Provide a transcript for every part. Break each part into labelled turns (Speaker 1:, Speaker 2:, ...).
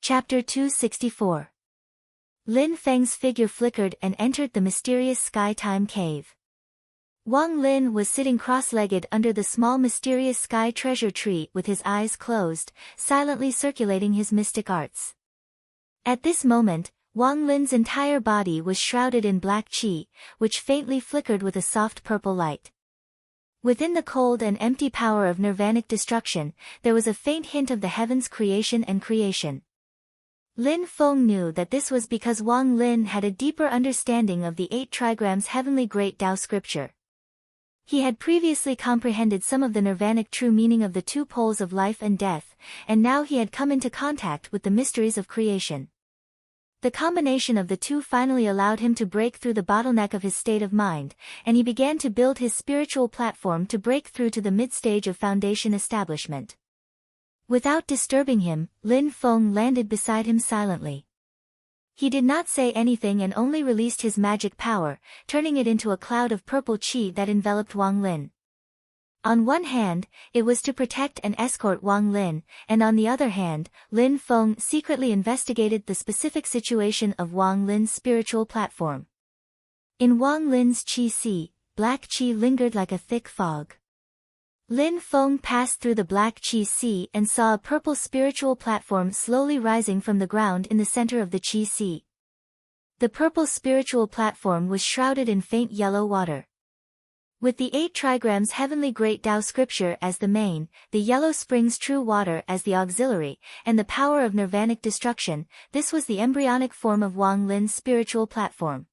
Speaker 1: Chapter 264. Lin Feng's figure flickered and entered the mysterious Sky Time Cave. Wang Lin was sitting cross-legged under the small mysterious sky treasure tree with his eyes closed, silently circulating his mystic arts. At this moment, Wang Lin's entire body was shrouded in black qi, which faintly flickered with a soft purple light. Within the cold and empty power of nirvanic destruction, there was a faint hint of the heavens' creation and creation. Lin Feng knew that this was because Wang Lin had a deeper understanding of the 8 trigrams heavenly great Tao scripture. He had previously comprehended some of the nirvanic true meaning of the 2 poles of life and death, and now he had come into contact with the mysteries of creation. The combination of the 2 finally allowed him to break through the bottleneck of his state of mind, and he began to build his spiritual platform to break through to the mid-stage of foundation establishment. Without disturbing him, Lin Feng landed beside him silently. He did not say anything and only released his magic power, turning it into a cloud of purple qi that enveloped Wang Lin. On one hand, it was to protect and escort Wang Lin, and on the other hand, Lin Feng secretly investigated the specific situation of Wang Lin's spiritual platform. In Wang Lin's qi sea, black qi lingered like a thick fog. Lin Feng passed through the black qi sea and saw a purple spiritual platform slowly rising from the ground in the center of the qi sea. The purple spiritual platform was shrouded in faint yellow water. With the 8 trigrams heavenly great Tao scripture as the main, the yellow springs true water as the auxiliary, and the power of nirvanic destruction, this was the embryonic form of Wang Lin's spiritual platform.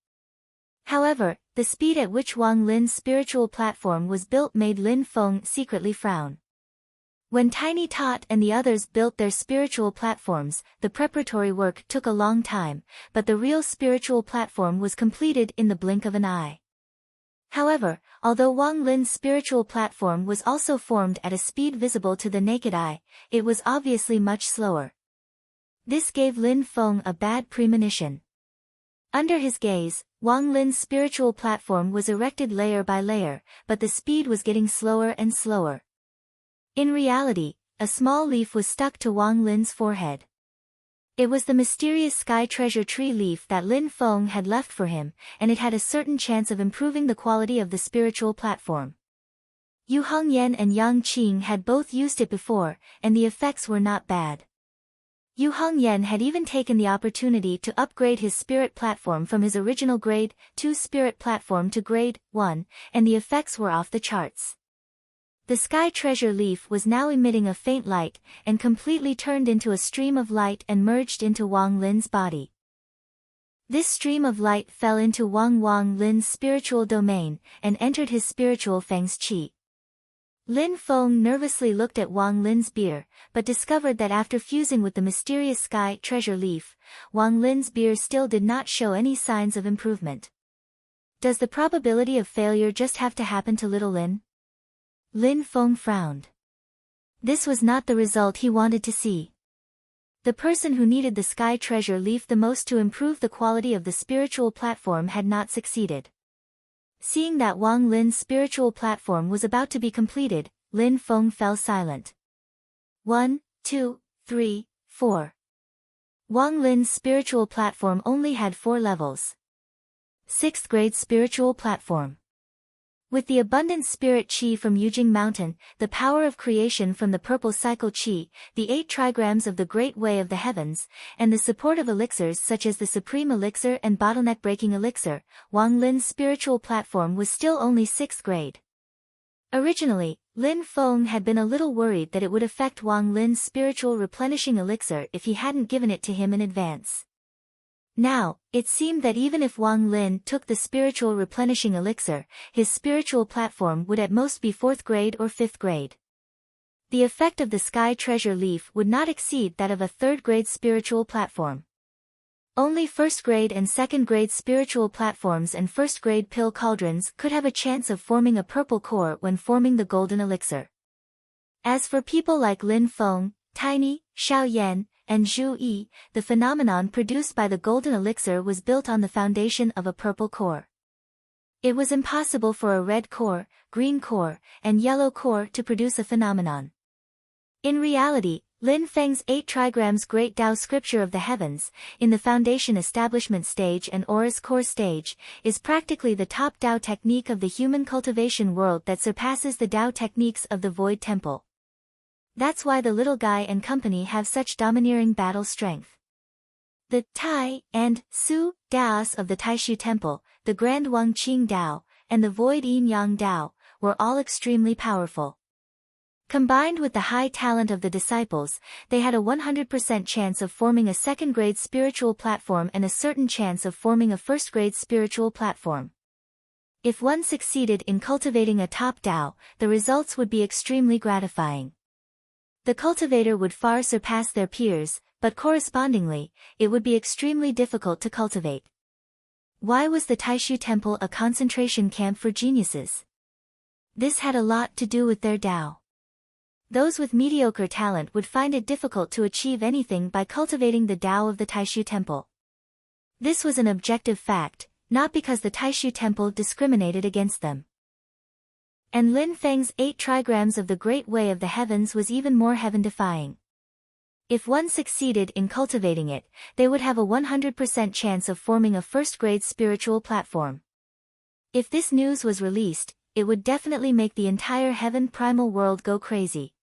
Speaker 1: However, the speed at which Wang Lin's spiritual platform was built made Lin Feng secretly frown. When Tiny Tot and the others built their spiritual platforms, the preparatory work took a long time, but the real spiritual platform was completed in the blink of an eye. However, although Wang Lin's spiritual platform was also formed at a speed visible to the naked eye, it was obviously much slower. This gave Lin Feng a bad premonition. Under his gaze, Wang Lin's spiritual platform was erected layer by layer, but the speed was getting slower and slower. In reality, a small leaf was stuck to Wang Lin's forehead. It was the mysterious sky treasure tree leaf that Lin Feng had left for him, and it had a certain chance of improving the quality of the spiritual platform. Yu Hongyan and Yang Qing had both used it before, and the effects were not bad. Yu Hongyan had even taken the opportunity to upgrade his spirit platform from his original grade 2 spirit platform to grade 1, and the effects were off the charts. The sky treasure leaf was now emitting a faint light, and completely turned into a stream of light and merged into Wang Lin's body. This stream of light fell into Wang Lin's spiritual domain, and entered his spiritual Feng's qi. Lin Feng nervously looked at Wang Lin's beer, but discovered that after fusing with the mysterious sky treasure leaf, Wang Lin's beer still did not show any signs of improvement. Does the probability of failure just have to happen to little Lin? Lin Feng frowned. This was not the result he wanted to see. The person who needed the sky treasure leaf the most to improve the quality of the spiritual platform had not succeeded. Seeing that Wang Lin's spiritual platform was about to be completed, Lin Feng fell silent. 1, 2, 3, 4. Wang Lin's spiritual platform only had 4 levels. 6th grade spiritual platform. With the abundant spirit qi from Yujing Mountain, the power of creation from the purple cycle qi, the 8 trigrams of the Great Way of the Heavens, and the support of elixirs such as the Supreme Elixir and Bottleneck Breaking Elixir, Wang Lin's spiritual platform was still only 6th grade. Originally, Lin Feng had been a little worried that it would affect Wang Lin's spiritual replenishing elixir if he hadn't given it to him in advance. Now, it seemed that even if Wang Lin took the spiritual replenishing elixir, his spiritual platform would at most be 4th grade or 5th grade. The effect of the sky treasure leaf would not exceed that of a 3rd grade spiritual platform. Only 1st grade and 2nd grade spiritual platforms and 1st grade pill cauldrons could have a chance of forming a purple core when forming the golden elixir. As for people like Lin Feng, Tiny, Xiao Yan, and Zhu Yi, the phenomenon produced by the golden elixir was built on the foundation of a purple core. It was impossible for a red core, green core, and yellow core to produce a phenomenon. In reality, Lin Feng's 8 trigrams Great Tao Scripture of the Heavens, in the Foundation Establishment stage and Aura's Core stage, is practically the top Tao technique of the human cultivation world that surpasses the Tao techniques of the Void Temple. That's why the little guy and company have such domineering battle strength. The Tai and Su Daos of the Taishu Temple, the Grand Wang Qing Dao, and the Void Yin Yang Dao, were all extremely powerful. Combined with the high talent of the disciples, they had a 100% chance of forming a second-grade spiritual platform and a certain chance of forming a first-grade spiritual platform. If one succeeded in cultivating a top Dao, the results would be extremely gratifying. The cultivator would far surpass their peers, but correspondingly, it would be extremely difficult to cultivate. Why was the Taishu Temple a concentration camp for geniuses? This had a lot to do with their Dao. Those with mediocre talent would find it difficult to achieve anything by cultivating the Tao of the Taishu Temple. This was an objective fact, not because the Taishu Temple discriminated against them. And Lin Feng's 8 trigrams of the Great Way of the Heavens was even more heaven-defying. If one succeeded in cultivating it, they would have a 100% chance of forming a first-grade spiritual platform. If this news was released, it would definitely make the entire heaven primal world go crazy.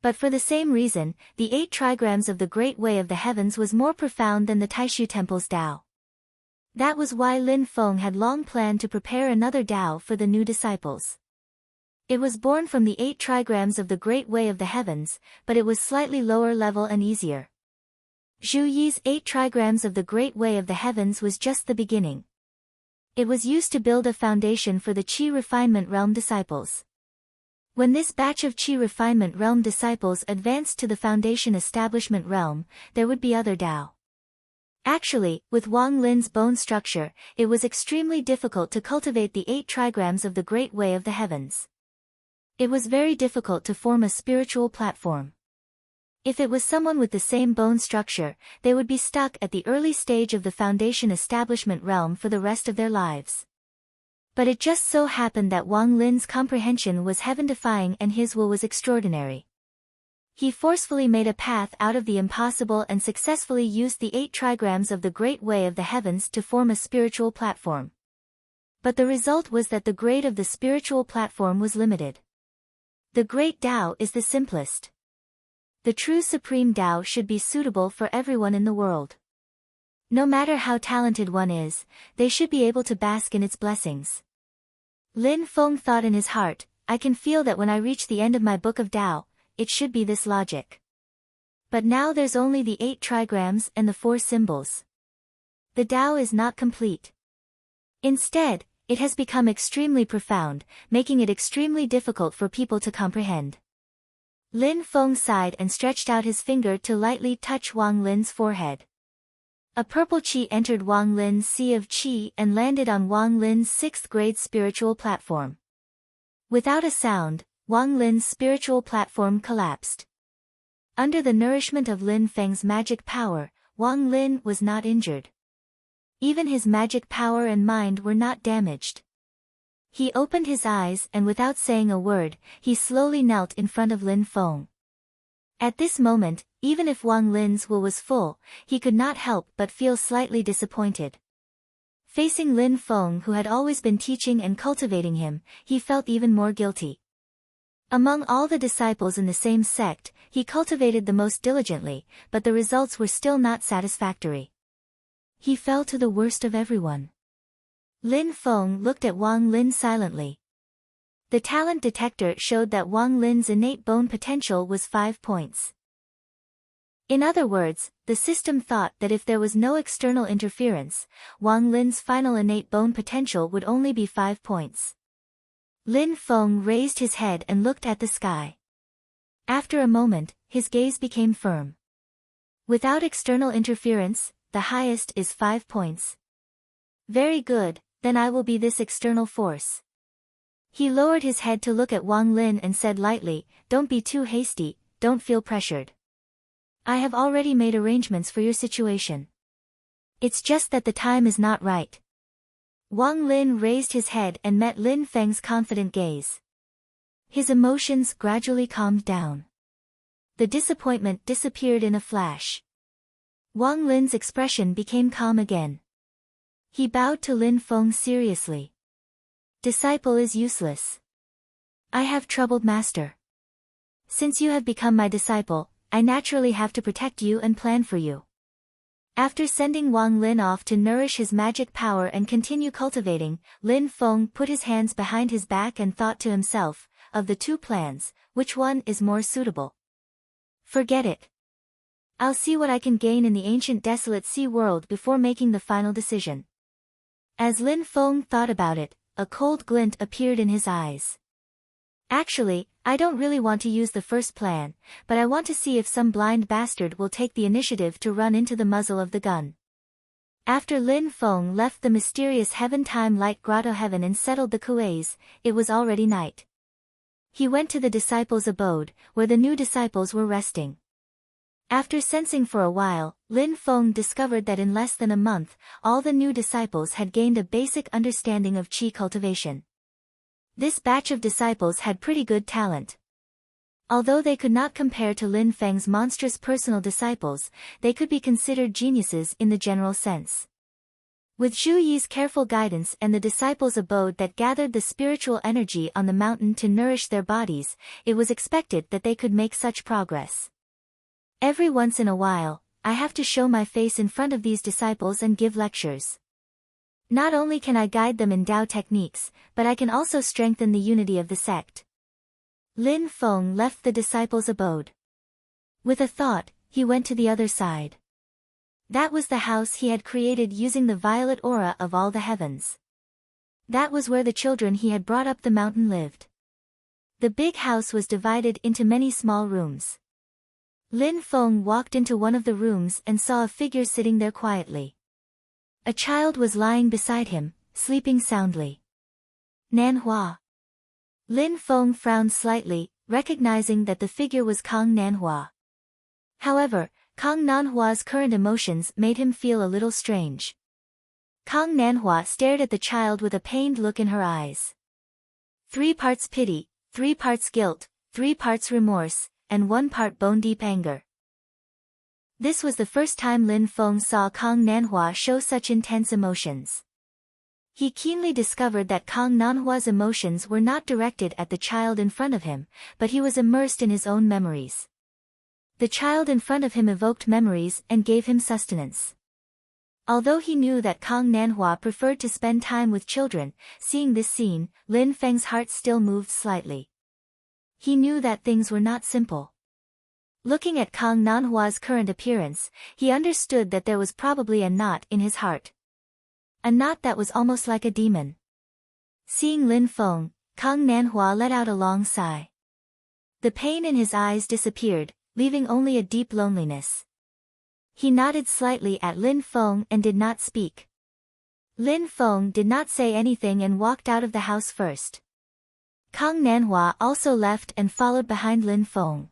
Speaker 1: But for the same reason, the 8 trigrams of the Great Way of the Heavens was more profound than the Taishu Temple's Tao. That was why Lin Feng had long planned to prepare another Tao for the new disciples. It was born from the 8 trigrams of the Great Way of the Heavens, but it was slightly lower level and easier. Zhu Yi's 8 trigrams of the Great Way of the Heavens was just the beginning. It was used to build a foundation for the Qi Refinement Realm disciples. When this batch of Qi Refinement Realm disciples advanced to the Foundation Establishment Realm, there would be other Tao. Actually, with Wang Lin's bone structure, it was extremely difficult to cultivate the 8 trigrams of the Great Way of the Heavens. It was very difficult to form a spiritual platform. If it was someone with the same bone structure, they would be stuck at the early stage of the Foundation Establishment Realm for the rest of their lives. But it just so happened that Wang Lin's comprehension was heaven-defying and his will was extraordinary. He forcefully made a path out of the impossible and successfully used the 8 trigrams of the Great Way of the Heavens to form a spiritual platform. But the result was that the grade of the spiritual platform was limited. The Great Tao is the simplest. The true Supreme Tao should be suitable for everyone in the world. No matter how talented one is, they should be able to bask in its blessings. Lin Feng thought in his heart, I can feel that when I reach the end of my book of Tao, it should be this logic. But now there's only the 8 trigrams and the 4 symbols. The Tao is not complete. Instead, it has become extremely profound, making it extremely difficult for people to comprehend. Lin Feng sighed and stretched out his finger to lightly touch Wang Lin's forehead. A purple qi entered Wang Lin's sea of qi and landed on Wang Lin's 6th grade spiritual platform. Without a sound, Wang Lin's spiritual platform collapsed. Under the nourishment of Lin Feng's magic power, Wang Lin was not injured. Even his magic power and mind were not damaged. He opened his eyes and without saying a word, he slowly knelt in front of Lin Feng. At this moment, even if Wang Lin's will was full, he could not help but feel slightly disappointed. Facing Lin Feng, who had always been teaching and cultivating him, he felt even more guilty. Among all the disciples in the same sect, he cultivated the most diligently, but the results were still not satisfactory. He fell to the worst of everyone. Lin Feng looked at Wang Lin silently. The talent detector showed that Wang Lin's innate bone potential was 5 points. In other words, the system thought that if there was no external interference, Wang Lin's final innate bone potential would only be 5 points. Lin Feng raised his head and looked at the sky. After a moment, his gaze became firm. Without external interference, the highest is 5 points. Very good, then I will be this external force. He lowered his head to look at Wang Lin and said lightly, don't be too hasty, don't feel pressured. I have already made arrangements for your situation. It's just that the time is not right. Wang Lin raised his head and met Lin Feng's confident gaze. His emotions gradually calmed down. The disappointment disappeared in a flash. Wang Lin's expression became calm again. He bowed to Lin Feng seriously. Disciple is useless. I have troubled master. Since you have become my disciple, I naturally have to protect you and plan for you. After sending Wang Lin off to nourish his magic power and continue cultivating, Lin Feng put his hands behind his back and thought to himself, of the two plans, which one is more suitable? Forget it. I'll see what I can gain in the ancient desolate sea world before making the final decision. As Lin Feng thought about it, a cold glint appeared in his eyes. Actually, I don't really want to use the first plan, but I want to see if some blind bastard will take the initiative to run into the muzzle of the gun. After Lin Feng left the mysterious Heaven-Time Light Grotto Heaven and settled the Kueis, it was already night. He went to the disciples' abode, where the new disciples were resting. After sensing for a while, Lin Feng discovered that in less than a month, all the new disciples had gained a basic understanding of qi cultivation. This batch of disciples had pretty good talent. Although they could not compare to Lin Feng's monstrous personal disciples, they could be considered geniuses in the general sense. With Zhu Yi's careful guidance and the disciples' abode that gathered the spiritual energy on the mountain to nourish their bodies, it was expected that they could make such progress. Every once in a while, I have to show my face in front of these disciples and give lectures. Not only can I guide them in Tao techniques, but I can also strengthen the unity of the sect. Lin Feng left the disciples' abode. With a thought, he went to the other side. That was the house he had created using the violet aura of all the heavens. That was where the children he had brought up the mountain lived. The big house was divided into many small rooms. Lin Feng walked into one of the rooms and saw a figure sitting there quietly. A child was lying beside him, sleeping soundly. Nanhua. Lin Feng frowned slightly, recognizing that the figure was Kang Nanhua. However, Kang Nanhua's current emotions made him feel a little strange. Kang Nanhua stared at the child with a pained look in her eyes. 3 parts pity, 3 parts guilt, 3 parts remorse, and 1 part bone-deep anger. This was the first time Lin Feng saw Kang Nanhua show such intense emotions. He keenly discovered that Kang Nanhua's emotions were not directed at the child in front of him, but he was immersed in his own memories. The child in front of him evoked memories and gave him sustenance. Although he knew that Kang Nanhua preferred to spend time with children, seeing this scene, Lin Feng's heart still moved slightly. He knew that things were not simple. Looking at Kang Nanhua's current appearance, he understood that there was probably a knot in his heart. A knot that was almost like a demon. Seeing Lin Feng, Kang Nanhua let out a long sigh. The pain in his eyes disappeared, leaving only a deep loneliness. He nodded slightly at Lin Feng and did not speak. Lin Feng did not say anything and walked out of the house first. Kang Nanhua also left and followed behind Lin Feng.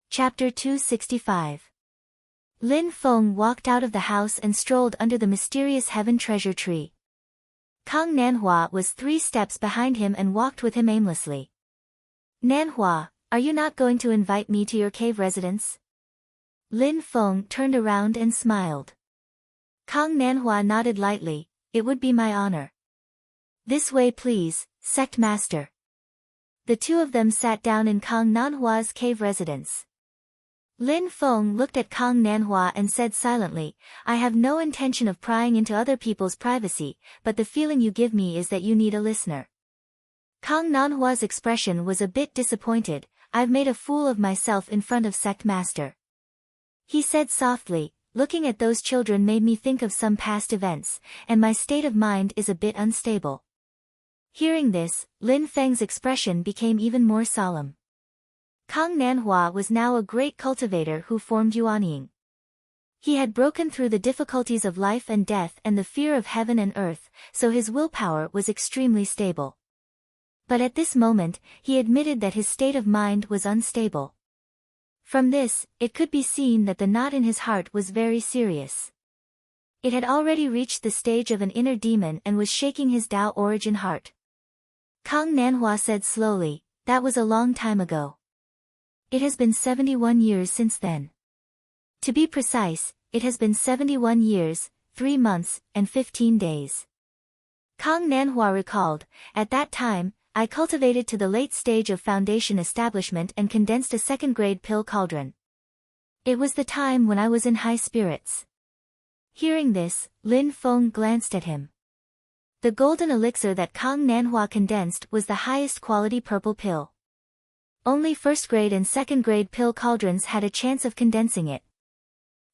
Speaker 1: Chapter 265. Lin Feng walked out of the house and strolled under the mysterious heaven treasure tree. Kang Nanhua was 3 steps behind him and walked with him aimlessly. Nanhua, are you not going to invite me to your cave residence? Lin Feng turned around and smiled. Kang Nanhua nodded lightly, it would be my honor. This way please, sect master. The two of them sat down in Kang Nanhua's cave residence. Lin Feng looked at Kang Nanhua and said silently, I have no intention of prying into other people's privacy, but the feeling you give me is that you need a listener. Kang Nanhua's expression was a bit disappointed, I've made a fool of myself in front of sect master. He said softly, looking at those children made me think of some past events, and my state of mind is a bit unstable. Hearing this, Lin Feng's expression became even more solemn. Kang Nanhua was now a great cultivator who formed Yuanying. He had broken through the difficulties of life and death and the fear of heaven and earth, so his willpower was extremely stable. But at this moment, he admitted that his state of mind was unstable. From this, it could be seen that the knot in his heart was very serious. It had already reached the stage of an inner demon and was shaking his Tao origin heart. Kang Nanhua said slowly, that was a long time ago. It has been 71 years since then. To be precise, it has been 71 years, 3 months, and 15 days. Kang Nanhua recalled, at that time, I cultivated to the late stage of foundation establishment and condensed a second-grade pill cauldron. It was the time when I was in high spirits. Hearing this, Lin Feng glanced at him. The golden elixir that Kang Nanhua condensed was the highest quality purple pill. Only first-grade and second-grade pill cauldrons had a chance of condensing it.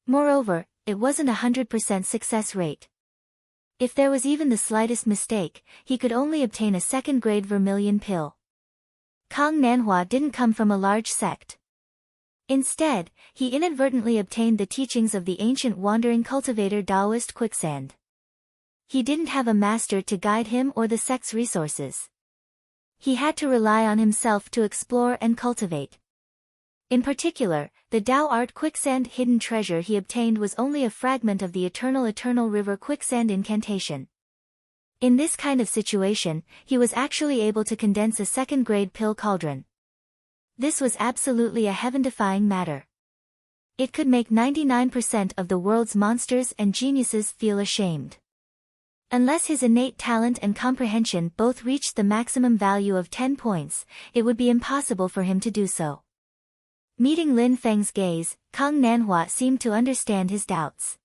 Speaker 1: Moreover, it wasn't 100% success rate. If there was even the slightest mistake, he could only obtain a second-grade vermilion pill. Kang Nanhua didn't come from a large sect. Instead, he inadvertently obtained the teachings of the ancient wandering cultivator Taoist Quicksand. He didn't have a master to guide him or the sect's resources. He had to rely on himself to explore and cultivate. In particular, the Tao Art Quicksand hidden treasure he obtained was only a fragment of the eternal river Quicksand incantation. In this kind of situation, he was actually able to condense a second-grade pill cauldron. This was absolutely a heaven-defying matter. It could make 99% of the world's monsters and geniuses feel ashamed. Unless his innate talent and comprehension both reached the maximum value of 10 points, it would be impossible for him to do so. Meeting Lin Feng's gaze, Kang Nanhua seemed to understand his doubts.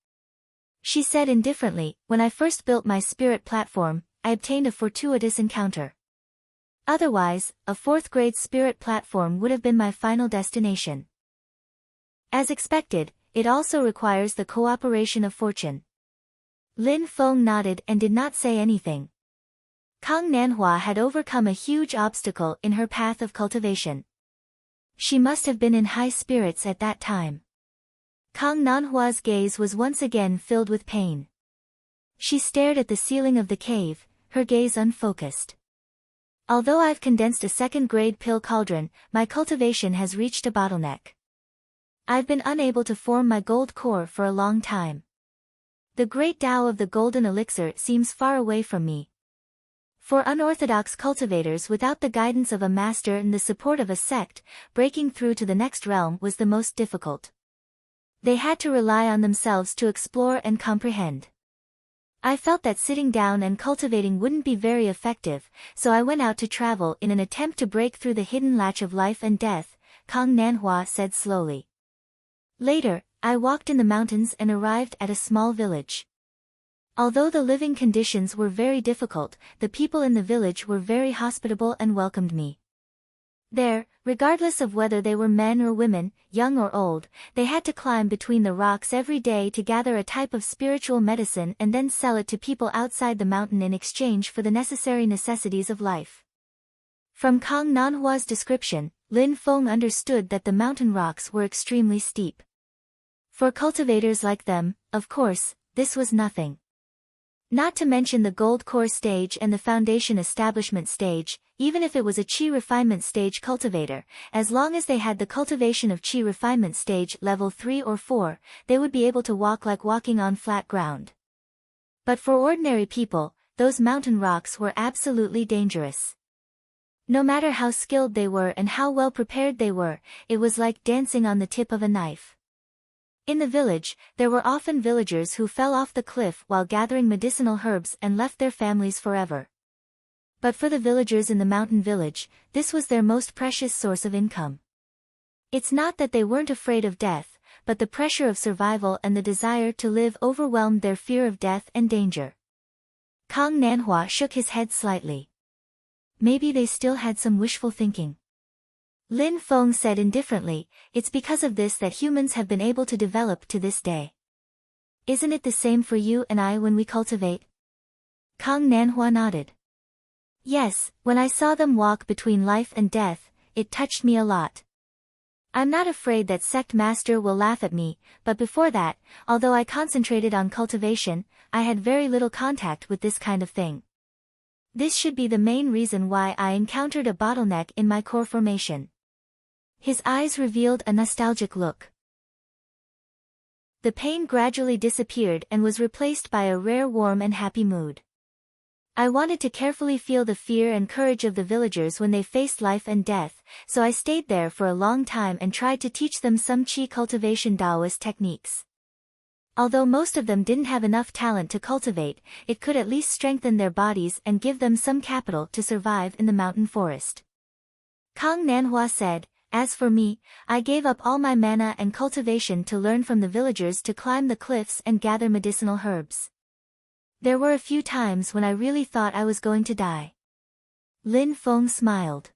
Speaker 1: She said indifferently, when I first built my spirit platform, I obtained a fortuitous encounter. Otherwise, a fourth-grade spirit platform would have been my final destination. As expected, it also requires the cooperation of fortune. Lin Feng nodded and did not say anything. Kang Nanhua had overcome a huge obstacle in her path of cultivation. She must have been in high spirits at that time. Kang Nanhua's gaze was once again filled with pain. She stared at the ceiling of the cave, her gaze unfocused. Although I've condensed a second-grade pill cauldron, my cultivation has reached a bottleneck. I've been unable to form my gold core for a long time. The great Tao of the golden elixir seems far away from me. For unorthodox cultivators without the guidance of a master and the support of a sect, breaking through to the next realm was the most difficult. They had to rely on themselves to explore and comprehend. I felt that sitting down and cultivating wouldn't be very effective, so I went out to travel in an attempt to break through the hidden latch of life and death, Kang Nanhua said slowly. Later, I walked in the mountains and arrived at a small village. Although the living conditions were very difficult, the people in the village were very hospitable and welcomed me. There, regardless of whether they were men or women, young or old, they had to climb between the rocks every day to gather a type of spiritual medicine and then sell it to people outside the mountain in exchange for the necessary necessities of life. From Kang Nanhua's description, Lin Feng understood that the mountain rocks were extremely steep. For cultivators like them, of course, this was nothing. Not to mention the gold core stage and the foundation establishment stage, even if it was a qi refinement stage cultivator, as long as they had the cultivation of qi refinement stage level 3 or 4, they would be able to walk like walking on flat ground. But for ordinary people, those mountain rocks were absolutely dangerous. No matter how skilled they were and how well prepared they were, it was like dancing on the tip of a knife. In the village, there were often villagers who fell off the cliff while gathering medicinal herbs and left their families forever. But for the villagers in the mountain village, this was their most precious source of income. It's not that they weren't afraid of death, but the pressure of survival and the desire to live overwhelmed their fear of death and danger. Kang Nanhua shook his head slightly. Maybe they still had some wishful thinking. Lin Feng said indifferently, it's because of this that humans have been able to develop to this day. Isn't it the same for you and I when we cultivate? Kang Nanhua nodded. Yes, when I saw them walk between life and death, it touched me a lot. I'm not afraid that sect master will laugh at me, but before that, although I concentrated on cultivation, I had very little contact with this kind of thing. This should be the main reason why I encountered a bottleneck in my core formation. His eyes revealed a nostalgic look. The pain gradually disappeared and was replaced by a rare warm and happy mood. I wanted to carefully feel the fear and courage of the villagers when they faced life and death, so I stayed there for a long time and tried to teach them some qi cultivation Taoist techniques. Although most of them didn't have enough talent to cultivate, it could at least strengthen their bodies and give them some capital to survive in the mountain forest. Kang Nanhua said, "As for me, I gave up all my mana and cultivation to learn from the villagers to climb the cliffs and gather medicinal herbs. There were a few times when I really thought I was going to die." Lin Feng smiled.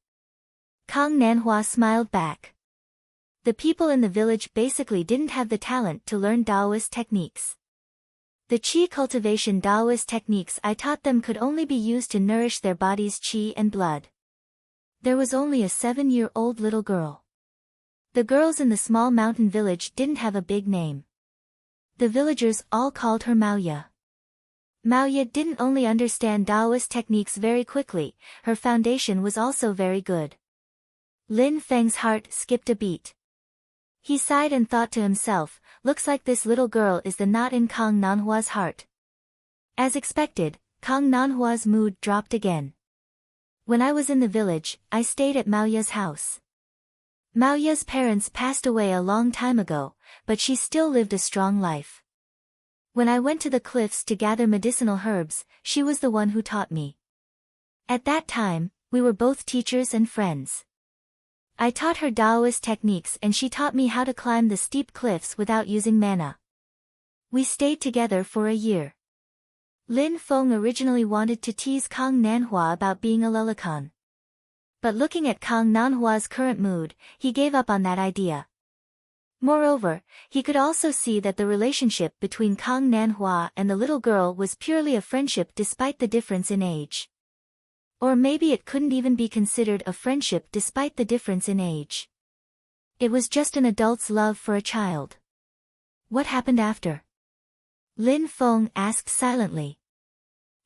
Speaker 1: Kang Nanhua smiled back. The people in the village basically didn't have the talent to learn Taoist techniques. The qi cultivation Taoist techniques I taught them could only be used to nourish their body's qi and blood. There was only a 7-year-old little girl. The girls in the small mountain village didn't have a big name. The villagers all called her Maoya. Maoya didn't only understand Taoist techniques very quickly, her foundation was also very good. Lin Feng's heart skipped a beat. He sighed and thought to himself, looks like this little girl is the knot in Kang Nanhua's heart. As expected, Kang Nanhua's mood dropped again. When I was in the village, I stayed at Maoya's house. Maoya's parents passed away a long time ago, but she still lived a strong life. When I went to the cliffs to gather medicinal herbs, she was the one who taught me. At that time, we were both teachers and friends. I taught her Taoist techniques and she taught me how to climb the steep cliffs without using mana. We stayed together for a year. Lin Feng originally wanted to tease Kang Nanhua about being a lelican. But looking at Kang Nanhua's current mood, he gave up on that idea. Moreover, he could also see that the relationship between Kang Nanhua and the little girl was purely a friendship despite the difference in age. Or maybe it couldn't even be considered a friendship despite the difference in age. It was just an adult's love for a child. What happened after? Lin Feng asked silently.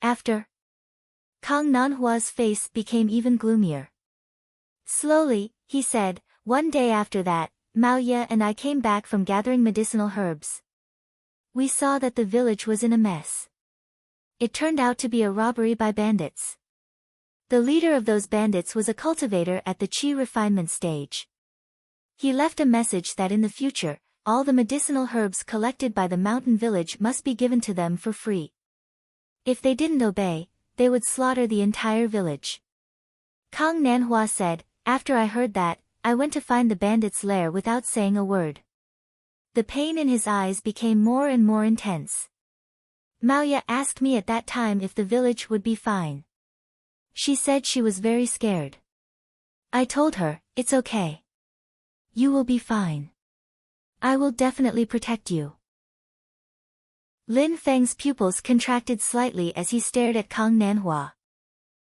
Speaker 1: After? Kang Nanhua's face became even gloomier. Slowly, he said, one day after that, Maoya and I came back from gathering medicinal herbs. We saw that the village was in a mess. It turned out to be a robbery by bandits. The leader of those bandits was a cultivator at the qi refinement stage. He left a message that in the future, all the medicinal herbs collected by the mountain village must be given to them for free. If they didn't obey, they would slaughter the entire village. Kang Nanhua said, after I heard that, I went to find the bandits' lair without saying a word. The pain in his eyes became more and more intense. Maoya asked me at that time if the village would be fine. She said she was very scared. I told her, it's okay. You will be fine. I will definitely protect you. Lin Feng's pupils contracted slightly as he stared at Kang Nanhua.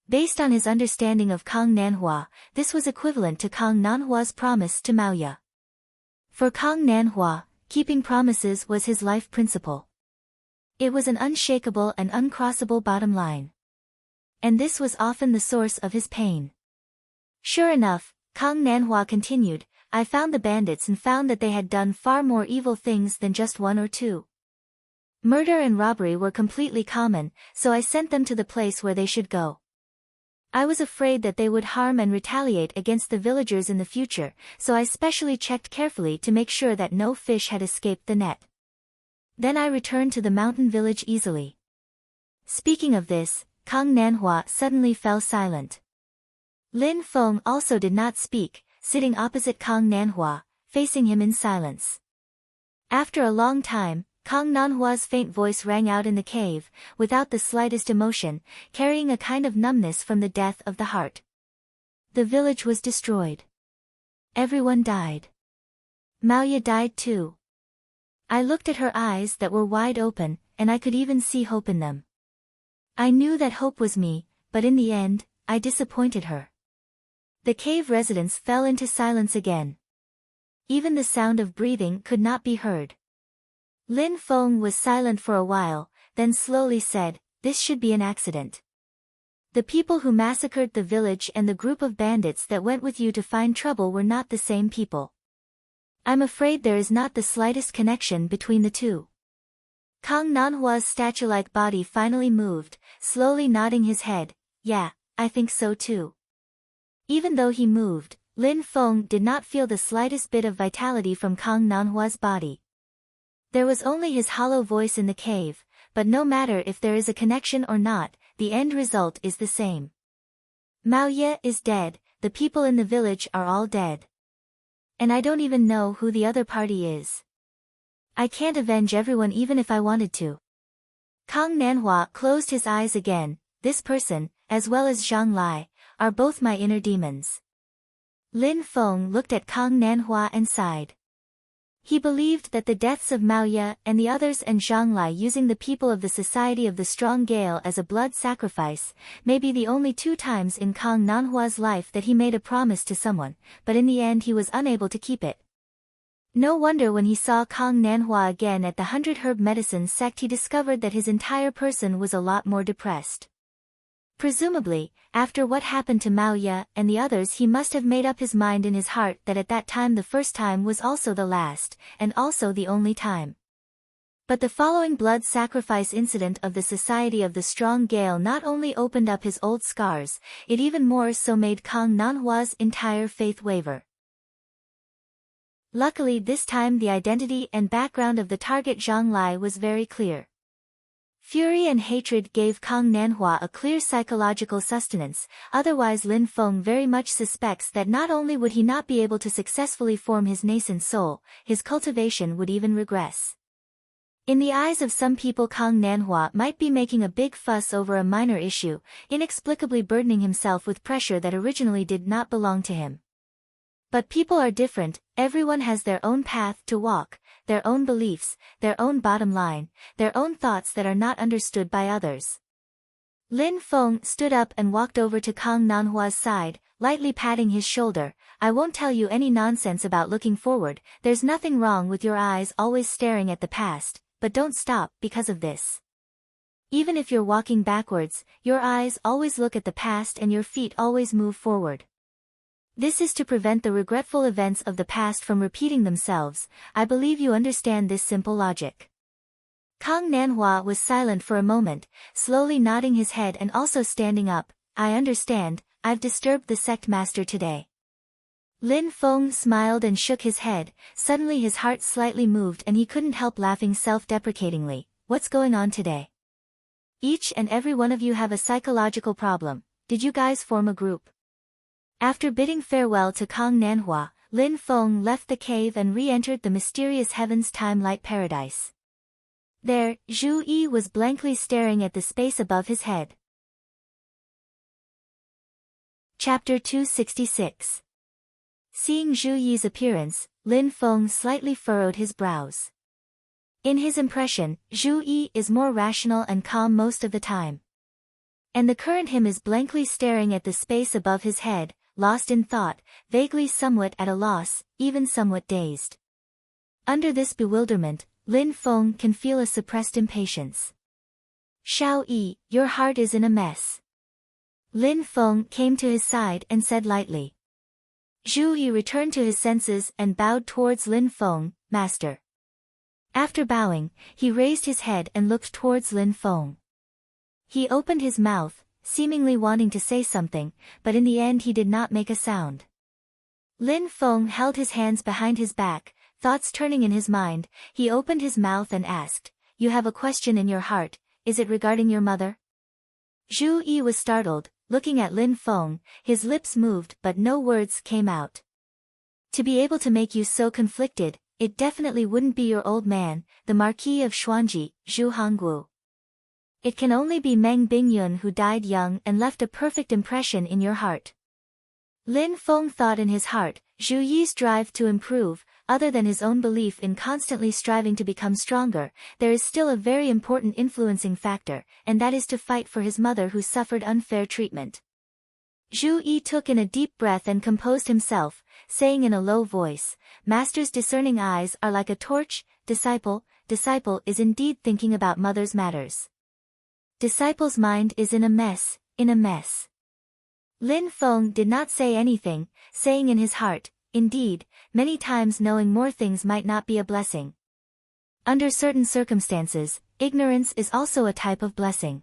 Speaker 1: Based on his understanding of Kang Nanhua, this was equivalent to Kang Nanhua's promise to Maoya. For Kang Nanhua, keeping promises was his life principle. It was an unshakable and uncrossable bottom line. And this was often the source of his pain. Sure enough, Kang Nanhua continued, I found the bandits and found that they had done far more evil things than just one or two. Murder and robbery were completely common, so I sent them to the place where they should go. I was afraid that they would harm and retaliate against the villagers in the future, so I specially checked carefully to make sure that no fish had escaped the net. Then I returned to the mountain village easily. Speaking of this, Kang Nanhua suddenly fell silent. Lin Feng also did not speak, sitting opposite Kang Nanhua, facing him in silence. After a long time, Kang Nanhua's faint voice rang out in the cave, without the slightest emotion, carrying a kind of numbness from the death of the heart. The village was destroyed. Everyone died. Maoya died too. I looked at her eyes that were wide open, and I could even see hope in them. I knew that hope was me, but in the end, I disappointed her. The cave residents fell into silence again. Even the sound of breathing could not be heard. Lin Feng was silent for a while, then slowly said, this should be an accident. The people who massacred the village and the group of bandits that went with you to find trouble were not the same people. I'm afraid there is not the slightest connection between the two. Kang Nanhua's statue-like body finally moved, slowly nodding his head. Yeah, I think so too. Even though he moved, Lin Feng did not feel the slightest bit of vitality from Kang Nanhua's body. There was only his hollow voice in the cave, but no matter if there is a connection or not, the end result is the same. Mao Ye is dead, the people in the village are all dead. And I don't even know who the other party is. I can't avenge everyone even if I wanted to. Kang Nanhua closed his eyes again. This person, as well as Zhang Lai, are both my inner demons. Lin Feng looked at Kang Nanhua and sighed. He believed that the deaths of Mao Ye and the others and Zhang Lai using the people of the Society of the Strong Gale as a blood sacrifice, may be the only 2 times in Kang Nanhua's life that he made a promise to someone, but in the end he was unable to keep it. No wonder when he saw Kang Nanhua again at the 100 Herb Medicine sect he discovered that his entire person was a lot more depressed. Presumably, after what happened to Mao Ye and the others, he must have made up his mind in his heart that at that time the first time was also the last, and also the only time. But the following blood sacrifice incident of the Society of the Strong Gale not only opened up his old scars, it even more so made Kang Nanhua's entire faith waver. Luckily this time the identity and background of the target Zhang Lai was very clear. Fury and hatred gave Kang Nanhua a clear psychological sustenance, otherwise Lin Feng very much suspects that not only would he not be able to successfully form his nascent soul, his cultivation would even regress. In the eyes of some people Kang Nanhua might be making a big fuss over a minor issue, inexplicably burdening himself with pressure that originally did not belong to him. But people are different, everyone has their own path to walk, their own beliefs, their own bottom line, their own thoughts that are not understood by others. Lin Feng stood up and walked over to Kang Nanhua's side, lightly patting his shoulder. I won't tell you any nonsense about looking forward, there's nothing wrong with your eyes always staring at the past, but don't stop because of this. Even if you're walking backwards, your eyes always look at the past and your feet always move forward. This is to prevent the regretful events of the past from repeating themselves. I believe you understand this simple logic. Kang Nanhua was silent for a moment, slowly nodding his head and also standing up. I understand, I've disturbed the sect master today. Lin Feng smiled and shook his head. Suddenly his heart slightly moved and he couldn't help laughing self-deprecatingly. What's going on today? Each and every one of you have a psychological problem. Did you guys form a group? After bidding farewell to Kang Nanhua, Lin Feng left the cave and re-entered the mysterious heavens time-light paradise. There, Zhu Yi was blankly staring at the space above his head. Chapter 266. Seeing Zhu Yi's appearance, Lin Feng slightly furrowed his brows. In his impression, Zhu Yi is more rational and calm most of the time. And the current him is blankly staring at the space above his head, lost in thought, vaguely somewhat at a loss, even somewhat dazed. Under this bewilderment, Lin Feng can feel a suppressed impatience. Xiao Yi, your heart is in a mess. Lin Feng came to his side and said lightly. Zhu Yi returned to his senses and bowed towards Lin Feng, Master. After bowing, he raised his head and looked towards Lin Feng. He opened his mouth, seemingly wanting to say something, but in the end he did not make a sound. Lin Feng held his hands behind his back, thoughts turning in his mind. He opened his mouth and asked, You have a question in your heart, is it regarding your mother? Zhu Yi was startled, looking at Lin Feng, his lips moved but no words came out. To be able to make you so conflicted, it definitely wouldn't be your old man, the Marquis of Xuanji, Zhu Hongguo. It can only be Meng Bingyun who died young and left a perfect impression in your heart. Lin Feng thought in his heart, Zhu Yi's drive to improve, other than his own belief in constantly striving to become stronger, there is still a very important influencing factor, and that is to fight for his mother who suffered unfair treatment. Zhu Yi took in a deep breath and composed himself, saying in a low voice, Master's discerning eyes are like a torch. Disciple is indeed thinking about mother's matters. Disciple's mind is in a mess, Lin Feng did not say anything, saying in his heart, indeed, many times knowing more things might not be a blessing. Under certain circumstances, ignorance is also a type of blessing.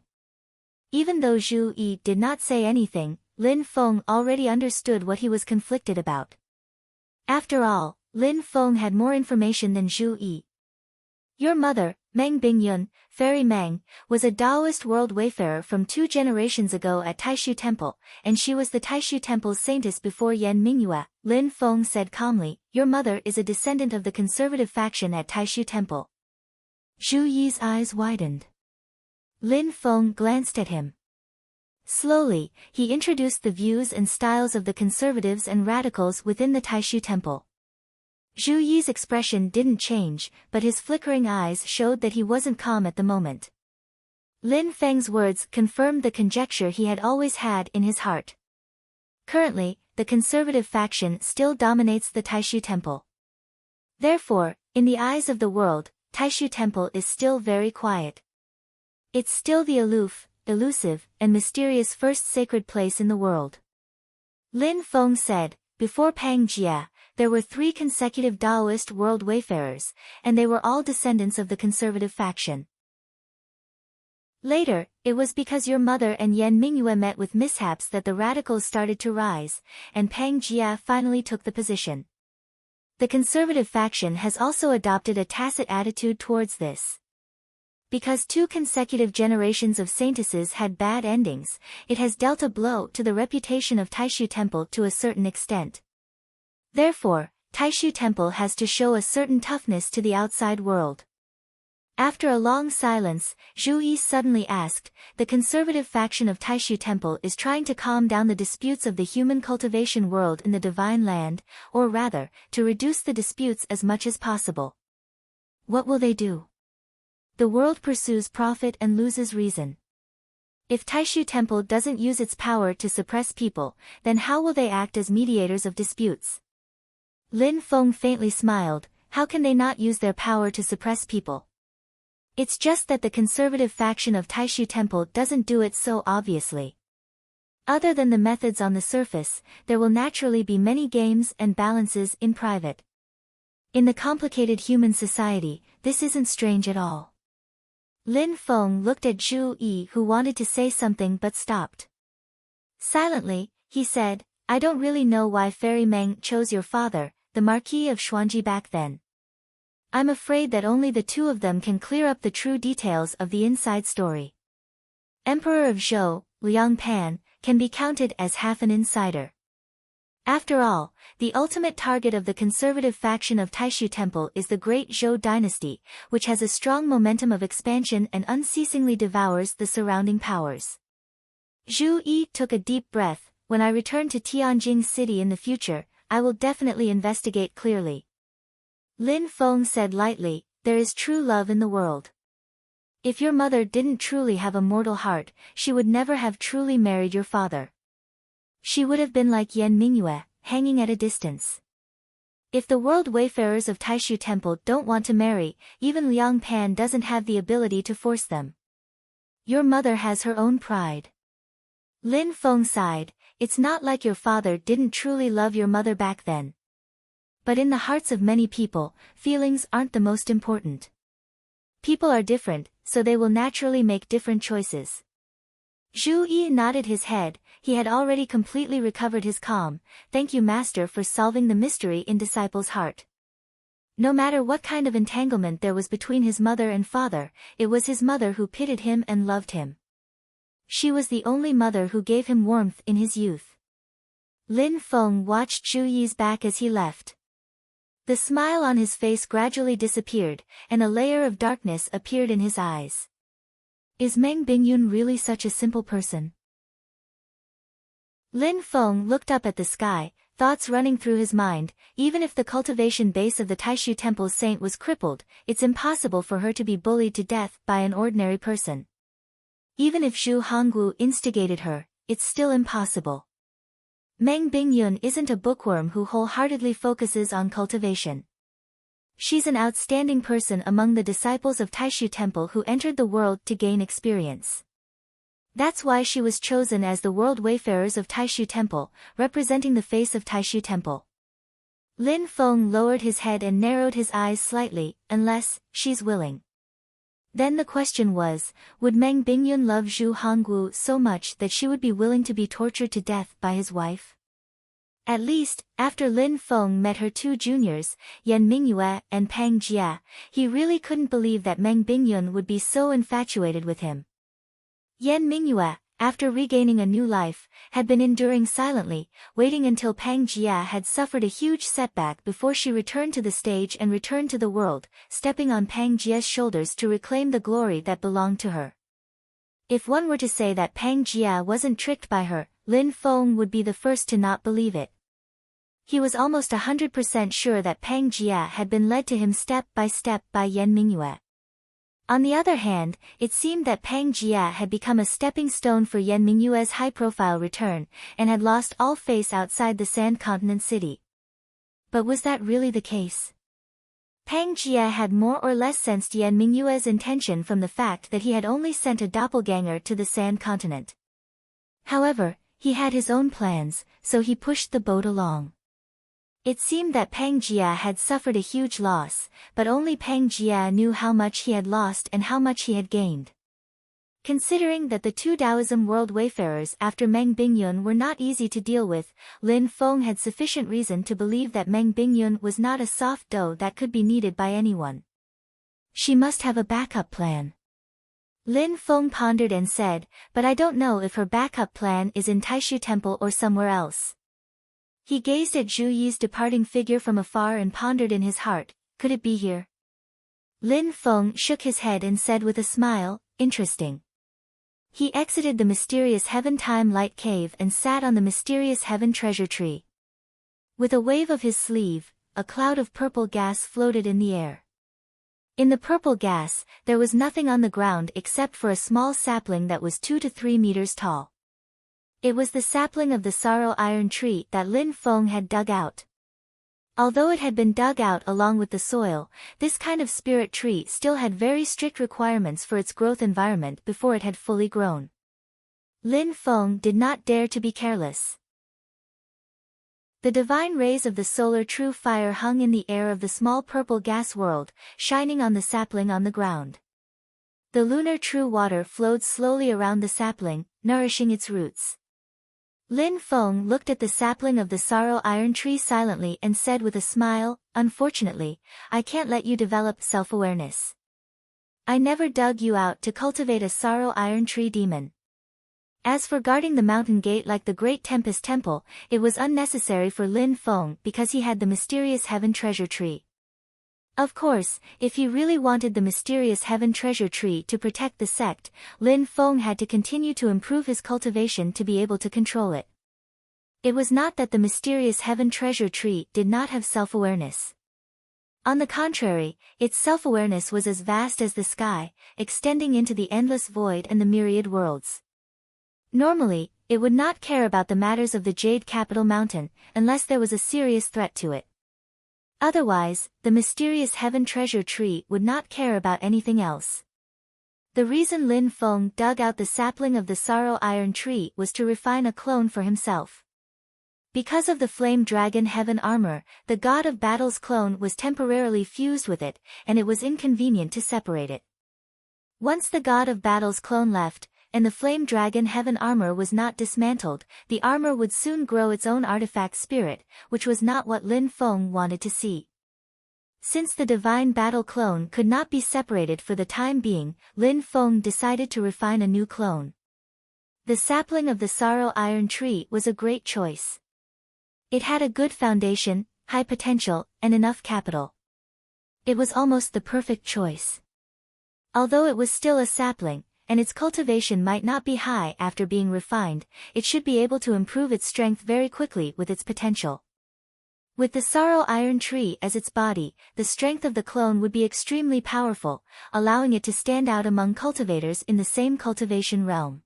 Speaker 1: Even though Zhu Yi did not say anything, Lin Feng already understood what he was conflicted about. After all, Lin Feng had more information than Zhu Yi. Your mother, Meng Bingyun, Fairy Meng, was a Taoist world wayfarer from 2 generations ago at Taishu Temple, and she was the Taishu Temple's saintess before Yan Mingyue, Lin Feng said calmly. Your mother is a descendant of the conservative faction at Taishu Temple. Zhu Yi's eyes widened. Lin Feng glanced at him. Slowly, he introduced the views and styles of the conservatives and radicals within the Taishu Temple. Zhu Yi's expression didn't change, but his flickering eyes showed that he wasn't calm at the moment. Lin Feng's words confirmed the conjecture he had always had in his heart. Currently, the conservative faction still dominates the Taishu Temple. Therefore, in the eyes of the world, Taishu Temple is still very quiet. It's still the aloof, elusive, and mysterious first sacred place in the world. Lin Feng said, before Pang Jia, there were 3 consecutive Taoist world wayfarers, and they were all descendants of the conservative faction. Later, it was because your mother and Yan Mingyue met with mishaps that the radicals started to rise, and Pang Jia finally took the position. The conservative faction has also adopted a tacit attitude towards this. Because 2 consecutive generations of saintesses had bad endings, it has dealt a blow to the reputation of Taishu Temple to a certain extent. Therefore, Taishu Temple has to show a certain toughness to the outside world. After a long silence, Zhu Yi suddenly asked, the conservative faction of Taishu Temple is trying to calm down the disputes of the human cultivation world in the divine land, or rather, to reduce the disputes as much as possible. What will they do? The world pursues profit and loses reason. If Taishu Temple doesn't use its power to suppress people, then how will they act as mediators of disputes? Lin Feng faintly smiled. How can they not use their power to suppress people? It's just that the conservative faction of Taishu Temple doesn't do it so obviously. Other than the methods on the surface, there will naturally be many games and balances in private. In the complicated human society, this isn't strange at all. Lin Feng looked at Zhu Yi, who wanted to say something but stopped. Silently, he said, I don't really know why Fairy Meng chose your father, the Marquis of Xuanji back then. I'm afraid that only the 2 of them can clear up the true details of the inside story. Emperor of Zhou, Liang Pan, can be counted as half an insider. After all, the ultimate target of the conservative faction of Taishu Temple is the Great Zhou dynasty, which has a strong momentum of expansion and unceasingly devours the surrounding powers. Zhu Yi took a deep breath. When I return to Tianjing City in the future, I will definitely investigate clearly. Lin Feng said lightly, there is true love in the world. If your mother didn't truly have a mortal heart, she would never have truly married your father. She would have been like Yan Mingyue, hanging at a distance. If the world wayfarers of Taishu Temple don't want to marry, even Liang Pan doesn't have the ability to force them. Your mother has her own pride. Lin Feng sighed. It's not like your father didn't truly love your mother back then. But in the hearts of many people, feelings aren't the most important. People are different, so they will naturally make different choices. Zhu Yi nodded his head. He had already completely recovered his calm. Thank you, Master, for solving the mystery in Disciple's heart. No matter what kind of entanglement there was between his mother and father, it was his mother who pitied him and loved him. She was the only mother who gave him warmth in his youth. Lin Feng watched Zhu Yi's back as he left. The smile on his face gradually disappeared, and a layer of darkness appeared in his eyes. Is Meng Bingyun really such a simple person? Lin Feng looked up at the sky, thoughts running through his mind. Even if the cultivation base of the Taishu Temple's saint was crippled, it's impossible for her to be bullied to death by an ordinary person. Even if Zhu Hongwu instigated her, it's still impossible. Meng Bingyun isn't a bookworm who wholeheartedly focuses on cultivation. She's an outstanding person among the disciples of Taishu Temple who entered the world to gain experience. That's why she was chosen as the world wayfarers of Taishu Temple, representing the face of Taishu Temple. Lin Feng lowered his head and narrowed his eyes slightly, unless she's willing. Then the question was, would Meng Bingyun love Zhu Hongwu so much that she would be willing to be tortured to death by his wife? At least, after Lin Feng met her two juniors, Yan Mingyue and Pang Jia, he really couldn't believe that Meng Bingyun would be so infatuated with him. Yan Mingyue, after regaining a new life, had been enduring silently, waiting until Pang Jia had suffered a huge setback before she returned to the stage and returned to the world, stepping on Pang Jia's shoulders to reclaim the glory that belonged to her. If one were to say that Pang Jia wasn't tricked by her, Lin Feng would be the first to not believe it. He was almost 100% sure that Pang Jia had been led to him step by Yan Mingyue. On the other hand, it seemed that Pang Jia had become a stepping stone for Yan Mingyue's high-profile return, and had lost all face outside the Sand Continent city. But was that really the case? Pang Jia had more or less sensed Yan Mingyue's intention from the fact that he had only sent a doppelganger to the Sand Continent. However, he had his own plans, so he pushed the boat along. It seemed that Pang Jia had suffered a huge loss, but only Pang Jia knew how much he had lost and how much he had gained. Considering that the two Taoism world wayfarers after Meng Bingyun were not easy to deal with, Lin Feng had sufficient reason to believe that Meng Bingyun was not a soft dough that could be kneaded by anyone. She must have a backup plan. Lin Feng pondered and said, but I don't know if her backup plan is in Taishu Temple or somewhere else. He gazed at Zhu Yi's departing figure from afar and pondered in his heart, could it be here? Lin Feng shook his head and said with a smile, interesting. He exited the mysterious Heaven Time Light Cave and sat on the mysterious Heaven Treasure Tree. With a wave of his sleeve, a cloud of purple gas floated in the air. In the purple gas, there was nothing on the ground except for a small sapling that was 2 to 3 meters tall. It was the sapling of the sorrow iron tree that Lin Feng had dug out. Although it had been dug out along with the soil, this kind of spirit tree still had very strict requirements for its growth environment before it had fully grown. Lin Feng did not dare to be careless. The divine rays of the solar true fire hung in the air of the small purple gas world, shining on the sapling on the ground. The lunar true water flowed slowly around the sapling, nourishing its roots. Lin Feng looked at the sapling of the sorrow iron tree silently and said with a smile, unfortunately, I can't let you develop self-awareness. I never dug you out to cultivate a sorrow iron tree demon. As for guarding the mountain gate like the Great Tempest Temple, it was unnecessary for Lin Feng because he had the mysterious Heaven Treasure Tree. Of course, if he really wanted the mysterious Heaven Treasure Tree to protect the sect, Lin Feng had to continue to improve his cultivation to be able to control it. It was not that the mysterious Heaven Treasure Tree did not have self-awareness. On the contrary, its self-awareness was as vast as the sky, extending into the endless void and the myriad worlds. Normally, it would not care about the matters of the Jade Capital Mountain, unless there was a serious threat to it. Otherwise, the mysterious Heaven Treasure Tree would not care about anything else. The reason Lin Feng dug out the sapling of the sorrow iron tree was to refine a clone for himself. Because of the flame dragon heaven armor, the god of battle's clone was temporarily fused with it, and it was inconvenient to separate it. Once the god of battle's clone left, and the flame dragon heaven armor was not dismantled, the armor would soon grow its own artifact spirit, which was not what Lin Feng wanted to see. Since the divine battle clone could not be separated for the time being, Lin Feng decided to refine a new clone. The sapling of the sorrow iron tree was a great choice. It had a good foundation, high potential, and enough capital. It was almost the perfect choice. Although it was still a sapling, and its cultivation might not be high after being refined, it should be able to improve its strength very quickly with its potential. With the sorrow iron tree as its body, the strength of the clone would be extremely powerful, allowing it to stand out among cultivators in the same cultivation realm.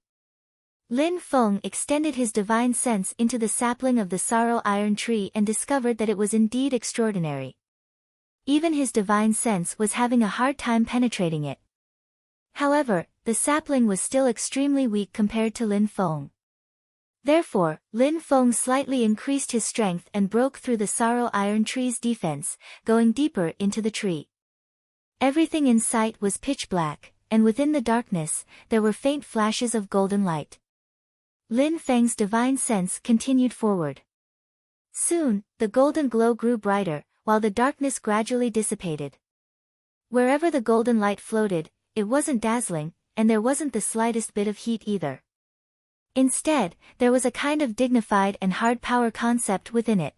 Speaker 1: Lin Feng extended his divine sense into the sapling of the sorrow iron tree and discovered that it was indeed extraordinary. Even his divine sense was having a hard time penetrating it. However, the sapling was still extremely weak compared to Lin Feng. Therefore, Lin Feng slightly increased his strength and broke through the sorrow iron tree's defense, going deeper into the tree. Everything in sight was pitch black, and within the darkness, there were faint flashes of golden light. Lin Feng's divine sense continued forward. Soon, the golden glow grew brighter, while the darkness gradually dissipated. Wherever the golden light floated, it wasn't dazzling, and there wasn't the slightest bit of heat either. Instead, there was a kind of dignified and hard power concept within it.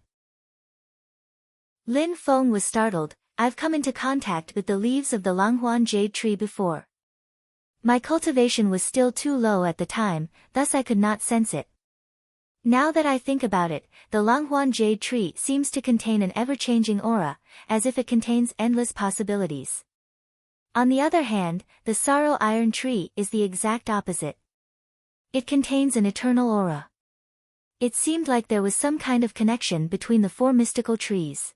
Speaker 1: Lin Feng was startled. I've come into contact with the leaves of the Langhuan jade tree before. My cultivation was still too low at the time, thus I could not sense it. Now that I think about it, the Langhuan jade tree seems to contain an ever-changing aura, as if it contains endless possibilities. On the other hand, the sorrow iron tree is the exact opposite. It contains an eternal aura. It seemed like there was some kind of connection between the four mystical trees.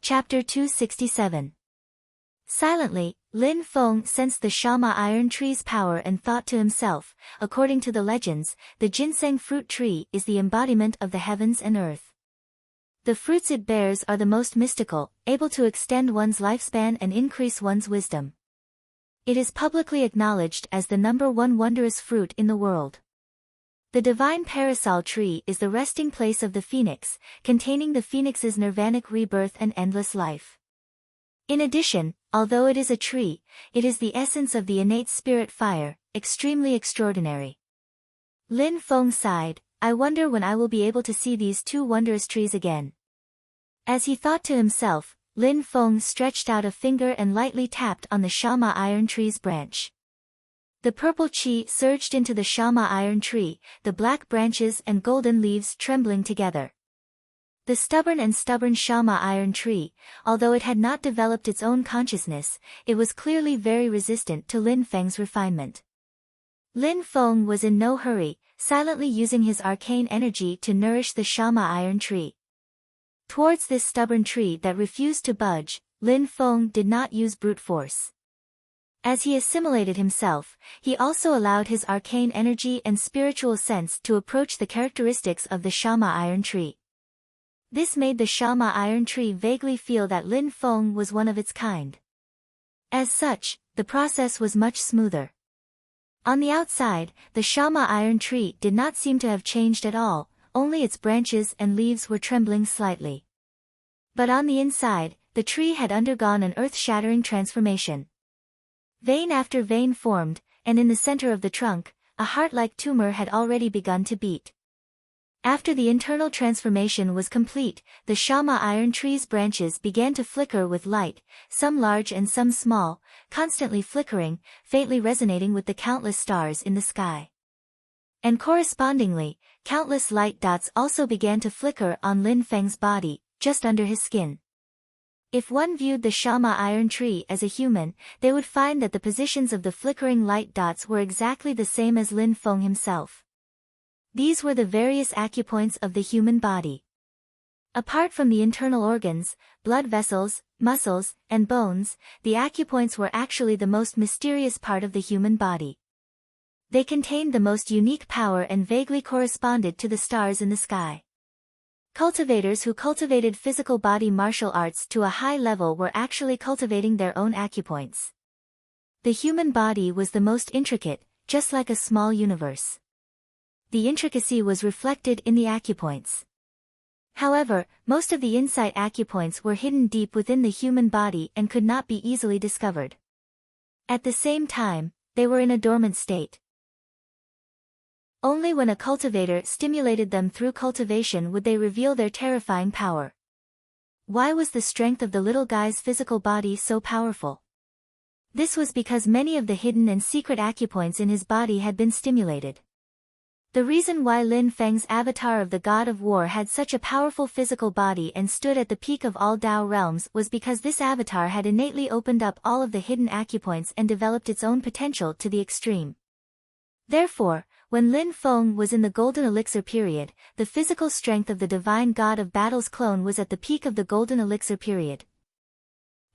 Speaker 1: Chapter 267. Silently, Lin Feng sensed the Shama iron tree's power and thought to himself, according to the legends, the ginseng fruit tree is the embodiment of the heavens and earth. The fruits it bears are the most mystical, able to extend one's lifespan and increase one's wisdom. It is publicly acknowledged as the #1 wondrous fruit in the world. The divine parasol tree is the resting place of the phoenix, containing the phoenix's nirvanic rebirth and endless life. In addition, although it is a tree, it is the essence of the innate spirit fire, extremely extraordinary. Lin Feng sighed, I wonder when I will be able to see these two wondrous trees again. As he thought to himself, Lin Feng stretched out a finger and lightly tapped on the Shama iron tree's branch. The purple chi surged into the Shama iron tree, the black branches and golden leaves trembling together. The stubborn Shama iron tree, although it had not developed its own consciousness, it was clearly very resistant to Lin Feng's refinement. Lin Feng was in no hurry, silently using his arcane energy to nourish the Shama iron tree. Towards this stubborn tree that refused to budge, Lin Feng did not use brute force. As he assimilated himself, he also allowed his arcane energy and spiritual sense to approach the characteristics of the Shama iron tree. This made the Shama iron tree vaguely feel that Lin Feng was one of its kind. As such, the process was much smoother. On the outside, the Shama iron tree did not seem to have changed at all, only its branches and leaves were trembling slightly. But on the inside, the tree had undergone an earth-shattering transformation. Vein after vein formed, and in the center of the trunk, a heart-like tumor had already begun to beat. After the internal transformation was complete, the Shama iron tree's branches began to flicker with light, some large and some small, constantly flickering, faintly resonating with the countless stars in the sky. And correspondingly, countless light dots also began to flicker on Lin Feng's body, just under his skin. If one viewed the Shama iron tree as a human, they would find that the positions of the flickering light dots were exactly the same as Lin Feng himself. These were the various acupoints of the human body. Apart from the internal organs, blood vessels, muscles, and bones, the acupoints were actually the most mysterious part of the human body. They contained the most unique power and vaguely corresponded to the stars in the sky. Cultivators who cultivated physical body martial arts to a high level were actually cultivating their own acupoints. The human body was the most intricate, just like a small universe. The intricacy was reflected in the acupoints. However, most of the insight acupoints were hidden deep within the human body and could not be easily discovered. At the same time, they were in a dormant state. Only when a cultivator stimulated them through cultivation would they reveal their terrifying power. Why was the strength of the little guy's physical body so powerful? This was because many of the hidden and secret acupoints in his body had been stimulated. The reason why Lin Feng's avatar of the god of war had such a powerful physical body and stood at the peak of all Dao realms was because this avatar had innately opened up all of the hidden acupoints and developed its own potential to the extreme. Therefore, when Lin Feng was in the Golden Elixir period, the physical strength of the divine god of battle's clone was at the peak of the Golden Elixir period.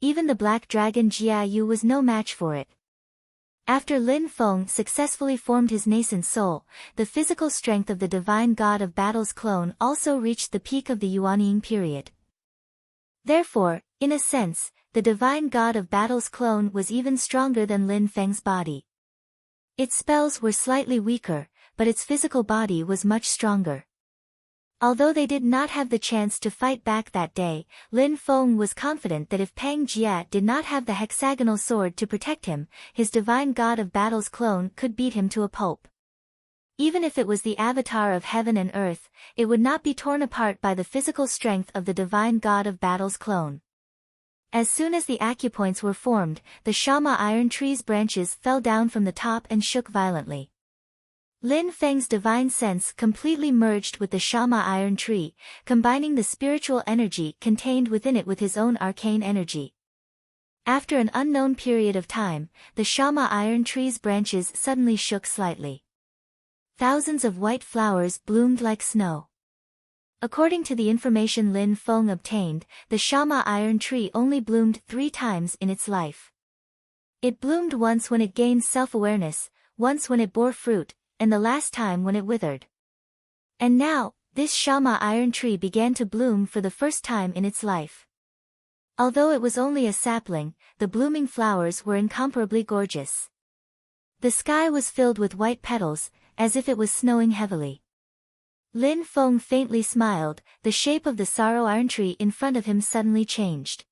Speaker 1: Even the black dragon Jiayu was no match for it. After Lin Feng successfully formed his nascent soul, the physical strength of the divine god of battle's clone also reached the peak of the Yuanying period. Therefore, in a sense, the divine god of battle's clone was even stronger than Lin Feng's body. Its spells were slightly weaker, but its physical body was much stronger. Although they did not have the chance to fight back that day, Lin Feng was confident that if Pang Jia did not have the hexagonal sword to protect him, his divine god of battle's clone could beat him to a pulp. Even if it was the avatar of heaven and earth, it would not be torn apart by the physical strength of the divine god of battle's clone. As soon as the acupoints were formed, the Shama iron tree's branches fell down from the top and shook violently. Lin Feng's divine sense completely merged with the Shama iron tree, combining the spiritual energy contained within it with his own arcane energy. After an unknown period of time, the Shama iron tree's branches suddenly shook slightly. Thousands of white flowers bloomed like snow. According to the information Lin Feng obtained, the Shama iron tree only bloomed 3 times in its life. It bloomed once when it gained self-awareness, once when it bore fruit, and the last time when it withered. And now, this Shama iron tree began to bloom for the first time in its life. Although it was only a sapling, the blooming flowers were incomparably gorgeous. The sky was filled with white petals, as if it was snowing heavily. Lin Feng faintly smiled, the shape of the sorrow iron tree in front of him suddenly changed.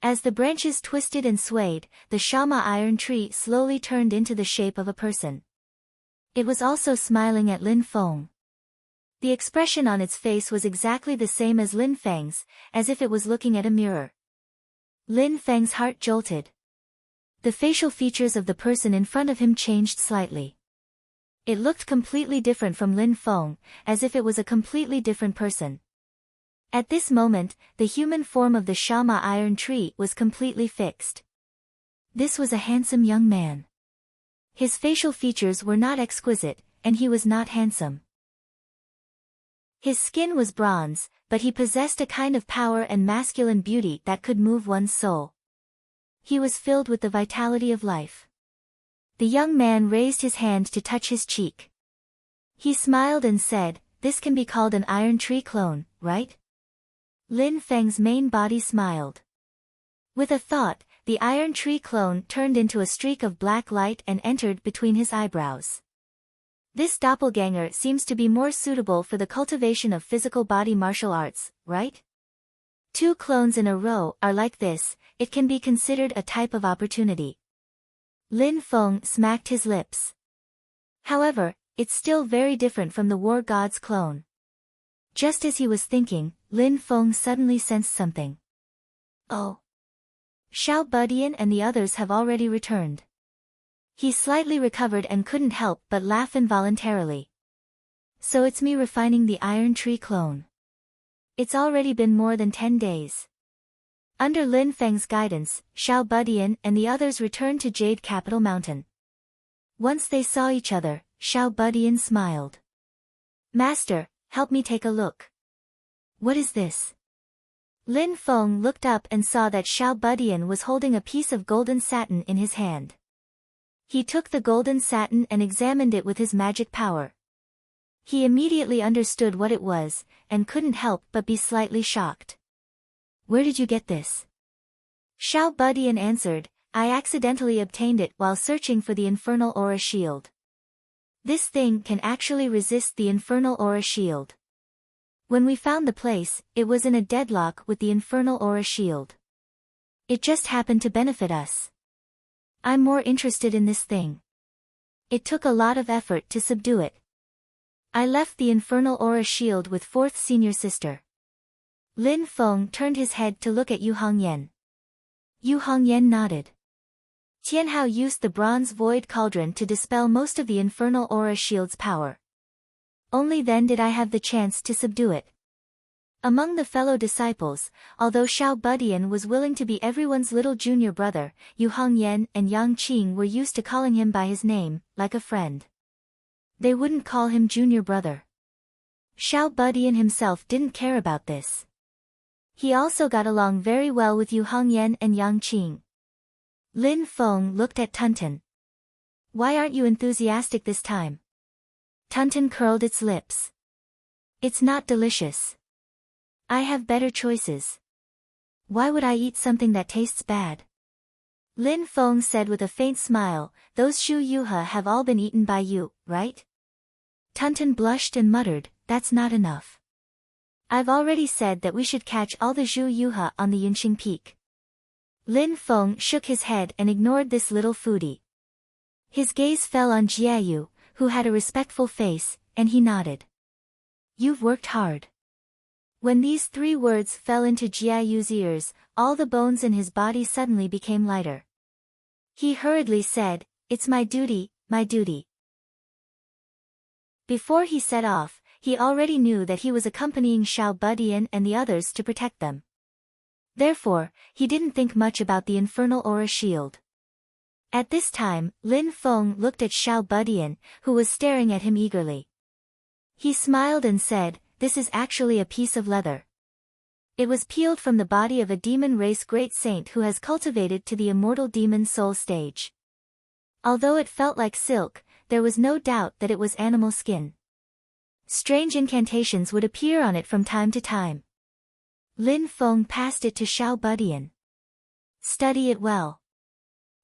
Speaker 1: As the branches twisted and swayed, the Shama iron tree slowly turned into the shape of a person. It was also smiling at Lin Feng. The expression on its face was exactly the same as Lin Feng's, as if it was looking at a mirror. Lin Feng's heart jolted. The facial features of the person in front of him changed slightly. It looked completely different from Lin Feng, as if it was a completely different person. At this moment, the human form of the Shama iron tree was completely fixed. This was a handsome young man. His facial features were not exquisite, and he was not handsome. His skin was bronze, but he possessed a kind of power and masculine beauty that could move one's soul. He was filled with the vitality of life. The young man raised his hand to touch his cheek. He smiled and said, "This can be called an iron tree clone, right?" Lin Feng's main body smiled. With a thought, the iron tree clone turned into a streak of black light and entered between his eyebrows. This doppelganger seems to be more suitable for the cultivation of physical body martial arts, right? 2 clones in a row are like this, it can be considered a type of opportunity. Lin Feng smacked his lips. However, it's still very different from the war god's clone. Just as he was thinking, Lin Feng suddenly sensed something. Oh! Xiao Budian and the others have already returned. He slightly recovered and couldn't help but laugh involuntarily. So it's me refining the iron tree clone. It's already been more than 10 days. Under Lin Feng's guidance, Xiao Budian and the others returned to Jade Capital Mountain. Once they saw each other, Xiao Budian smiled. "Master, help me take a look." "What is this?" Lin Feng looked up and saw that Xiao Budian was holding a piece of golden satin in his hand. He took the golden satin and examined it with his magic power. He immediately understood what it was, and couldn't help but be slightly shocked. "Where did you get this?" Xiao Budian answered, "I accidentally obtained it while searching for the infernal aura shield. This thing can actually resist the infernal aura shield. When we found the place, it was in a deadlock with the infernal aura shield. It just happened to benefit us. I'm more interested in this thing. It took a lot of effort to subdue it. I left the infernal aura shield with 4th senior sister." Lin Feng turned his head to look at Yu Hongyan. Yu Hongyan nodded. "Tianhao used the bronze void cauldron to dispel most of the infernal aura shield's power. Only then did I have the chance to subdue it." Among the fellow disciples, although Xiao Budian was willing to be everyone's little junior brother, Yu Hongyan and Yang Qing were used to calling him by his name, like a friend. They wouldn't call him junior brother. Xiao Budian himself didn't care about this. He also got along very well with Yu Hongyan and Yang Qing. Lin Feng looked at Tunten. "Why aren't you enthusiastic this time?" Tunten curled its lips. "It's not delicious. I have better choices." Why would I eat something that tastes bad? Lin Feng said with a faint smile, those Shu Yuha have all been eaten by you, right? Tunton blushed and muttered, that's not enough. I've already said that we should catch all the Zhu Yuha on the Yunqing Peak. Lin Feng shook his head and ignored this little foodie. His gaze fell on Jiayu, who had a respectful face, and he nodded. You've worked hard. When these 3 words fell into Jiayu's ears, all the bones in his body suddenly became lighter. He hurriedly said, it's my duty, my duty. Before he set off, he already knew that he was accompanying Xiao Budian and the others to protect them. Therefore, he didn't think much about the infernal aura shield. At this time, Lin Feng looked at Xiao Budian, who was staring at him eagerly. He smiled and said, this is actually a piece of leather. It was peeled from the body of a demon race great saint who has cultivated to the immortal demon soul stage. Although it felt like silk, there was no doubt that it was animal skin. Strange incantations would appear on it from time to time. Lin Feng passed it to Xiao Budian. Study it well.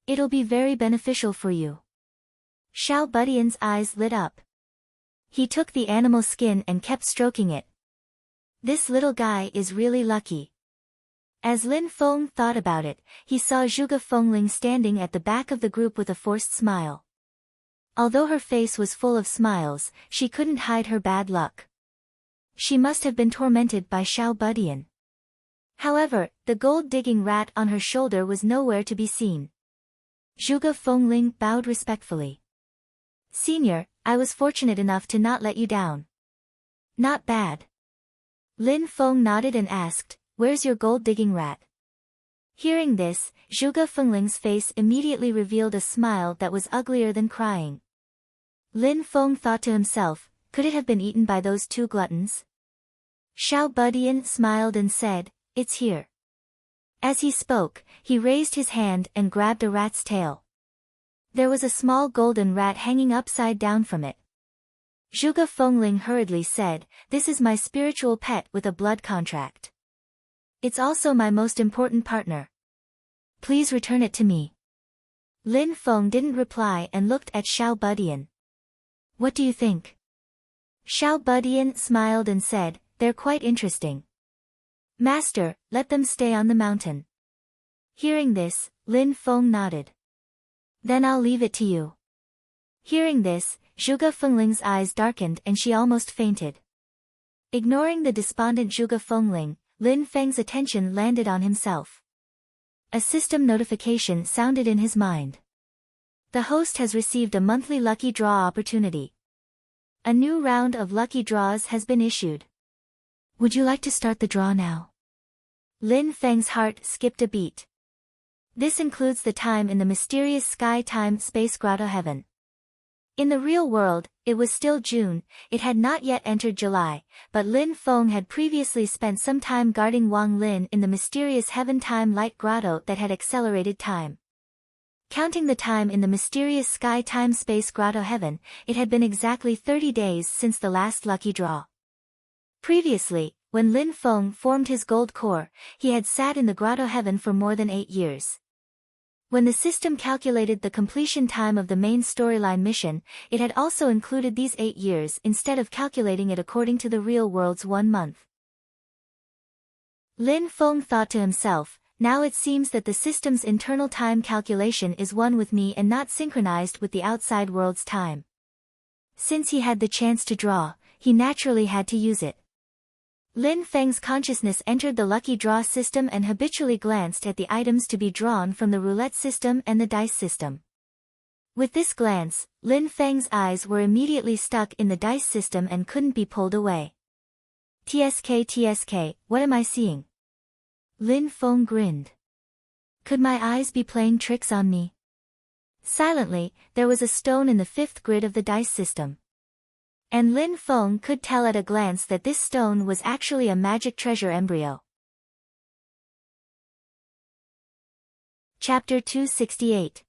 Speaker 1: It'll be very beneficial for you. Xiao Budian's eyes lit up. He took the animal skin and kept stroking it. This little guy is really lucky. As Lin Feng thought about it, he saw Zhuge Fengling standing at the back of the group with a forced smile. Although her face was full of smiles, she couldn't hide her bad luck. She must have been tormented by Xiao Budian. However, the gold-digging rat on her shoulder was nowhere to be seen. Zhuge Fengling bowed respectfully. Senior, I was fortunate enough to not let you down. Not bad. Lin Feng nodded and asked, where's your gold-digging rat? Hearing this, Zhuge Fengling's face immediately revealed a smile that was uglier than crying. Lin Feng thought to himself, could it have been eaten by those 2 gluttons? Xiao Budian smiled and said, it's here. As he spoke, he raised his hand and grabbed a rat's tail. There was a small golden rat hanging upside down from it. Zhuge Fengling hurriedly said, this is my spiritual pet with a blood contract. It's also my most important partner. Please return it to me. Lin Feng didn't reply and looked at Xiao Budian. What do you think? Xiao Budian smiled and said, they're quite interesting. Master, let them stay on the mountain. Hearing this, Lin Feng nodded. Then I'll leave it to you. Hearing this, Zhuge Fengling's eyes darkened and she almost fainted. Ignoring the despondent Zhuge Fengling, Lin Feng's attention landed on himself. A system notification sounded in his mind. The host has received a monthly lucky draw opportunity. A new round of lucky draws has been issued. Would you like to start the draw now? Lin Feng's heart skipped a beat. This includes the time in the mysterious sky-time-space grotto heaven. In the real world, it was still June, it had not yet entered July, but Lin Feng had previously spent some time guarding Wang Lin in the mysterious heaven-time light grotto that had accelerated time. Counting the time in the mysterious sky-time-space grotto heaven, it had been exactly 30 days since the last lucky draw. Previously, when Lin Feng formed his gold core, he had sat in the grotto heaven for more than 8 years. When the system calculated the completion time of the main storyline mission, it had also included these 8 years instead of calculating it according to the real world's 1 month. Lin Feng thought to himself, now it seems that the system's internal time calculation is one with me and not synchronized with the outside world's time. Since he had the chance to draw, he naturally had to use it. Lin Feng's consciousness entered the lucky draw system and habitually glanced at the items to be drawn from the roulette system and the dice system. With this glance, Lin Feng's eyes were immediately stuck in the dice system and couldn't be pulled away. TSK, what am I seeing? Lin Feng grinned. Could my eyes be playing tricks on me? Silently, there was a stone in the 5th grid of the dice system. And Lin Feng could tell at a glance that this stone was actually a magic treasure embryo. Chapter 268.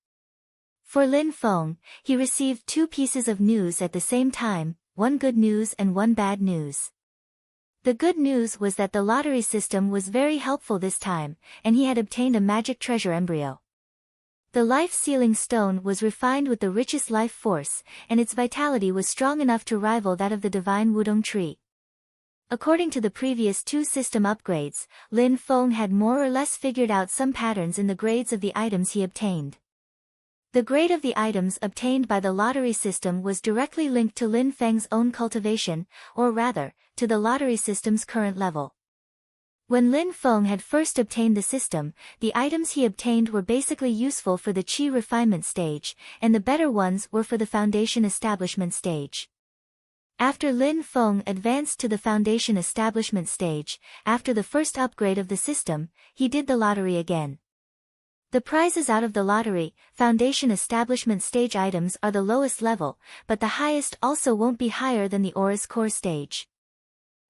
Speaker 1: For Lin Feng, he received 2 pieces of news at the same time, one good news and one bad news. The good news was that the lottery system was very helpful this time, and he had obtained a magic treasure embryo. The life-sealing stone was refined with the richest life force, and its vitality was strong enough to rival that of the divine wudong tree. According to the previous two system upgrades, Lin Feng had more or less figured out some patterns in the grades of the items he obtained. The grade of the items obtained by the lottery system was directly linked to Lin Feng's own cultivation, or rather, to the lottery system's current level. When Lin Feng had first obtained the system, the items he obtained were basically useful for the qi refinement stage, and the better ones were for the foundation establishment stage. After Lin Feng advanced to the foundation establishment stage, after the first upgrade of the system, he did the lottery again. The prizes out of the lottery, foundation establishment stage items are the lowest level, but the highest also won't be higher than the aura's core stage.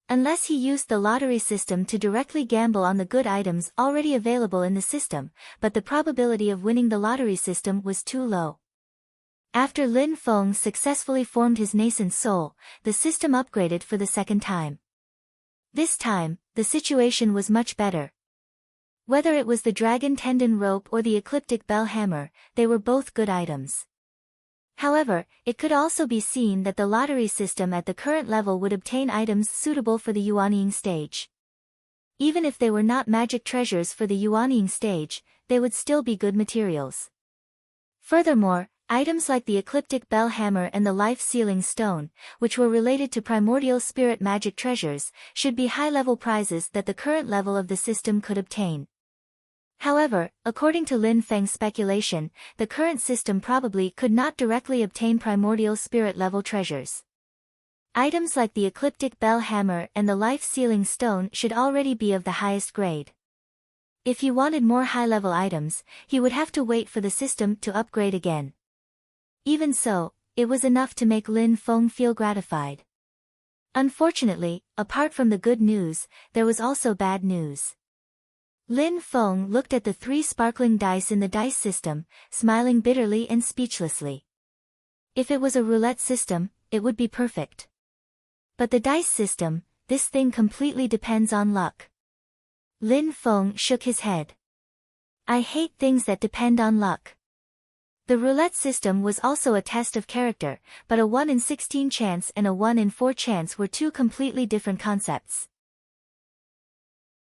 Speaker 1: Unless he used the lottery system to directly gamble on the good items already available in the system, but the probability of winning the lottery system was too low. After Lin Feng successfully formed his nascent soul, the system upgraded for the second time. This time, the situation was much better. Whether it was the dragon tendon rope or the ecliptic bell hammer, they were both good items. However, it could also be seen that the lottery system at the current level would obtain items suitable for the Yuanying stage. Even if they were not magic treasures for the Yuanying stage, they would still be good materials. Furthermore, items like the ecliptic bell hammer and the life-sealing stone, which were related to primordial spirit magic treasures, should be high-level prizes that the current level of the system could obtain. However, according to Lin Feng's speculation, the current system probably could not directly obtain primordial spirit-level treasures. Items like the ecliptic bell hammer and the life-sealing stone should already be of the highest grade. If he wanted more high-level items, he would have to wait for the system to upgrade again. Even so, it was enough to make Lin Feng feel gratified. Unfortunately, apart from the good news, there was also bad news. Lin Feng looked at the 3 sparkling dice in the dice system, smiling bitterly and speechlessly. If it was a roulette system, it would be perfect. But the dice system, this thing completely depends on luck. Lin Feng shook his head. I hate things that depend on luck. The roulette system was also a test of character, but a 1 in 16 chance and a 1 in 4 chance were two completely different concepts.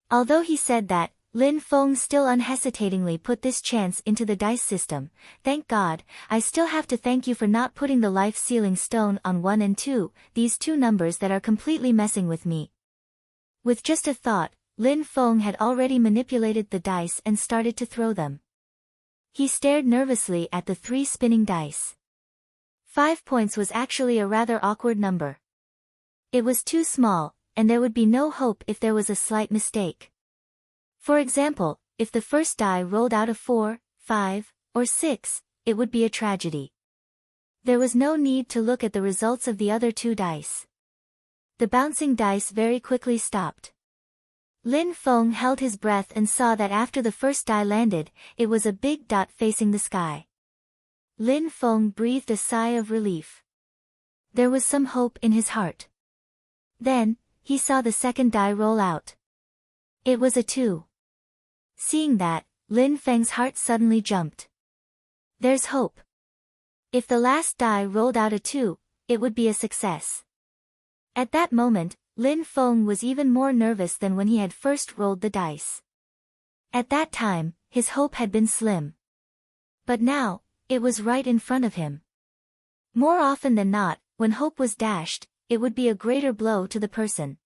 Speaker 1: Although he said that, Lin Feng still unhesitatingly put this chance into the dice system. Thank God, I still have to thank you for not putting the life-sealing stone on 1 and 2, these two numbers that are completely messing with me. With just a thought, Lin Feng had already manipulated the dice and started to throw them. He stared nervously at the 3 spinning dice. 5 points was actually a rather awkward number. It was too small, and there would be no hope if there was a slight mistake. For example, if the first die rolled out a 4, 5, or 6, it would be a tragedy. There was no need to look at the results of the other 2 dice. The bouncing dice very quickly stopped. Lin Feng held his breath and saw that after the first die landed, it was a big dot facing the sky. Lin Feng breathed a sigh of relief. There was some hope in his heart. Then, he saw the second die roll out. It was a 2. Seeing that, Lin Feng's heart suddenly jumped. There's hope. If the last die rolled out a 2, it would be a success. At that moment, Lin Feng was even more nervous than when he had first rolled the dice. At that time, his hope had been slim. But now, it was right in front of him. More often than not, when hope was dashed, it would be a greater blow to the person.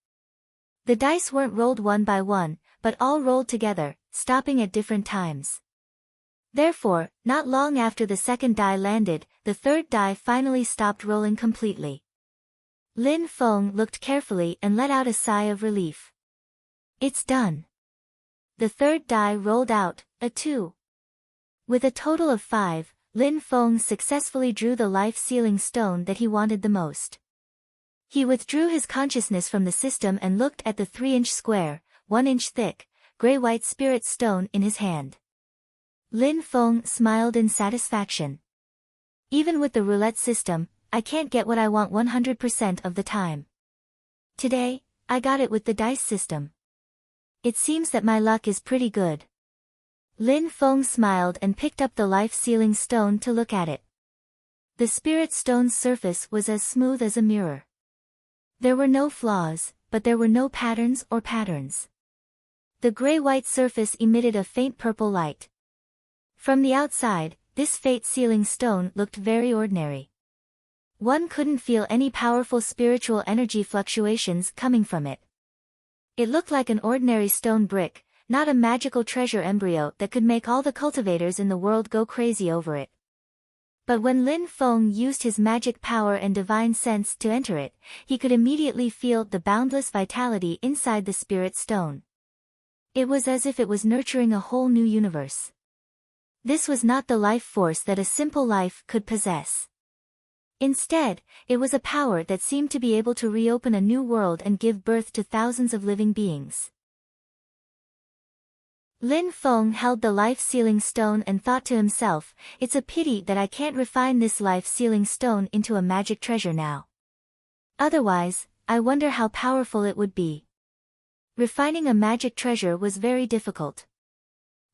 Speaker 1: The dice weren't rolled one by one, but all rolled together, stopping at different times. Therefore, not long after the second die landed, the third die finally stopped rolling completely. Lin Feng looked carefully and let out a sigh of relief. It's done. The third die rolled out, a 2. With a total of 5, Lin Feng successfully drew the life-sealing stone that he wanted the most. He withdrew his consciousness from the system and looked at the 3-inch square, 1-inch thick, gray-white spirit stone in his hand. Lin Feng smiled in satisfaction. Even with the roulette system, I can't get what I want 100% of the time. Today, I got it with the dice system. It seems that my luck is pretty good. Lin Feng smiled and picked up the life-sealing stone to look at it. The spirit stone's surface was as smooth as a mirror. There were no flaws, but there were no patterns or patterns. The gray-white surface emitted a faint purple light. From the outside, this fate-sealing stone looked very ordinary. One couldn't feel any powerful spiritual energy fluctuations coming from it. It looked like an ordinary stone brick, not a magical treasure embryo that could make all the cultivators in the world go crazy over it. But when Lin Feng used his magic power and divine sense to enter it, he could immediately feel the boundless vitality inside the spirit stone. It was as if it was nurturing a whole new universe. This was not the life force that a simple life could possess. Instead, it was a power that seemed to be able to reopen a new world and give birth to thousands of living beings. Lin Feng held the life-sealing stone and thought to himself, it's a pity that I can't refine this life-sealing stone into a magic treasure now. Otherwise, I wonder how powerful it would be. Refining a magic treasure was very difficult.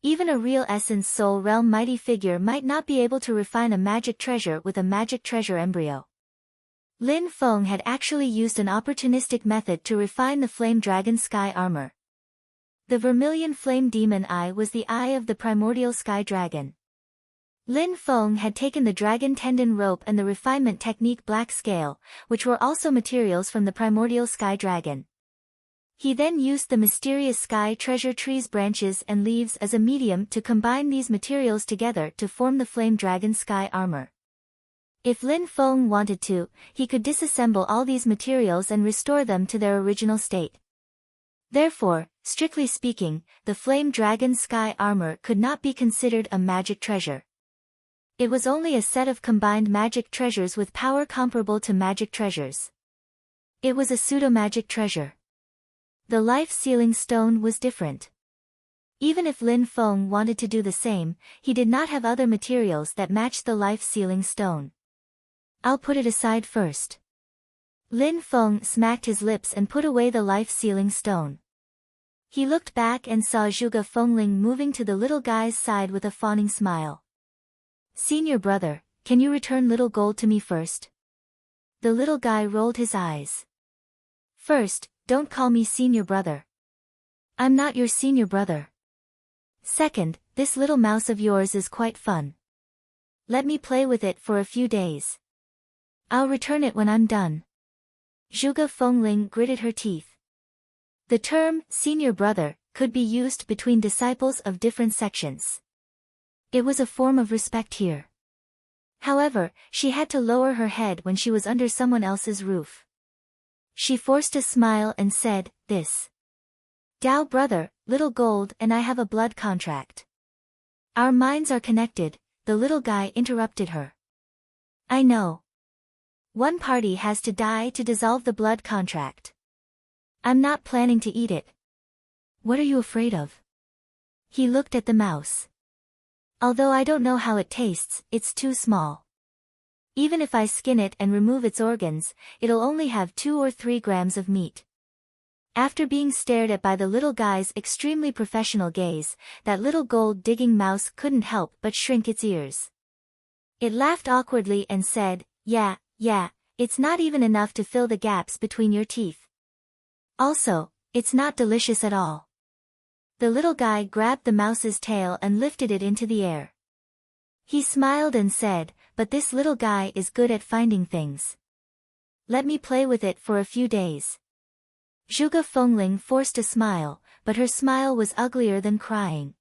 Speaker 1: Even a real Essence Soul Realm mighty figure might not be able to refine a magic treasure with a magic treasure embryo. Lin Feng had actually used an opportunistic method to refine the Flame Dragon Sky Armor. The vermilion flame demon eye was the eye of the primordial sky dragon. Lin Feng had taken the dragon tendon rope and the refinement technique black scale, which were also materials from the primordial sky dragon. He then used the mysterious sky treasure tree's branches and leaves as a medium to combine these materials together to form the flame dragon sky armor. If Lin Feng wanted to, he could disassemble all these materials and restore them to their original state. Therefore, strictly speaking, the Flame Dragon Sky Armor could not be considered a magic treasure. It was only a set of combined magic treasures with power comparable to magic treasures. It was a pseudo-magic treasure. The life-sealing stone was different. Even if Lin Feng wanted to do the same, he did not have other materials that matched the life-sealing stone. I'll put it aside first. Lin Feng smacked his lips and put away the life-sealing stone. He looked back and saw Zhuge Fengling moving to the little guy's side with a fawning smile. Senior brother, can you return little gold to me first? The little guy rolled his eyes. First, don't call me senior brother. I'm not your senior brother. Second, this little mouse of yours is quite fun. Let me play with it for a few days. I'll return it when I'm done. Zhuge Fengling gritted her teeth. The term, senior brother, could be used between disciples of different sections. It was a form of respect here. However, she had to lower her head when she was under someone else's roof. She forced a smile and said, this. Dao brother, little gold and I have a blood contract. Our minds are connected, the little guy interrupted her. I know. One party has to die to dissolve the blood contract. I'm not planning to eat it. What are you afraid of? He looked at the mouse. Although I don't know how it tastes, it's too small. Even if I skin it and remove its organs, it'll only have 2 or 3 grams of meat. After being stared at by the little guy's extremely professional gaze, that little gold-digging mouse couldn't help but shrink its ears. It laughed awkwardly and said, yeah, it's not even enough to fill the gaps between your teeth. Also, it's not delicious at all. The little guy grabbed the mouse's tail and lifted it into the air. He smiled and said, but this little guy is good at finding things. Let me play with it for a few days. Zhuge Fengling forced a smile, but her smile was uglier than crying.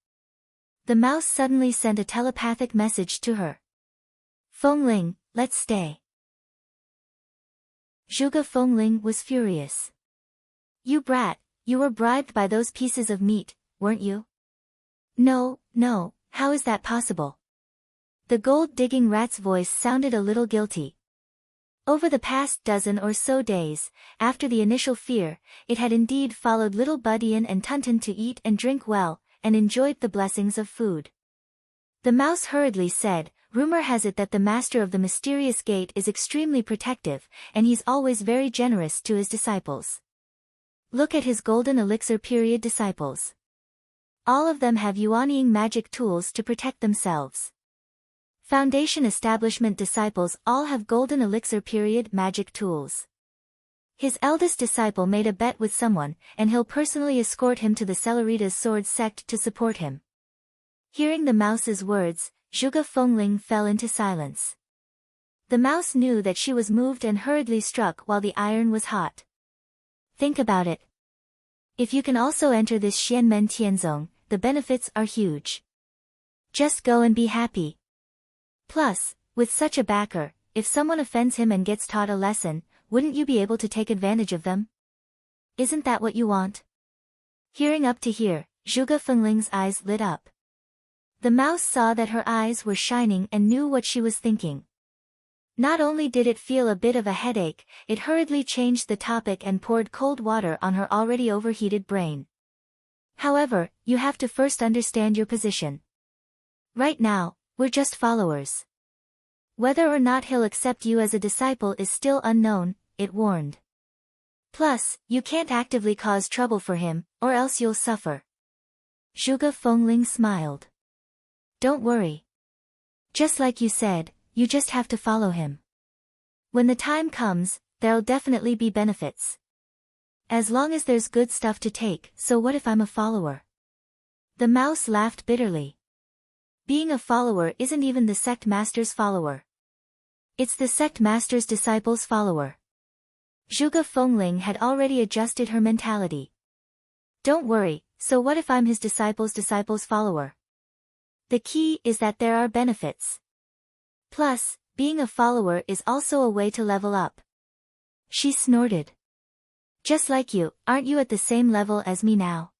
Speaker 1: The mouse suddenly sent a telepathic message to her. Fengling, let's stay. Zhuge Fengling was furious. You brat, you were bribed by those pieces of meat, weren't you? No, how is that possible? The gold-digging rat's voice sounded a little guilty. Over the past dozen or so days, after the initial fear, it had indeed followed little Budian and Tunton to eat and drink well, and enjoyed the blessings of food. The mouse hurriedly said, rumor has it that the master of the mysterious gate is extremely protective, and he's always very generous to his disciples. Look at his golden elixir period disciples. All of them have Yuanying magic tools to protect themselves. Foundation establishment disciples all have golden elixir period magic tools. His eldest disciple made a bet with someone, and he'll personally escort him to the Celeritas sword sect to support him. Hearing the mouse's words, Zhuge Fengling fell into silence. The mouse knew that she was moved and hurriedly struck while the iron was hot. Think about it. If you can also enter this Xianmen Tianzong, the benefits are huge. Just go and be happy. Plus, with such a backer, if someone offends him and gets taught a lesson, wouldn't you be able to take advantage of them? Isn't that what you want? Hearing up to here, Zhuge Fengling's eyes lit up. The mouse saw that her eyes were shining and knew what she was thinking. Not only did it feel a bit of a headache, it hurriedly changed the topic and poured cold water on her already overheated brain. However, you have to first understand your position. Right now, we're just followers. Whether or not he'll accept you as a disciple is still unknown, it warned. Plus, you can't actively cause trouble for him, or else you'll suffer. Zhuge Fengling smiled. Don't worry. Just like you said, you just have to follow him. When the time comes, there'll definitely be benefits. As long as there's good stuff to take, so what if I'm a follower? The mouse laughed bitterly. Being a follower isn't even the sect master's follower. It's the sect master's disciple's follower. Zhuge Fengling had already adjusted her mentality. Don't worry, so what if I'm his disciple's follower? The key is that there are benefits. Plus, being a follower is also a way to level up. She snorted. Just like you, aren't you at the same level as me now?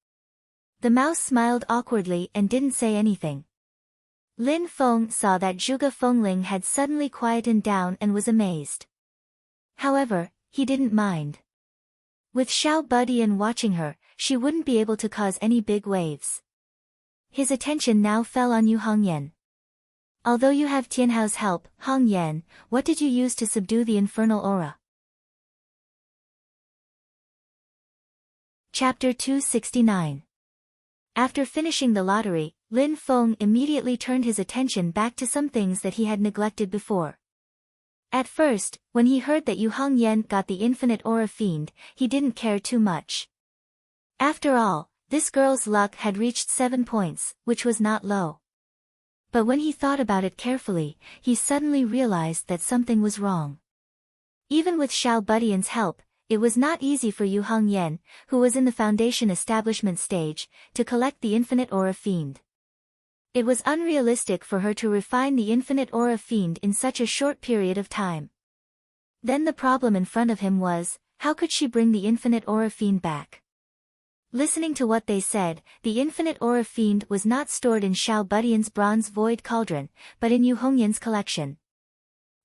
Speaker 1: The mouse smiled awkwardly and didn't say anything. Lin Feng saw that Zhuge Fengling had suddenly quietened down and was amazed. However, he didn't mind. With Xiao Budian watching her, she wouldn't be able to cause any big waves. His attention now fell on Yu Hongyan. Although you have Tianhao's help, Hongyan, what did you use to subdue the infernal aura? Chapter 269. After finishing the lottery, Lin Feng immediately turned his attention back to some things that he had neglected before. At first, when he heard that Yu Hongyan got the infinite aura fiend, he didn't care too much. After all, this girl's luck had reached 7 points, which was not low. But when he thought about it carefully, he suddenly realized that something was wrong. Even with Xiao Budian's help, it was not easy for Yu Hongyan, who was in the foundation establishment stage, to collect the infinite aura fiend. It was unrealistic for her to refine the infinite aura fiend in such a short period of time. Then the problem in front of him was, how could she bring the infinite aura fiend back? Listening to what they said, the infinite aura fiend was not stored in Xiao Budian's bronze void cauldron, but in Yu Hongyan's collection.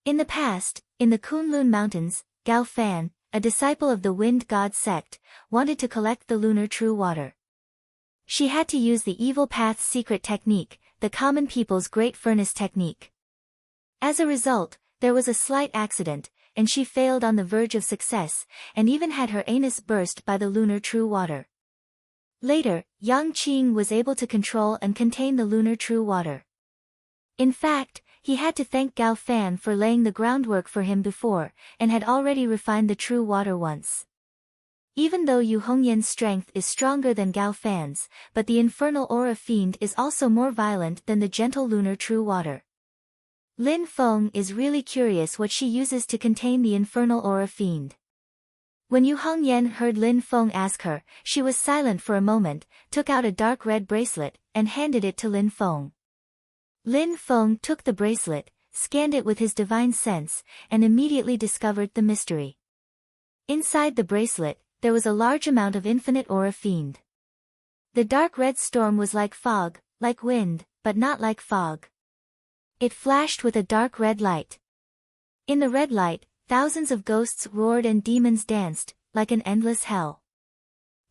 Speaker 1: In the past, in the Kunlun Mountains, Gao Fan, a disciple of the Wind God sect, wanted to collect the lunar true water. She had to use the evil path's secret technique, the common people's great furnace technique. As a result, there was a slight accident, and she failed on the verge of success, and even had her anus burst by the lunar true water. Later, Yang Qing was able to control and contain the lunar true water. In fact, he had to thank Gao Fan for laying the groundwork for him before, and had already refined the true water once. Even though Yu Hongyan's strength is stronger than Gao Fan's, but the infernal aura fiend is also more violent than the gentle lunar true water. Lin Feng is really curious what she uses to contain the infernal aura fiend. When Yu Hongyan heard Lin Feng ask her, she was silent for a moment, took out a dark red bracelet, and handed it to Lin Feng. Lin Feng took the bracelet, scanned it with his divine sense, and immediately discovered the mystery. Inside the bracelet, there was a large amount of infinite aura fiend. The dark red storm was like fog, like wind, but not like fog. It flashed with a dark red light. In the red light, thousands of ghosts roared and demons danced, like an endless hell.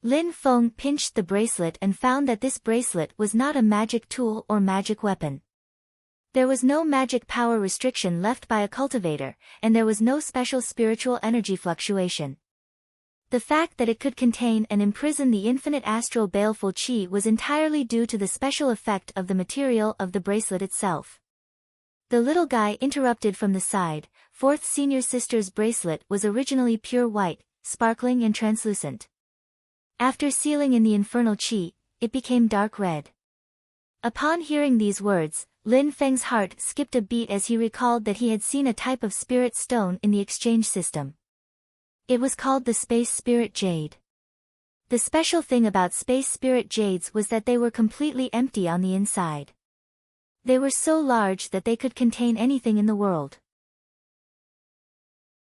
Speaker 1: Lin Feng pinched the bracelet and found that this bracelet was not a magic tool or magic weapon. There was no magic power restriction left by a cultivator, and there was no special spiritual energy fluctuation. The fact that it could contain and imprison the infinite astral baleful chi was entirely due to the special effect of the material of the bracelet itself. The little guy interrupted from the side. Fourth senior sister's bracelet was originally pure white, sparkling and translucent. After sealing in the infernal chi, it became dark red. Upon hearing these words, Lin Feng's heart skipped a beat as he recalled that he had seen a type of spirit stone in the exchange system. It was called the Space Spirit Jade. The special thing about Space Spirit Jades was that they were completely empty on the inside. They were so large that they could contain anything in the world.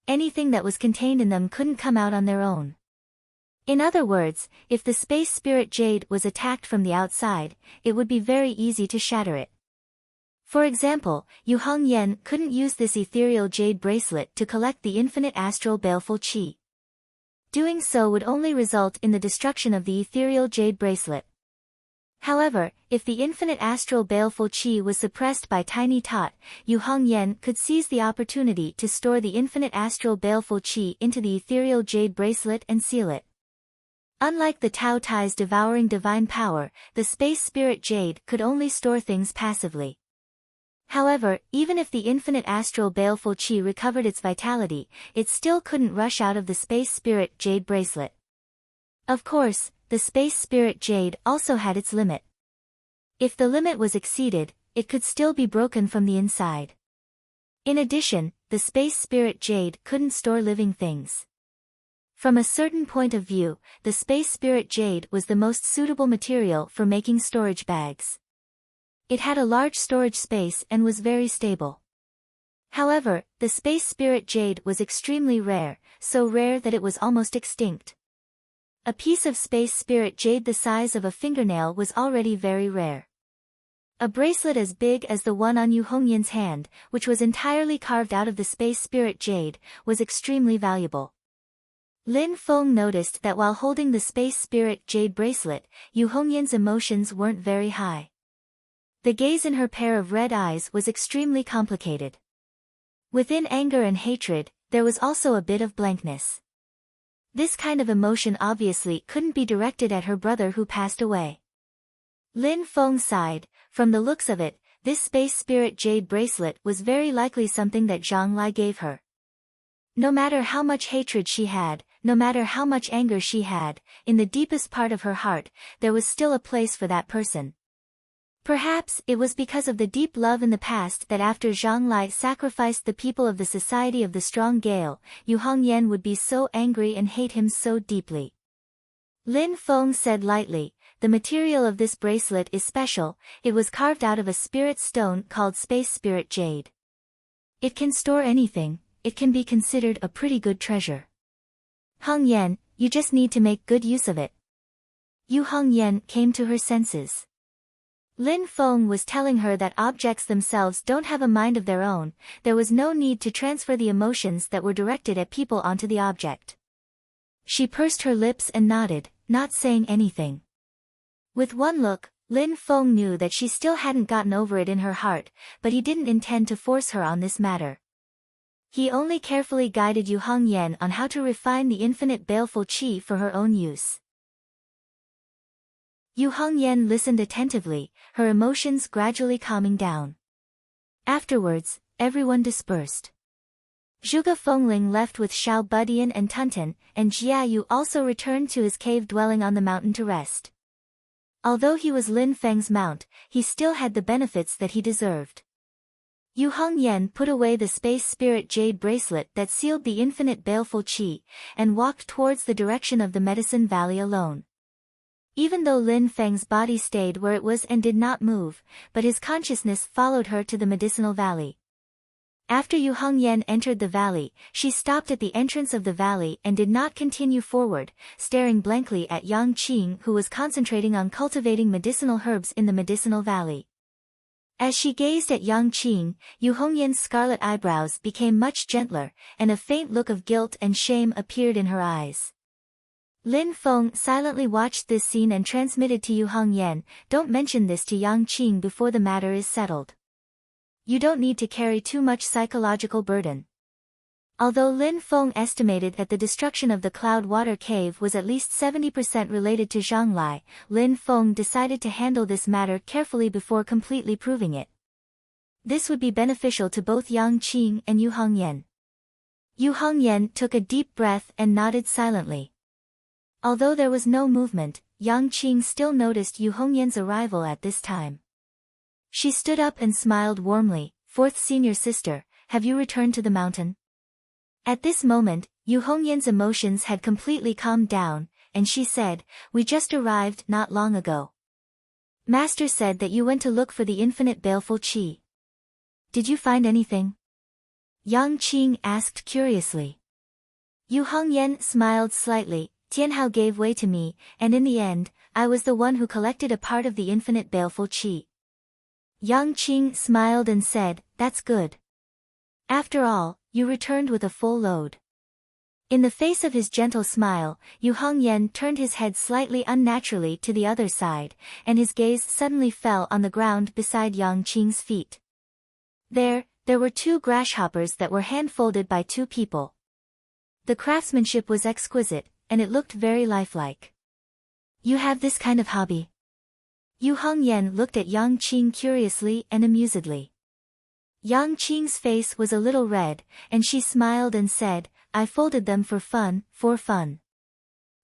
Speaker 1: Anything that was contained in them couldn't come out on their own. In other words, if the Space Spirit Jade was attacked from the outside, it would be very easy to shatter it. For example, Yu Hongyan couldn't use this ethereal jade bracelet to collect the infinite astral baleful chi. Doing so would only result in the destruction of the ethereal jade bracelet. However, if the infinite astral baleful chi was suppressed by Tiny Tot, Yu Hongyan could seize the opportunity to store the infinite astral baleful chi into the ethereal jade bracelet and seal it. Unlike the Tao Tai's devouring divine power, the Space Spirit Jade could only store things passively. However, even if the infinite astral baleful chi recovered its vitality, it still couldn't rush out of the Space Spirit Jade bracelet. Of course, the Space Spirit Jade also had its limit. If the limit was exceeded, it could still be broken from the inside. In addition, the Space Spirit Jade couldn't store living things. From a certain point of view, the Space Spirit Jade was the most suitable material for making storage bags. It had a large storage space and was very stable. However, the Space Spirit Jade was extremely rare, so rare that it was almost extinct. A piece of Space Spirit Jade the size of a fingernail was already very rare. A bracelet as big as the one on Yu Hongyan's hand, which was entirely carved out of the Space Spirit Jade, was extremely valuable. Lin Feng noticed that while holding the Space Spirit Jade bracelet, Yu Hongyan's emotions weren't very high. The gaze in her pair of red eyes was extremely complicated. Within anger and hatred, there was also a bit of blankness. This kind of emotion obviously couldn't be directed at her brother who passed away. Lin Feng sighed. From the looks of it, this Space Spirit Jade bracelet was very likely something that Zhang Lai gave her. No matter how much hatred she had, no matter how much anger she had, in the deepest part of her heart, there was still a place for that person. Perhaps it was because of the deep love in the past that after Zhang Lai sacrificed the people of the Society of the Strong Gale, Yu Hongyan would be so angry and hate him so deeply. Lin Feng said lightly, the material of this bracelet is special, it was carved out of a spirit stone called Space Spirit Jade. It can store anything, it can be considered a pretty good treasure. Hongyan, you just need to make good use of it. Yu Hongyan came to her senses. Lin Feng was telling her that objects themselves don't have a mind of their own, there was no need to transfer the emotions that were directed at people onto the object. She pursed her lips and nodded, not saying anything. With one look, Lin Feng knew that she still hadn't gotten over it in her heart, but he didn't intend to force her on this matter. He only carefully guided Yu Hongyan on how to refine the infinite baleful chi for her own use. Yu Hongyan listened attentively, her emotions gradually calming down. Afterwards, everyone dispersed. Zhuge Fengling left with Xiao Budian and Tunten, and Jia Yu also returned to his cave dwelling on the mountain to rest. Although he was Lin Feng's mount, he still had the benefits that he deserved. Yu Hongyan put away the Space Spirit Jade bracelet that sealed the infinite baleful chi, and walked towards the direction of the Medicine Valley alone. Even though Lin Feng's body stayed where it was and did not move, but his consciousness followed her to the medicinal valley. After Yu Hongyan entered the valley, she stopped at the entrance of the valley and did not continue forward, staring blankly at Yang Qing who was concentrating on cultivating medicinal herbs in the medicinal valley. As she gazed at Yang Qing, Yu Hongyan's scarlet eyebrows became much gentler, and a faint look of guilt and shame appeared in her eyes. Lin Feng silently watched this scene and transmitted to Yu Hongyan, don't mention this to Yang Qing before the matter is settled. You don't need to carry too much psychological burden. Although Lin Feng estimated that the destruction of the Cloud Water Cave was at least 70% related to Zhang Lai, Lin Feng decided to handle this matter carefully before completely proving it. This would be beneficial to both Yang Qing and Yu Hongyan. Yu Hongyan took a deep breath and nodded silently. Although there was no movement, Yang Qing still noticed Yu Hongyan's arrival at this time. She stood up and smiled warmly. "Fourth senior sister, have you returned to the mountain?" At this moment, Yu Hongyan's emotions had completely calmed down, and she said, "We just arrived not long ago. Master said that you went to look for the infinite baleful qi. Did you find anything?" Yang Qing asked curiously. Yu Hongyan smiled slightly. "Tianhao gave way to me, and in the end, I was the one who collected a part of the infinite baleful qi." Yang Qing smiled and said, "That's good. After all, you returned with a full load." In the face of his gentle smile, Yu Hongyan turned his head slightly unnaturally to the other side, and his gaze suddenly fell on the ground beside Yang Qing's feet. There were two grasshoppers that were hand-folded by two people. The craftsmanship was exquisite, and it looked very lifelike. "You have this kind of hobby?" Yu Hongyan looked at Yang Qing curiously and amusedly. Yang Qing's face was a little red, and she smiled and said, "I folded them for fun, for fun."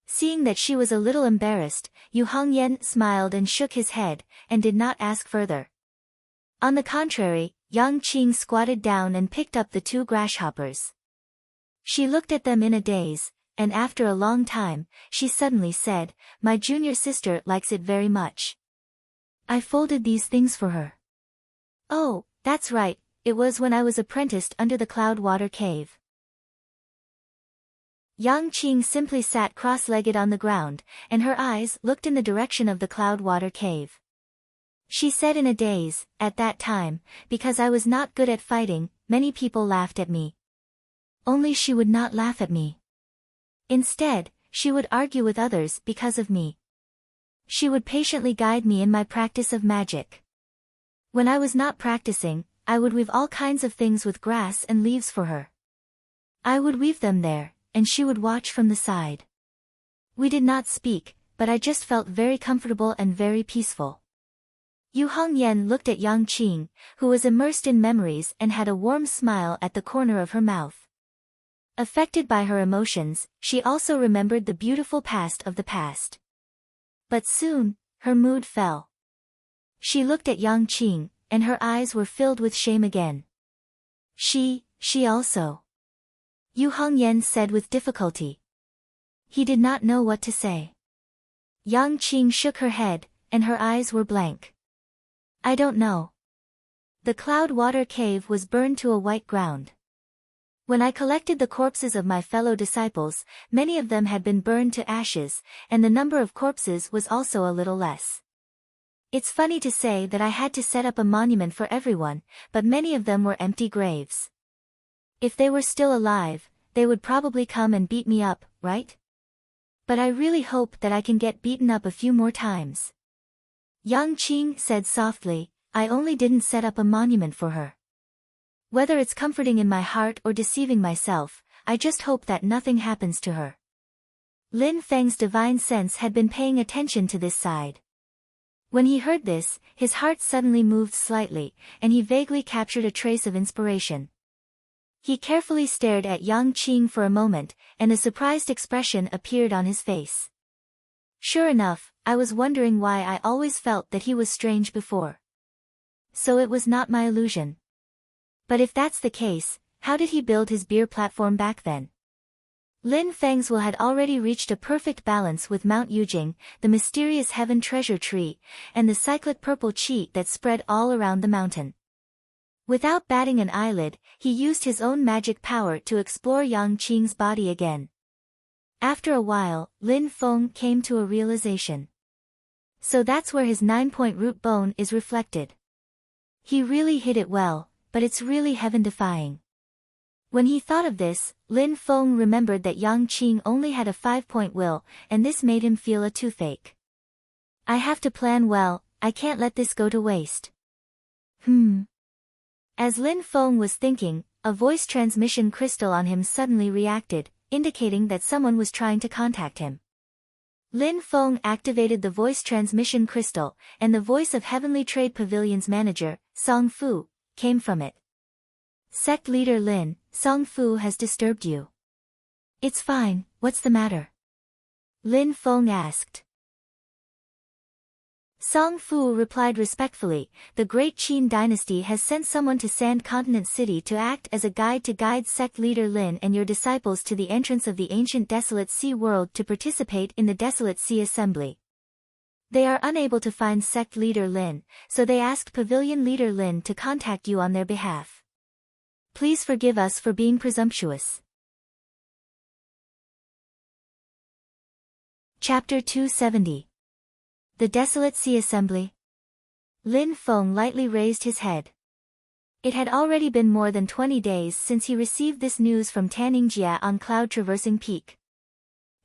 Speaker 1: Seeing that she was a little embarrassed, Yu Hongyan smiled and shook his head, and did not ask further. On the contrary, Yang Qing squatted down and picked up the two grasshoppers. She looked at them in a daze, and after a long time, she suddenly said, "My junior sister likes it very much. I folded these things for her." "Oh, that's right, it was when I was apprenticed under the Cloud Water Cave." Yang Qing simply sat cross-legged on the ground, and her eyes looked in the direction of the Cloud Water Cave. She said in a daze, "At that time, because I was not good at fighting, many people laughed at me. Only she would not laugh at me. Instead, she would argue with others because of me. She would patiently guide me in my practice of magic. When I was not practicing, I would weave all kinds of things with grass and leaves for her. I would weave them there, and she would watch from the side. We did not speak, but I just felt very comfortable and very peaceful." Yu Hongyan looked at Yang Qing, who was immersed in memories and had a warm smile at the corner of her mouth. Affected by her emotions, she also remembered the beautiful past of the past. But soon, her mood fell. She looked at Yang Qing, and her eyes were filled with shame again. She also," Yu Hongyan said with difficulty. He did not know what to say. Yang Qing shook her head, and her eyes were blank. "I don't know. The Cloud Water Cave was burned to a white ground. When I collected the corpses of my fellow disciples, many of them had been burned to ashes, and the number of corpses was also a little less. It's funny to say that I had to set up a monument for everyone, but many of them were empty graves. If they were still alive, they would probably come and beat me up, right? But I really hope that I can get beaten up a few more times." Yang Qing said softly, "I only didn't set up a monument for her. Whether it's comforting in my heart or deceiving myself, I just hope that nothing happens to her." Lin Feng's divine sense had been paying attention to this side. When he heard this, his heart suddenly moved slightly, and he vaguely captured a trace of inspiration. He carefully stared at Yang Qing for a moment, and a surprised expression appeared on his face. "Sure enough, I was wondering why I always felt that he was strange before. So it was not my illusion. But if that's the case, how did he build his beer platform back then?" Lin Feng's will had already reached a perfect balance with Mount Yujing, the mysterious heaven treasure tree, and the cyclic purple qi that spread all around the mountain. Without batting an eyelid, he used his own magic power to explore Yang Qing's body again. After a while, Lin Feng came to a realization. So that's where his 9-point root bone is reflected. He really hid it well, but it's really heaven-defying. When he thought of this, Lin Feng remembered that Yang Qing only had a 5-point will, and this made him feel a toothache. "I have to plan well, I can't let this go to waste." As Lin Feng was thinking, a voice transmission crystal on him suddenly reacted, indicating that someone was trying to contact him. Lin Feng activated the voice transmission crystal, and the voice of Heavenly Trade Pavilion's manager, Song Fu, came from it. Sect leader Lin, Song Fu has disturbed you. It's fine, what's the matter? Lin Feng asked. Song Fu replied respectfully, the Great Qin dynasty has sent someone to Sand Continent City to act as a guide to guide sect leader Lin and your disciples to the entrance of the ancient Desolate Sea world to participate in the Desolate Sea Assembly. They are unable to find sect leader Lin, so they asked Pavilion leader Lin to contact you on their behalf. Please forgive us for being presumptuous. Chapter 270. The Desolate Sea Assembly. Lin Feng lightly raised his head. It had already been more than 20 days since he received this news from Taningjia on Cloud Traversing Peak.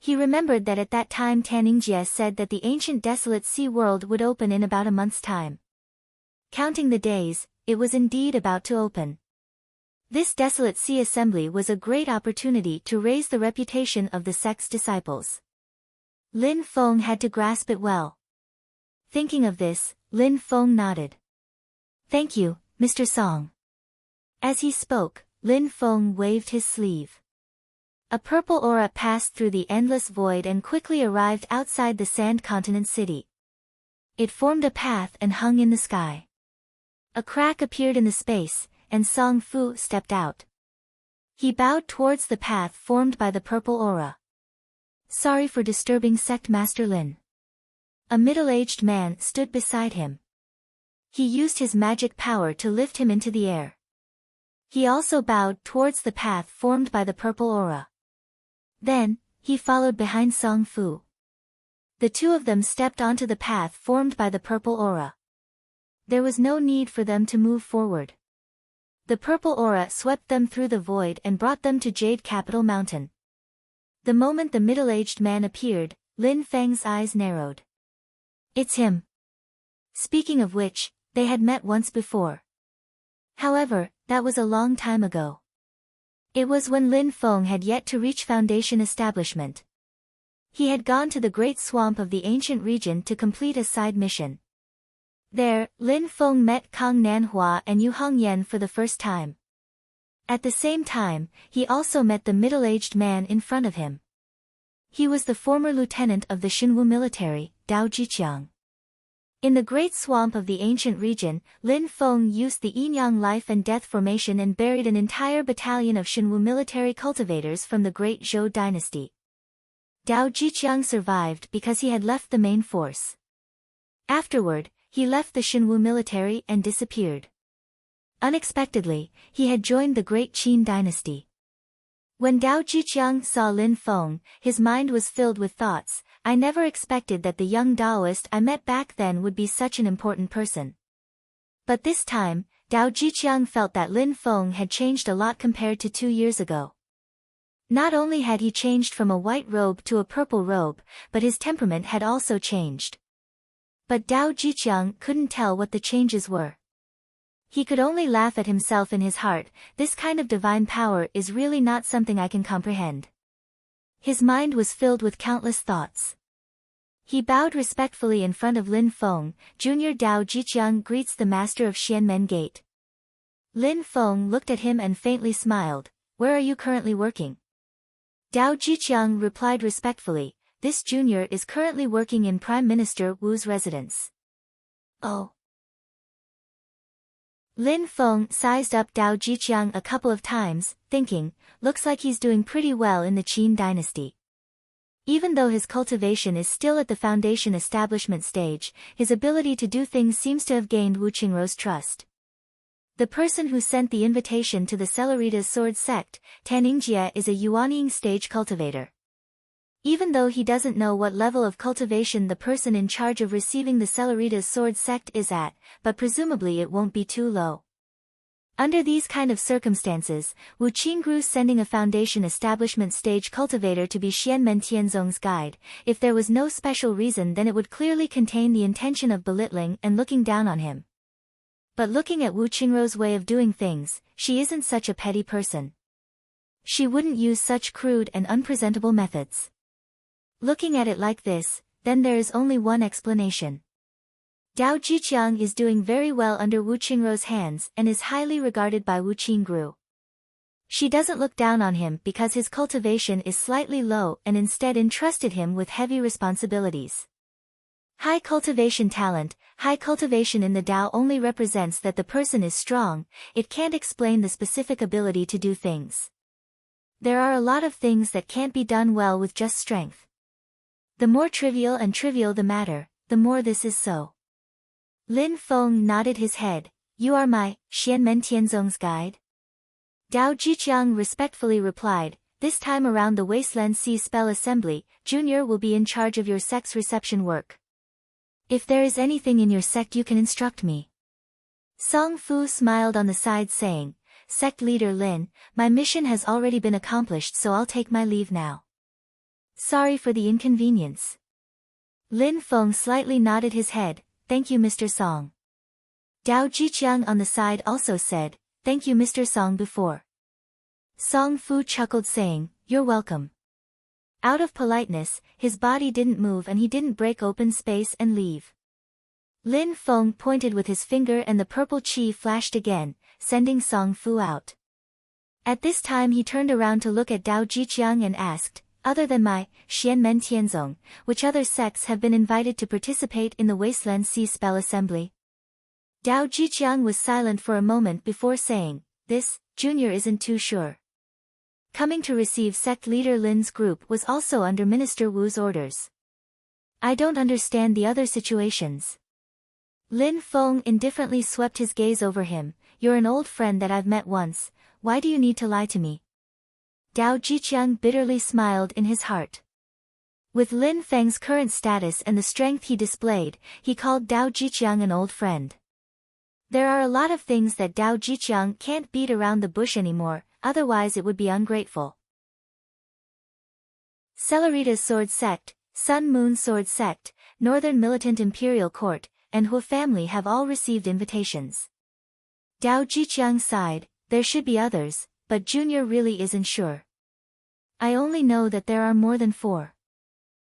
Speaker 1: He remembered that at that time Taningjia said that the ancient Desolate Sea world would open in about a month's time. Counting the days, it was indeed about to open. This Desolate Sea Assembly was a great opportunity to raise the reputation of the sect's disciples. Lin Feng had to grasp it well. Thinking of this, Lin Feng nodded. Thank you, Mr. Song. As he spoke, Lin Feng waved his sleeve. A purple aura passed through the endless void and quickly arrived outside the Sand Continent City. It formed a path and hung in the sky. A crack appeared in the space, and Song Fu stepped out. He bowed towards the path formed by the purple aura. Sorry for disturbing Sect Master Lin. A middle-aged man stood beside him. He used his magic power to lift him into the air. He also bowed towards the path formed by the purple aura. Then, he followed behind Song Fu. The two of them stepped onto the path formed by the purple aura. There was no need for them to move forward. The purple aura swept them through the void and brought them to Jade Capital Mountain. The moment the middle-aged man appeared, Lin Feng's eyes narrowed. It's him. Speaking of which, they had met once before. However, that was a long time ago. It was when Lin Feng had yet to reach Foundation establishment. He had gone to the Great Swamp of the ancient region to complete a side mission. There, Lin Feng met Kang Nanhua and Yu Hongyan for the first time. At the same time, he also met the middle-aged man in front of him. He was the former lieutenant of the Xinwu military, Dao Jiqiang. In the Great Swamp of the ancient region, Lin Feng used the Yinyang life and death formation and buried an entire battalion of Xinwu military cultivators from the Great Zhou dynasty. Dao Jiqiang survived because he had left the main force. Afterward, he left the Xinwu military and disappeared. Unexpectedly, he had joined the Great Qin dynasty. When Dao Jiqiang saw Lin Feng, his mind was filled with thoughts. I never expected that the young Daoist I met back then would be such an important person. But this time, Dao Jiqiang felt that Lin Feng had changed a lot compared to 2 years ago. Not only had he changed from a white robe to a purple robe, but his temperament had also changed. But Dao Jiqiang couldn't tell what the changes were. He could only laugh at himself in his heart. This kind of divine power is really not something I can comprehend. His mind was filled with countless thoughts. He bowed respectfully in front of Lin Feng. Junior Dao Jiqiang greets the master of Xianmen Gate. Lin Feng looked at him and faintly smiled. Where are you currently working? Dao Jiqiang replied respectfully. This junior is currently working in Prime Minister Wu's residence. Oh. Lin Feng sized up Dao Jiqiang a couple of times, thinking, looks like he's doing pretty well in the Qin dynasty. Even though his cultivation is still at the foundation establishment stage, his ability to do things seems to have gained Wu Qingrou's trust. The person who sent the invitation to the Cellerita's sword sect, Taningjia, is a Yuanying stage cultivator. Even though he doesn't know what level of cultivation the person in charge of receiving the Cellerita's sword sect is at, but presumably it won't be too low. Under these kind of circumstances, Wu Qingru sending a foundation establishment stage cultivator to be Xianmen Tianzong's guide, if there was no special reason then it would clearly contain the intention of belittling and looking down on him. But looking at Wu Qingrou's way of doing things, she isn't such a petty person. She wouldn't use such crude and unpresentable methods. Looking at it like this, then there is only one explanation. Dao Jiqiang is doing very well under Wu Qingrou's hands and is highly regarded by Wu Qingru. She doesn't look down on him because his cultivation is slightly low and instead entrusted him with heavy responsibilities. High cultivation talent, high cultivation in the Dao only represents that the person is strong, it can't explain the specific ability to do things. There are a lot of things that can't be done well with just strength. The more trivial the matter, the more this is so. Lin Feng nodded his head. You are my Xianmen Tianzong's guide? Dao Jiqiang respectfully replied, this time around the Wasteland Sea Spell Assembly, Junior will be in charge of your sect's reception work. If there is anything in your sect you can instruct me. Song Fu smiled on the side saying, Sect leader Lin, my mission has already been accomplished so I'll take my leave now. Sorry for the inconvenience. Lin Feng slightly nodded his head, thank you Mr. Song. Dao Jiqiang on the side also said, thank you Mr. Song before. Song Fu chuckled saying, you're welcome. Out of politeness, his body didn't move and he didn't break open space and leave. Lin Feng pointed with his finger and the purple chi flashed again, sending Song Fu out. At this time he turned around to look at Dao Jiqiang and asked, other than my Xianmen Tianzong, which other sects have been invited to participate in the Wasteland Sea Spell Assembly? Dao Jiqiang was silent for a moment before saying, this, Junior isn't too sure. Coming to receive sect leader Lin's group was also under Minister Wu's orders. I don't understand the other situations. Lin Feng indifferently swept his gaze over him, you're an old friend that I've met once, why do you need to lie to me? Dao Jiqiang bitterly smiled in his heart. With Lin Feng's current status and the strength he displayed, he called Dao Jiqiang an old friend. There are a lot of things that Dao Jiqiang can't beat around the bush anymore, otherwise it would be ungrateful. Celerita's Sword Sect, Sun Moon Sword Sect, Northern Militant Imperial Court, and Hu family have all received invitations. Dao Jiqiang sighed, there should be others, but Junior really isn't sure. I only know that there are more than 4.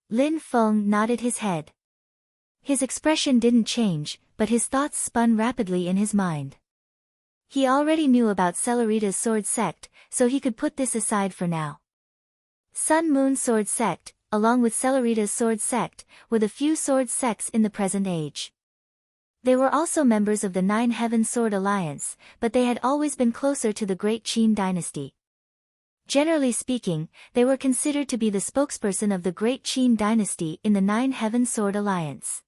Speaker 1: Lin Feng nodded his head. His expression didn't change, but his thoughts spun rapidly in his mind. He already knew about Celerita's Sword Sect, so he could put this aside for now. Sun Moon Sword Sect, along with Celerita's Sword Sect, were the few sword sects in the present age. They were also members of the Nine Heaven Sword Alliance, but they had always been closer to the Great Qin dynasty. Generally speaking, they were considered to be the spokesperson of the Great Qin dynasty in the Nine Heaven Sword Alliance.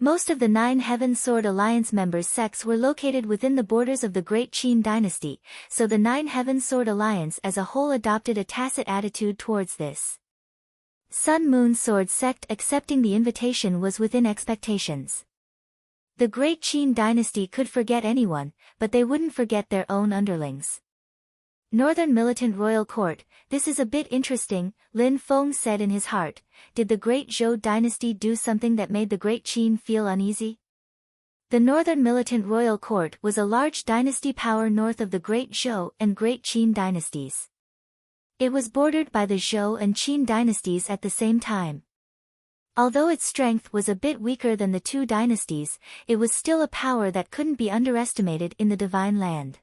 Speaker 1: Most of the Nine Heaven Sword Alliance members' sects were located within the borders of the Great Qin dynasty, so the Nine Heaven Sword Alliance as a whole adopted a tacit attitude towards this. Sun Moon Sword Sect accepting the invitation was within expectations. The Great Qin dynasty could forget anyone, but they wouldn't forget their own underlings. Northern Militant Royal Court, this is a bit interesting, Lin Feng said in his heart. Did the Great Zhou dynasty do something that made the Great Qin feel uneasy? The Northern Militant Royal Court was a large dynasty power north of the Great Zhou and Great Qin dynasties. It was bordered by the Zhou and Qin dynasties at the same time. Although its strength was a bit weaker than the two dynasties, it was still a power that couldn't be underestimated in the Divine Land.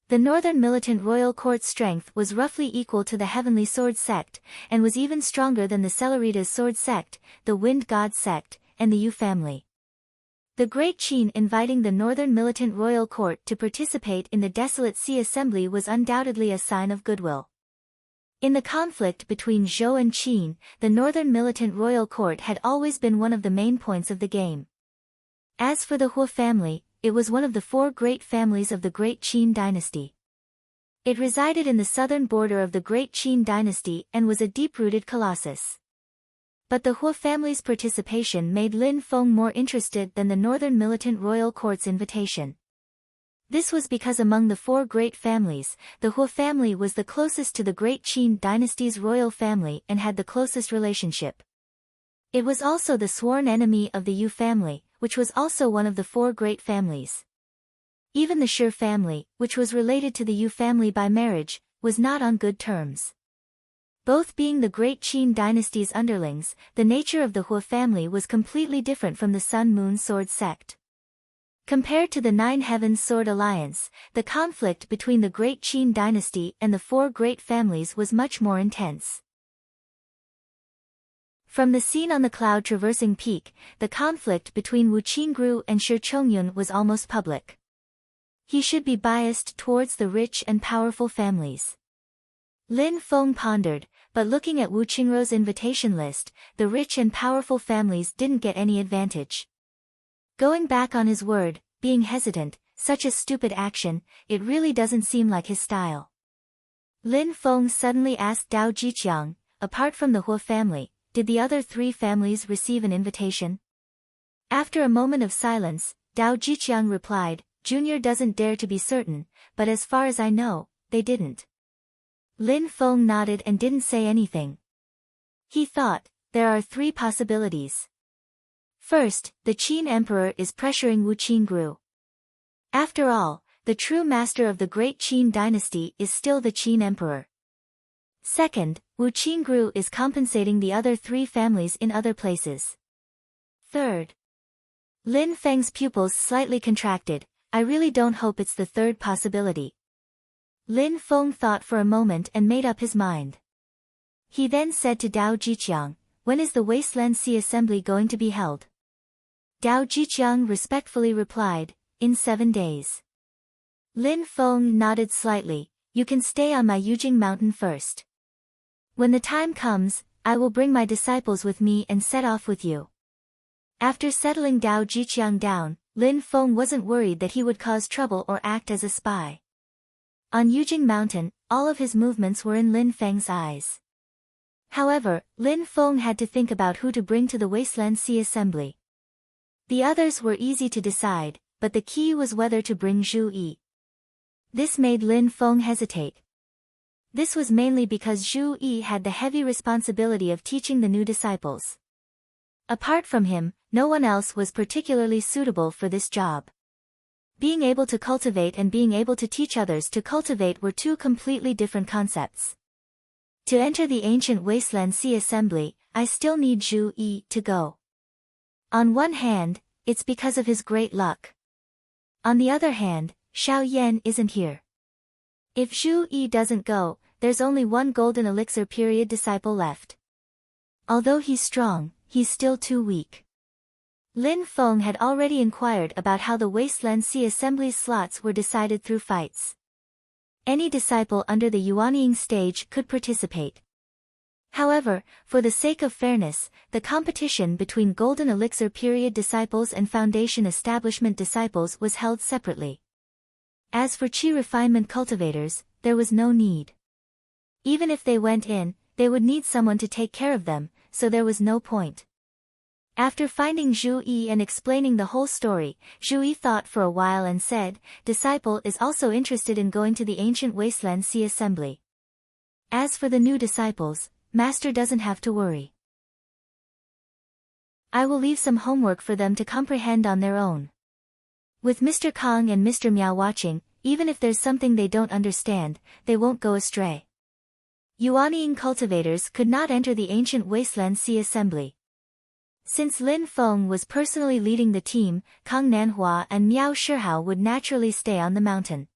Speaker 1: The Northern Militant Royal Court's strength was roughly equal to the Heavenly Sword Sect, and was even stronger than the Celerita's Sword Sect, the Wind God Sect, and the Yu family. The Great Qin inviting the Northern Militant Royal Court to participate in the Desolate Sea Assembly was undoubtedly a sign of goodwill. In the conflict between Zhou and Qin, the Northern Militant Royal Court had always been one of the main points of the game. As for the Hu family, it was one of the 4 great families of the Great Qin dynasty. It resided in the southern border of the Great Qin dynasty and was a deep-rooted colossus. But the Hu family's participation made Lin Feng more interested than the Northern Militant Royal Court's invitation. This was because among the 4 great families, the Hu family was the closest to the Great Qin dynasty's royal family and had the closest relationship. It was also the sworn enemy of the Yu family, which was also one of the 4 great families. Even the Shi family, which was related to the Yu family by marriage, was not on good terms. Both being the great Qin dynasty's underlings, the nature of the Hua family was completely different from the Sun-Moon Sword sect. Compared to the Nine Heavens Sword Alliance, the conflict between the great Qin dynasty and the four great families was much more intense. From the scene on the cloud traversing peak, the conflict between Wu Qingru and Shi Chongyun was almost public. He should be biased towards the rich and powerful families. Lin Feng pondered, but looking at Wu Qingru's invitation list, the rich and powerful families didn't get any advantage. Going back on his word, being hesitant, such a stupid action, it really doesn't seem like his style. Lin Feng suddenly asked Dao Jiqiang, apart from the Hua family, did the other three families receive an invitation? After a moment of silence, Dao Jiqiang replied, Junior doesn't dare to be certain, but as far as I know, they didn't. Lin Feng nodded and didn't say anything. He thought, there are three possibilities. First, the Qin emperor is pressuring Wu Qingru. After all, the true master of the great Qin dynasty is still the Qin emperor. Second, Wu Qingru is compensating the other three families in other places. Third. Lin Feng's pupils slightly contracted. I really don't hope it's the third possibility. Lin Feng thought for a moment and made up his mind. He then said to Dao Jiqiang, when is the Wasteland Sea Assembly going to be held? Dao Jiqiang respectfully replied, in 7 days. Lin Feng nodded slightly, you can stay on my Yujing mountain first. When the time comes, I will bring my disciples with me and set off with you. After settling Dao Jiqiang down, Lin Feng wasn't worried that he would cause trouble or act as a spy. On Yujing mountain, all of his movements were in Lin Feng's eyes. However, Lin Feng had to think about who to bring to the Wasteland Sea Assembly. The others were easy to decide, but the key was whether to bring Zhu Yi. This made Lin Feng hesitate. This was mainly because Zhu Yi had the heavy responsibility of teaching the new disciples. Apart from him, no one else was particularly suitable for this job. Being able to cultivate and being able to teach others to cultivate were two completely different concepts. To enter the ancient Wasteland Sea Assembly, I still need Zhu Yi to go. On one hand, it's because of his great luck. On the other hand, Xiao Yan isn't here. If Zhu Yi doesn't go, there's only one golden elixir period disciple left. Although he's strong, he's still too weak. Lin Feng had already inquired about how the Wasteland Sea Assembly's slots were decided through fights. Any disciple under the Yuanying stage could participate. However, for the sake of fairness, the competition between Golden Elixir period disciples and Foundation Establishment disciples was held separately. As for Qi refinement cultivators, there was no need. Even if they went in, they would need someone to take care of them, so there was no point. After finding Zhu Yi and explaining the whole story, Zhu Yi thought for a while and said, Disciple is also interested in going to the ancient Wasteland Sea Assembly. As for the new disciples, Master doesn't have to worry. I will leave some homework for them to comprehend on their own. With Mr. Kong and Mr. Miao watching, even if there's something they don't understand, they won't go astray. Yuanying cultivators could not enter the ancient Wasteland Sea Assembly. Since Lin Feng was personally leading the team, Kang Nanhua and Miao Shihao would naturally stay on the mountain.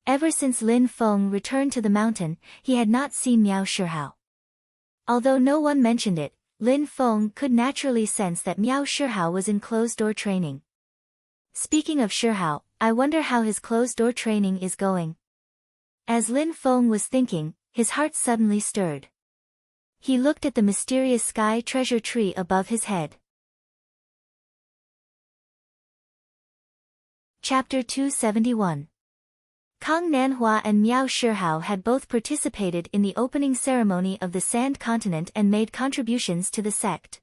Speaker 1: Ever since Lin Feng returned to the mountain, he had not seen Miao Shihao. Although no one mentioned it, Lin Feng could naturally sense that Miao Shihao was in closed-door training. Speaking of Shihao, I wonder how his closed-door training is going. As Lin Feng was thinking, his heart suddenly stirred. He looked at the mysterious sky treasure tree above his head. Chapter 271. Kang Nanhua and Miao Shihao had both participated in the opening ceremony of the Sand Continent and made contributions to the sect.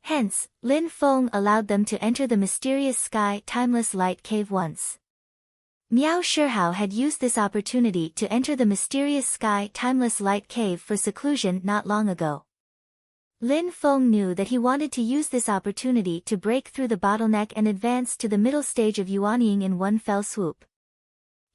Speaker 1: Hence, Lin Feng allowed them to enter the mysterious sky timeless light cave once. Miao Shihao had used this opportunity to enter the mysterious sky timeless light cave for seclusion not long ago. Lin Feng knew that he wanted to use this opportunity to break through the bottleneck and advance to the middle stage of Yuanying in one fell swoop.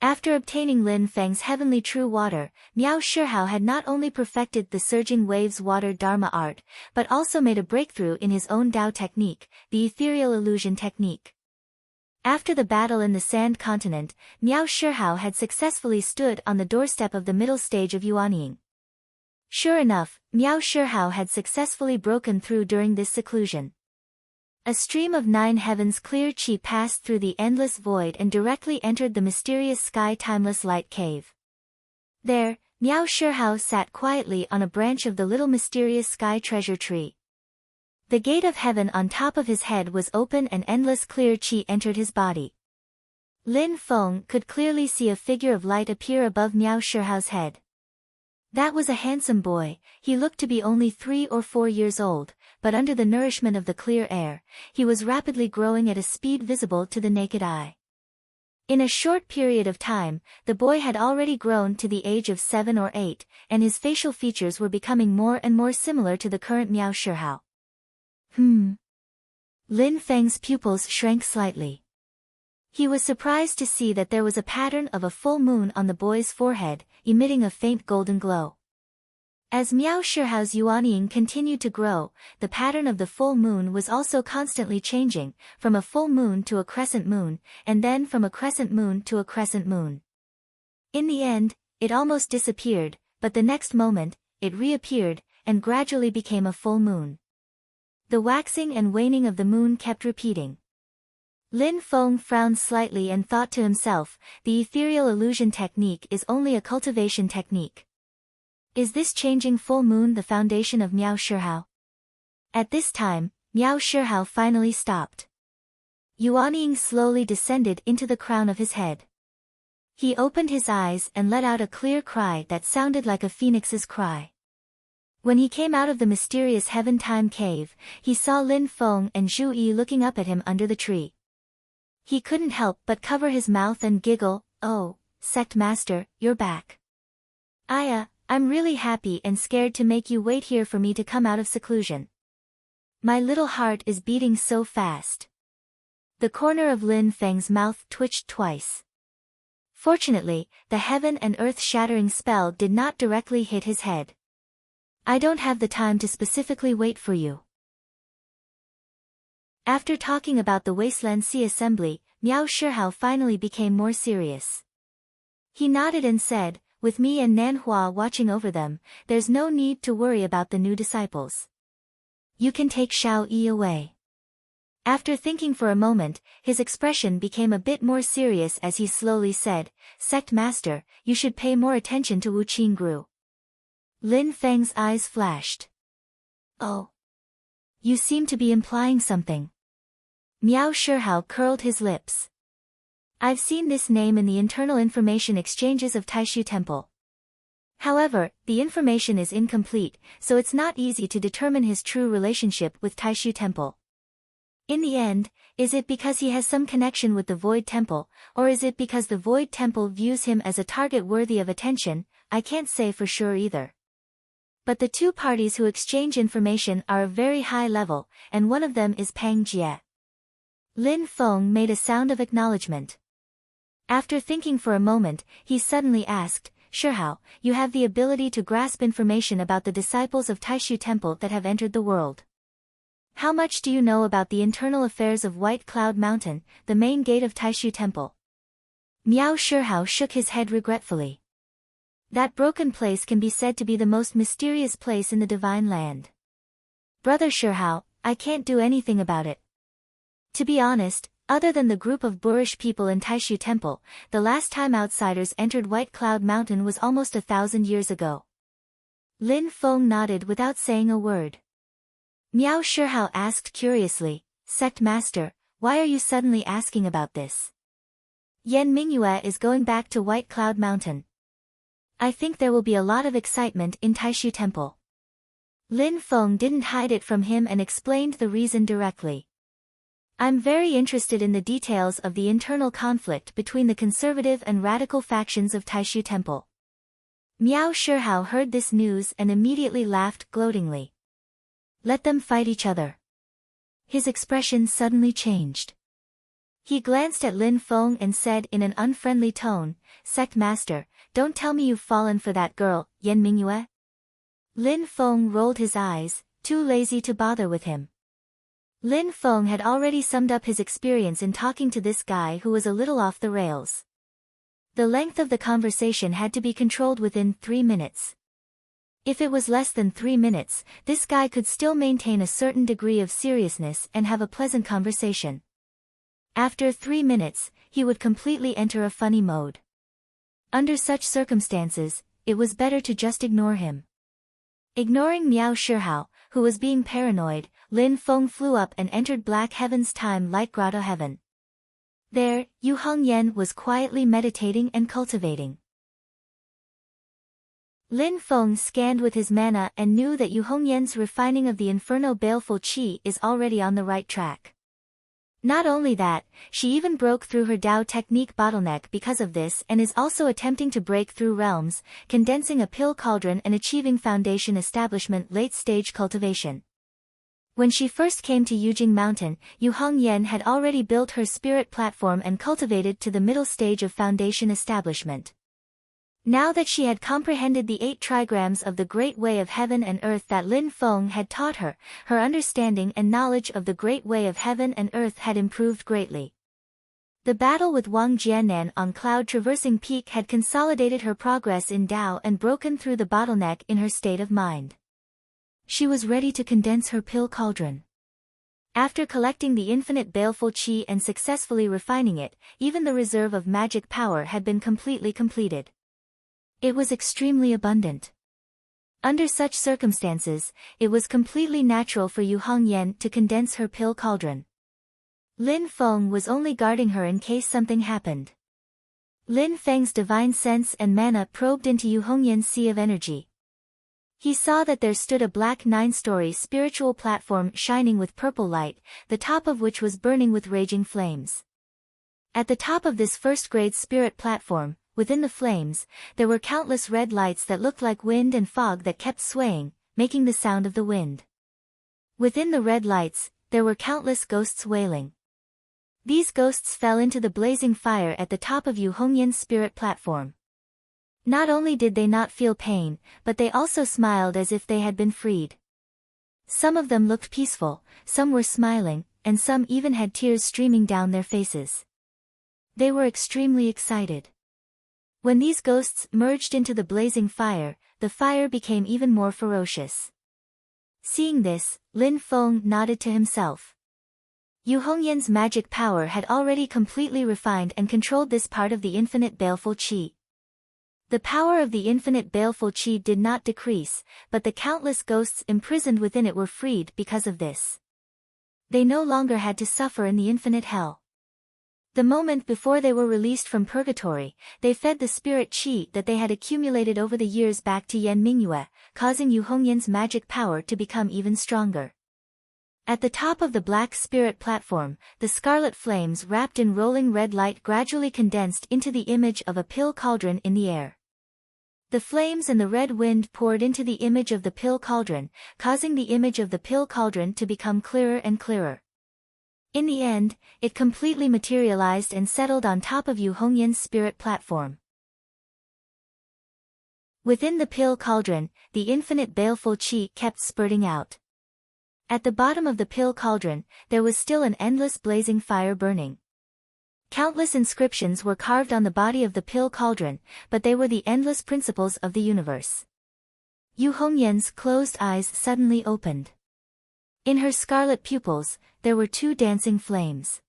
Speaker 1: After obtaining Lin Feng's heavenly true water, Miao Shihao had not only perfected the surging waves water Dharma art, but also made a breakthrough in his own Dao technique, the ethereal illusion technique. After the battle in the Sand Continent, Miao Shihao had successfully stood on the doorstep of the middle stage of Yuanying. Sure enough, Miao Shihao had successfully broken through during this seclusion. A stream of 9 heavens clear qi passed through the endless void and directly entered the mysterious sky timeless light cave. There, Miao Shihao sat quietly on a branch of the little mysterious sky treasure tree. The gate of heaven on top of his head was open and endless clear qi entered his body. Lin Feng could clearly see a figure of light appear above Miao Shihao's head. That was a handsome boy. He looked to be only 3 or 4 years old, but under the nourishment of the clear air, he was rapidly growing at a speed visible to the naked eye. In a short period of time, the boy had already grown to the age of 7 or 8, and his facial features were becoming more and more similar to the current Miao Shihao. Lin Feng's pupils shrank slightly. He was surprised to see that there was a pattern of a full moon on the boy's forehead, emitting a faint golden glow. As Miao Shihao's Yuanying continued to grow, the pattern of the full moon was also constantly changing, from a full moon to a crescent moon, and then from a crescent moon to a crescent moon. In the end, it almost disappeared, but the next moment, it reappeared, and gradually became a full moon. The waxing and waning of the moon kept repeating. Lin Feng frowned slightly and thought to himself, the ethereal illusion technique is only a cultivation technique. Is this changing full moon the foundation of Miao Shihao? At this time, Miao Shihao finally stopped. Yuanying slowly descended into the crown of his head. He opened his eyes and let out a clear cry that sounded like a phoenix's cry. When he came out of the mysterious heaven time cave, he saw Lin Feng and Zhu Yi looking up at him under the tree. He couldn't help but cover his mouth and giggle, "Oh, Sect Master, you're back. I'm really happy and scared to make you wait here for me to come out of seclusion. My little heart is beating so fast." The corner of Lin Feng's mouth twitched twice. Fortunately, the heaven and earth shattering spell did not directly hit his head. "I don't have the time to specifically wait for you." After talking about the Wasteland Sea Assembly, Miao Shihao finally became more serious. He nodded and said, "With me and Nanhua watching over them, there's no need to worry about the new disciples. You can take Xiao Yi away." After thinking for a moment, his expression became a bit more serious as he slowly said, "Sect Master, you should pay more attention to Wu Qingru." Lin Feng's eyes flashed. "Oh. You seem to be implying something." Miao Shihao curled his lips. "I've seen this name in the internal information exchanges of Taishu Temple. However, the information is incomplete, so it's not easy to determine his true relationship with Taishu Temple. In the end, is it because he has some connection with the Void Temple, or is it because the Void Temple views him as a target worthy of attention? I can't say for sure either. But the two parties who exchange information are of very high level, and one of them is Pang Jie." Lin Feng made a sound of acknowledgement. After thinking for a moment, he suddenly asked, "Shihao, you have the ability to grasp information about the disciples of Taishu Temple that have entered the world. How much do you know about the internal affairs of White Cloud Mountain, the main gate of Taishu Temple?" Miao Shihao shook his head regretfully. "That broken place can be said to be the most mysterious place in the Divine Land. Brother Shihao, I can't do anything about it. To be honest, other than the group of boorish people in Taishu Temple, the last time outsiders entered White Cloud Mountain was almost 1,000 years ago." Lin Feng nodded without saying a word. Miao Shihao asked curiously, "Sect Master, why are you suddenly asking about this?" "Yan Mingyue is going back to White Cloud Mountain. I think there will be a lot of excitement in Taishu Temple." Lin Feng didn't hide it from him and explained the reason directly. "I'm very interested in the details of the internal conflict between the conservative and radical factions of Taishu Temple." Miao Shihao heard this news and immediately laughed gloatingly. Let them fight each other. His expression suddenly changed. He glanced at Lin Feng and said in an unfriendly tone, "Sect Master, don't tell me you've fallen for that girl, Yan Mingyue?" Lin Feng rolled his eyes, too lazy to bother with him. Lin Feng had already summed up his experience in talking to this guy who was a little off the rails. The length of the conversation had to be controlled within 3 minutes. If it was less than 3 minutes, this guy could still maintain a certain degree of seriousness and have a pleasant conversation. After 3 minutes, he would completely enter a funny mode. Under such circumstances, it was better to just ignore him. Ignoring Miao Shihao, who was being paranoid, Lin Feng flew up and entered Black Heaven's time light grotto heaven. There, Yu Hongyan was quietly meditating and cultivating. Lin Feng scanned with his mana and knew that Yu Hongyan's refining of the Inferno Baleful Qi is already on the right track. Not only that, she even broke through her Dao technique bottleneck because of this and is also attempting to break through realms, condensing a pill cauldron and achieving foundation establishment late-stage cultivation. When she first came to Yujing Mountain, Yu Hongyan had already built her spirit platform and cultivated to the middle stage of foundation establishment. Now that she had comprehended the 8 trigrams of the Great Way of Heaven and Earth that Lin Feng had taught her, her understanding and knowledge of the Great Way of Heaven and Earth had improved greatly. The battle with Wang Jiannan on Cloud Traversing Peak had consolidated her progress in Dao and broken through the bottleneck in her state of mind. She was ready to condense her pill cauldron. After collecting the infinite baleful qi and successfully refining it, even the reserve of magic power had been completely completed. It was extremely abundant. Under such circumstances, it was completely natural for Yu Hongyan to condense her pill cauldron. Lin Feng was only guarding her in case something happened. Lin Feng's divine sense and mana probed into Yu Hongyan's sea of energy. He saw that there stood a black 9-story spiritual platform shining with purple light, the top of which was burning with raging flames. At the top of this first-grade spirit platform, within the flames, there were countless red lights that looked like wind and fog that kept swaying, making the sound of the wind. Within the red lights, there were countless ghosts wailing. These ghosts fell into the blazing fire at the top of Yu Hongyan's spirit platform. Not only did they not feel pain, but they also smiled as if they had been freed. Some of them looked peaceful, some were smiling, and some even had tears streaming down their faces. They were extremely excited. When these ghosts merged into the blazing fire, the fire became even more ferocious. Seeing this, Lin Feng nodded to himself. Yu Hongyan's magic power had already completely refined and controlled this part of the infinite baleful qi. The power of the infinite baleful qi did not decrease, but the countless ghosts imprisoned within it were freed because of this. They no longer had to suffer in the infinite hell. The moment before they were released from purgatory, they fed the spirit qi that they had accumulated over the years back to Yan Mingyue, causing Yu Hongyan's magic power to become even stronger. At the top of the black spirit platform, the scarlet flames wrapped in rolling red light gradually condensed into the image of a pill cauldron in the air. The flames and the red wind poured into the image of the pill cauldron, causing the image of the pill cauldron to become clearer and clearer. In the end, it completely materialized and settled on top of Yu Hongyan's spirit platform. Within the pill cauldron, the infinite baleful qi kept spurting out. At the bottom of the pill cauldron, there was still an endless blazing fire burning. Countless inscriptions were carved on the body of the pill cauldron, but they were the endless principles of the universe. Yu Hongyan's closed eyes suddenly opened. In her scarlet pupils, there were 2 dancing flames.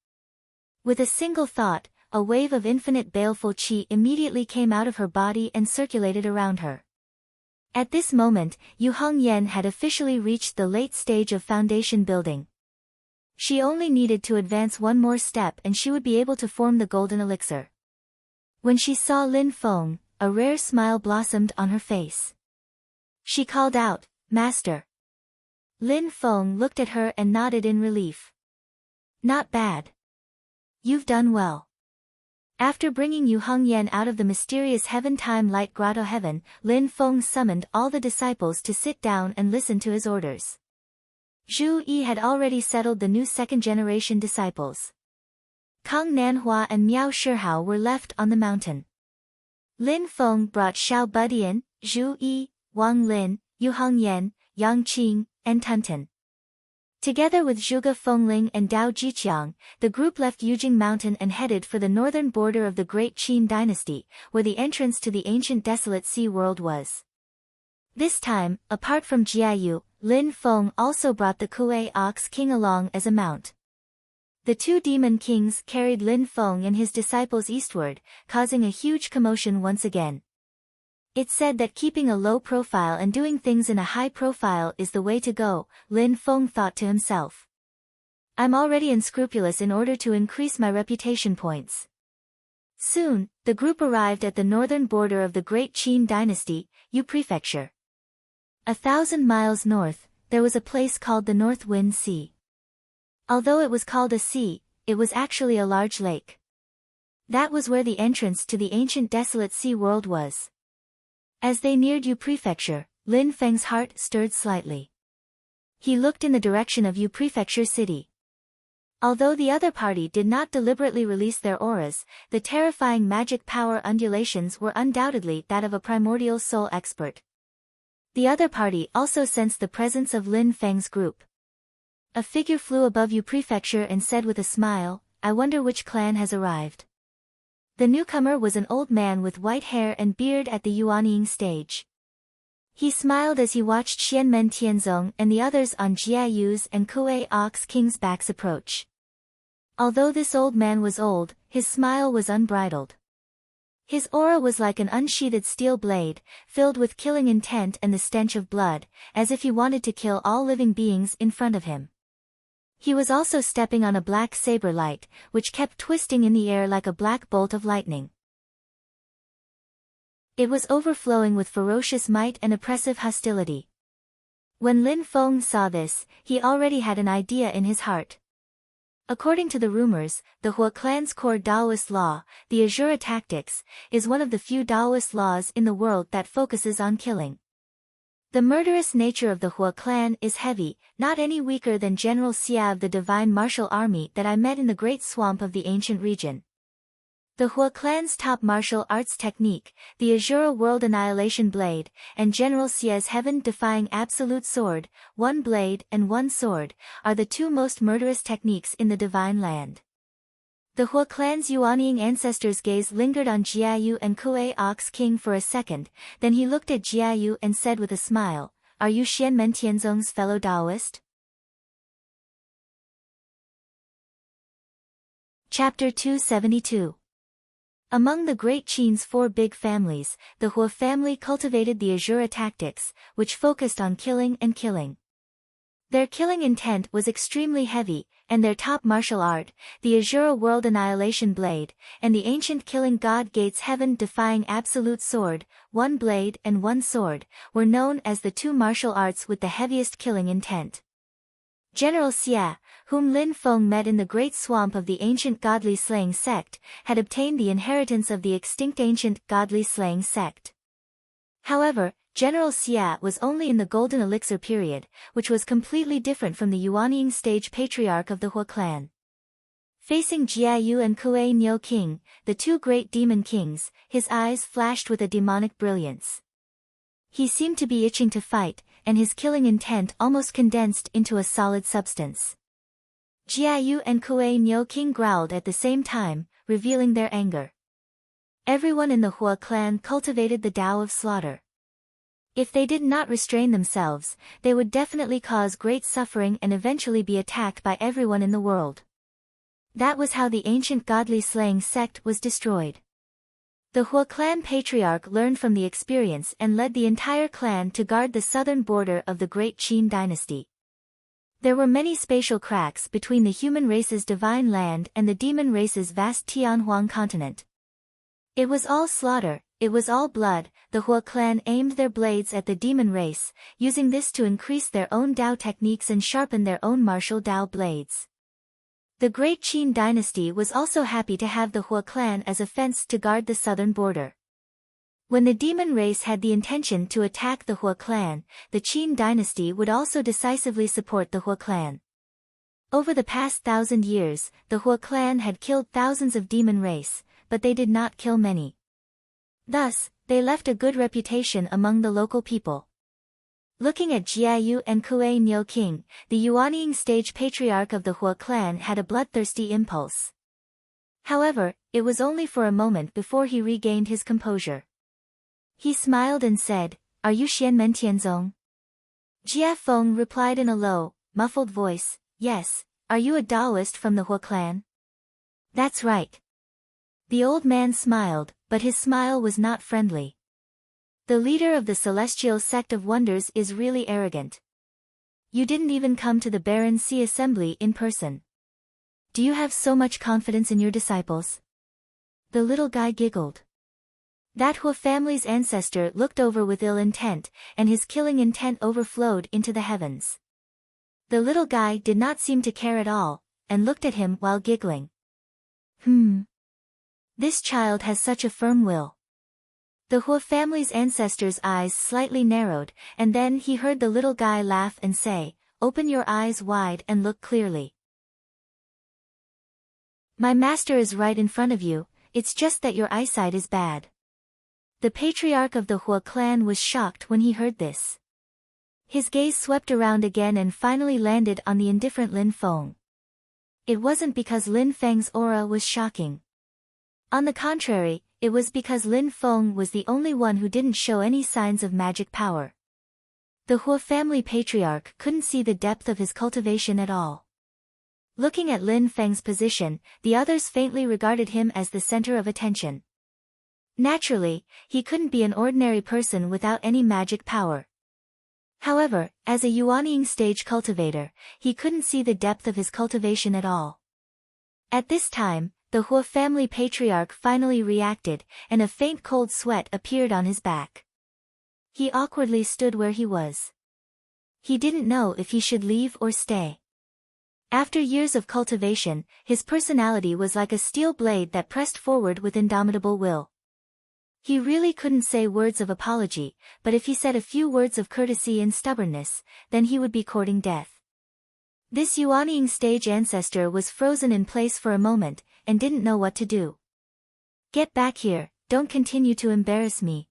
Speaker 1: With a single thought, a wave of infinite baleful qi immediately came out of her body and circulated around her. At this moment, Yu Hongyan had officially reached the late stage of foundation building. She only needed to advance one more step and she would be able to form the golden elixir. When she saw Lin Feng, a rare smile blossomed on her face. She called out, "Master." Lin Feng looked at her and nodded in relief. "Not bad. You've done well." After bringing Yu Hongyan out of the mysterious heaven-time light grotto heaven, Lin Feng summoned all the disciples to sit down and listen to his orders. Zhu Yi had already settled the new second-generation disciples. Kang Nanhua and Miao Shihao were left on the mountain. Lin Feng brought Xiao Budian, Zhu Yi, Wang Lin, Yu Hongyan, Yang Qing, and Tunten. Together with Zhuge Fengling and Dao Jiqiang, the group left Yujing Mountain and headed for the northern border of the Great Qin dynasty, where the entrance to the ancient desolate sea world was. This time, apart from Jiayu, Lin Feng also brought the Kuei Ox King along as a mount. The two demon kings carried Lin Feng and his disciples eastward, causing a huge commotion once again. It's said that keeping a low profile and doing things in a high profile is the way to go, Lin Feng thought to himself. I'm already unscrupulous in order to increase my reputation points. Soon, the group arrived at the northern border of the Great Qin dynasty, Yu Prefecture. 1,000 miles north, there was a place called the North Wind Sea. Although it was called a sea, it was actually a large lake. That was where the entrance to the ancient desolate sea world was. As they neared Yu Prefecture, Lin Feng's heart stirred slightly. He looked in the direction of Yu Prefecture city. Although the other party did not deliberately release their auras, the terrifying magic power undulations were undoubtedly that of a primordial soul expert. The other party also sensed the presence of Lin Feng's group. A figure flew above Yu Prefecture and said with a smile, "I wonder which clan has arrived." The newcomer was an old man with white hair and beard at the Yuanying stage. He smiled as he watched Xianmen Tianzong and the others on Jiayu's and Kuei Ox King's backs approach. Although this old man was old, his smile was unbridled. His aura was like an unsheathed steel blade, filled with killing intent and the stench of blood, as if he wanted to kill all living beings in front of him. He was also stepping on a black saber light, which kept twisting in the air like a black bolt of lightning. It was overflowing with ferocious might and oppressive hostility. When Lin Feng saw this, he already had an idea in his heart. According to the rumors, the Hua clan's core Taoist law, the Azura tactics, is one of the few Taoist laws in the world that focuses on killing. The murderous nature of the Hua clan is heavy, not any weaker than General Xia of the Divine Martial Army that I met in the Great Swamp of the ancient region. The Hua clan's top martial arts technique, the Azura World Annihilation Blade, and General Xia's heaven-defying Absolute Sword, one blade and one sword, are the two most murderous techniques in the Divine Land. The Hua clan's Yuanying ancestors' gaze lingered on Jiayu and Kuei Ox King for a second, then he looked at Jiayu and said with a smile, "Are you Xianmen Tianzong's fellow Taoist?" Chapter 272. Among the Great Qin's four big families, the Hua family cultivated the Azura tactics, which focused on killing and killing. Their killing intent was extremely heavy, and their top martial art, the Azura World Annihilation Blade, and the ancient killing god Gates heaven-defying Absolute Sword, one blade and one sword, were known as the two martial arts with the heaviest killing intent. General Xia, whom Lin Feng met in the Great Swamp of the ancient godly slaying sect, had obtained the inheritance of the extinct ancient godly slaying sect. However, General Xia was only in the Golden Elixir period, which was completely different from the Yuanying stage patriarch of the Hua clan. Facing Jiayu and Kuei Niu King, the two great demon kings, his eyes flashed with a demonic brilliance. He seemed to be itching to fight, and his killing intent almost condensed into a solid substance. Jiayu and Kuei Niu King growled at the same time, revealing their anger. Everyone in the Hua clan cultivated the Tao of slaughter. If they did not restrain themselves, they would definitely cause great suffering and eventually be attacked by everyone in the world. That was how the ancient godly slaying sect was destroyed. The Hua clan patriarch learned from the experience and led the entire clan to guard the southern border of the Great Qin dynasty. There were many spatial cracks between the human race's divine land and the demon race's vast Tianhuang continent. It was all slaughter, it was all blood. The Hua clan aimed their blades at the demon race, using this to increase their own Tao techniques and sharpen their own martial Tao blades. The Great Qin dynasty was also happy to have the Hua clan as a fence to guard the southern border. When the demon race had the intention to attack the Hua clan, the Qin dynasty would also decisively support the Hua clan. Over the past 1,000 years, the Hua clan had killed thousands of demon race, but they did not kill many. Thus, they left a good reputation among the local people. Looking at Jiayu and Kuei Niu King, the Yuanying stage patriarch of the Hua clan had a bloodthirsty impulse. However, it was only for a moment before he regained his composure. He smiled and said, "Are you Xianmen Tianzong?" Jia Feng replied in a low, muffled voice, "Yes, are you a Taoist from the Hua clan?" "That's right." The old man smiled, but his smile was not friendly. The leader of the Celestial Sect of Wonders is really arrogant. You didn't even come to the Baron Sea assembly in person. Do you have so much confidence in your disciples? The little guy giggled. That Hua family's ancestor looked over with ill intent, and his killing intent overflowed into the heavens. The little guy did not seem to care at all, and looked at him while giggling. This child has such a firm will. The Hua family's ancestor's eyes slightly narrowed, and then he heard the little guy laugh and say, "Open your eyes wide and look clearly. My master is right in front of you, it's just that your eyesight is bad." The patriarch of the Hua clan was shocked when he heard this. His gaze swept around again and finally landed on the indifferent Lin Feng. It wasn't because Lin Feng's aura was shocking. On the contrary, it was because Lin Feng was the only one who didn't show any signs of magic power. The Hua family patriarch couldn't see the depth of his cultivation at all. Looking at Lin Feng's position, the others faintly regarded him as the center of attention. Naturally, he couldn't be an ordinary person without any magic power. However, as a Yuanying stage cultivator, he couldn't see the depth of his cultivation at all. At this time, the Hua family patriarch finally reacted, and a faint cold sweat appeared on his back. He awkwardly stood where he was. He didn't know if he should leave or stay. After years of cultivation, his personality was like a steel blade that pressed forward with indomitable will. He really couldn't say words of apology, but if he said a few words of courtesy and stubbornness, then he would be courting death. This Yuanying stage ancestor was frozen in place for a moment, and didn't know what to do. "Get back here, don't continue to embarrass me."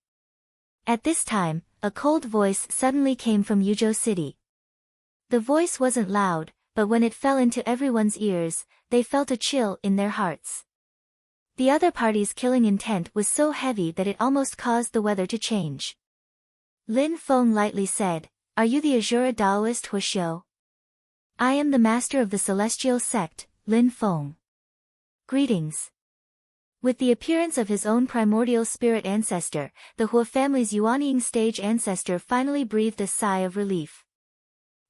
Speaker 1: At this time, a cold voice suddenly came from Yuzhou City. The voice wasn't loud, but when it fell into everyone's ears, they felt a chill in their hearts. The other party's killing intent was so heavy that it almost caused the weather to change. Lin Feng lightly said, "Are you the Azura Taoist Hua Xiu?" "I am the master of the Celestial Sect, Lin Feng." "Greetings." With the appearance of his own primordial spirit ancestor, the Hua family's Yuanying stage ancestor finally breathed a sigh of relief.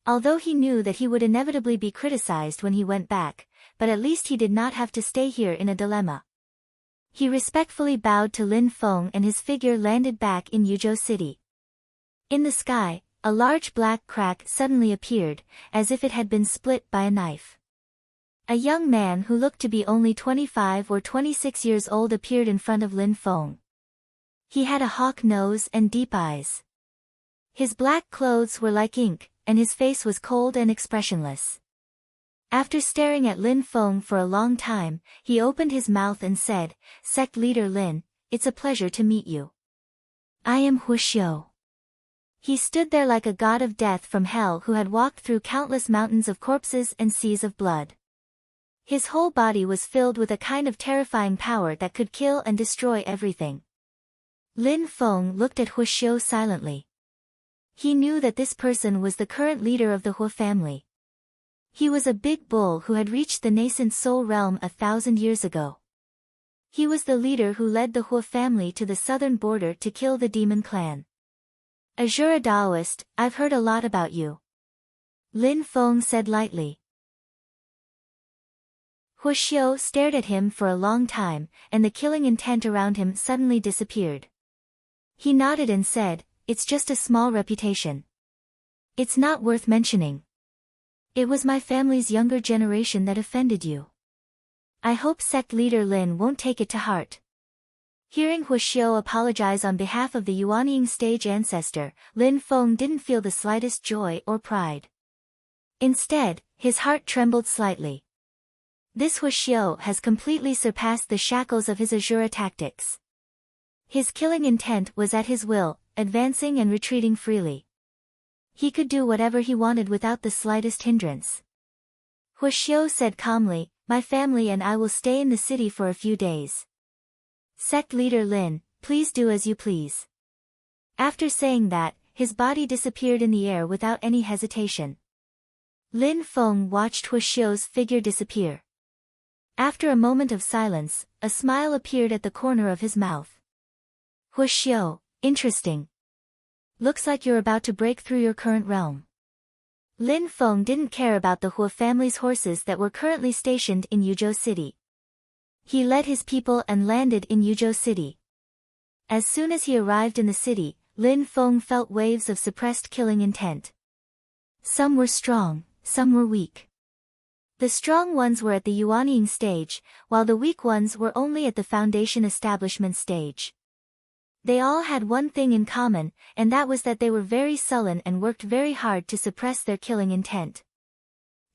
Speaker 1: Although he knew that he would inevitably be criticized when he went back, but at least he did not have to stay here in a dilemma. He respectfully bowed to Lin Feng and his figure landed back in Yuzhou City. In the sky, a large black crack suddenly appeared, as if it had been split by a knife. A young man who looked to be only 25 or 26 years old appeared in front of Lin Feng. He had a hawk nose and deep eyes. His black clothes were like ink, and his face was cold and expressionless. After staring at Lin Feng for a long time, he opened his mouth and said, "Sect leader Lin, it's a pleasure to meet you. I am Hua Xiu." He stood there like a god of death from hell who had walked through countless mountains of corpses and seas of blood. His whole body was filled with a kind of terrifying power that could kill and destroy everything. Lin Feng looked at Hua Xiu silently. He knew that this person was the current leader of the Hua family. He was a big bull who had reached the nascent soul realm 1,000 years ago. He was the leader who led the Hua family to the southern border to kill the demon clan. "Azura Taoist, I've heard a lot about you," Lin Feng said lightly. Hua Xiu stared at him for a long time, and the killing intent around him suddenly disappeared. He nodded and said, "It's just a small reputation. It's not worth mentioning. It was my family's younger generation that offended you. I hope sect leader Lin won't take it to heart." Hearing Huixiu apologize on behalf of the Yuanying stage ancestor, Lin Feng didn't feel the slightest joy or pride. Instead, his heart trembled slightly. This Huixiu has completely surpassed the shackles of his Azura tactics. His killing intent was at his will, advancing and retreating freely. He could do whatever he wanted without the slightest hindrance. Huixiu said calmly, "My family and I will stay in the city for a few days. Sect leader Lin, please do as you please." After saying that, his body disappeared in the air without any hesitation. Lin Feng watched Huixiu's figure disappear. After a moment of silence, a smile appeared at the corner of his mouth. "Huixiu, interesting. Looks like you're about to break through your current realm." Lin Feng didn't care about the Hua family's horses that were currently stationed in Yuzhou City. He led his people and landed in Yuzhou City. As soon as he arrived in the city, Lin Feng felt waves of suppressed killing intent. Some were strong, some were weak. The strong ones were at the Yuanying stage, while the weak ones were only at the foundation establishment stage. They all had one thing in common, and that was that they were very sullen and worked very hard to suppress their killing intent.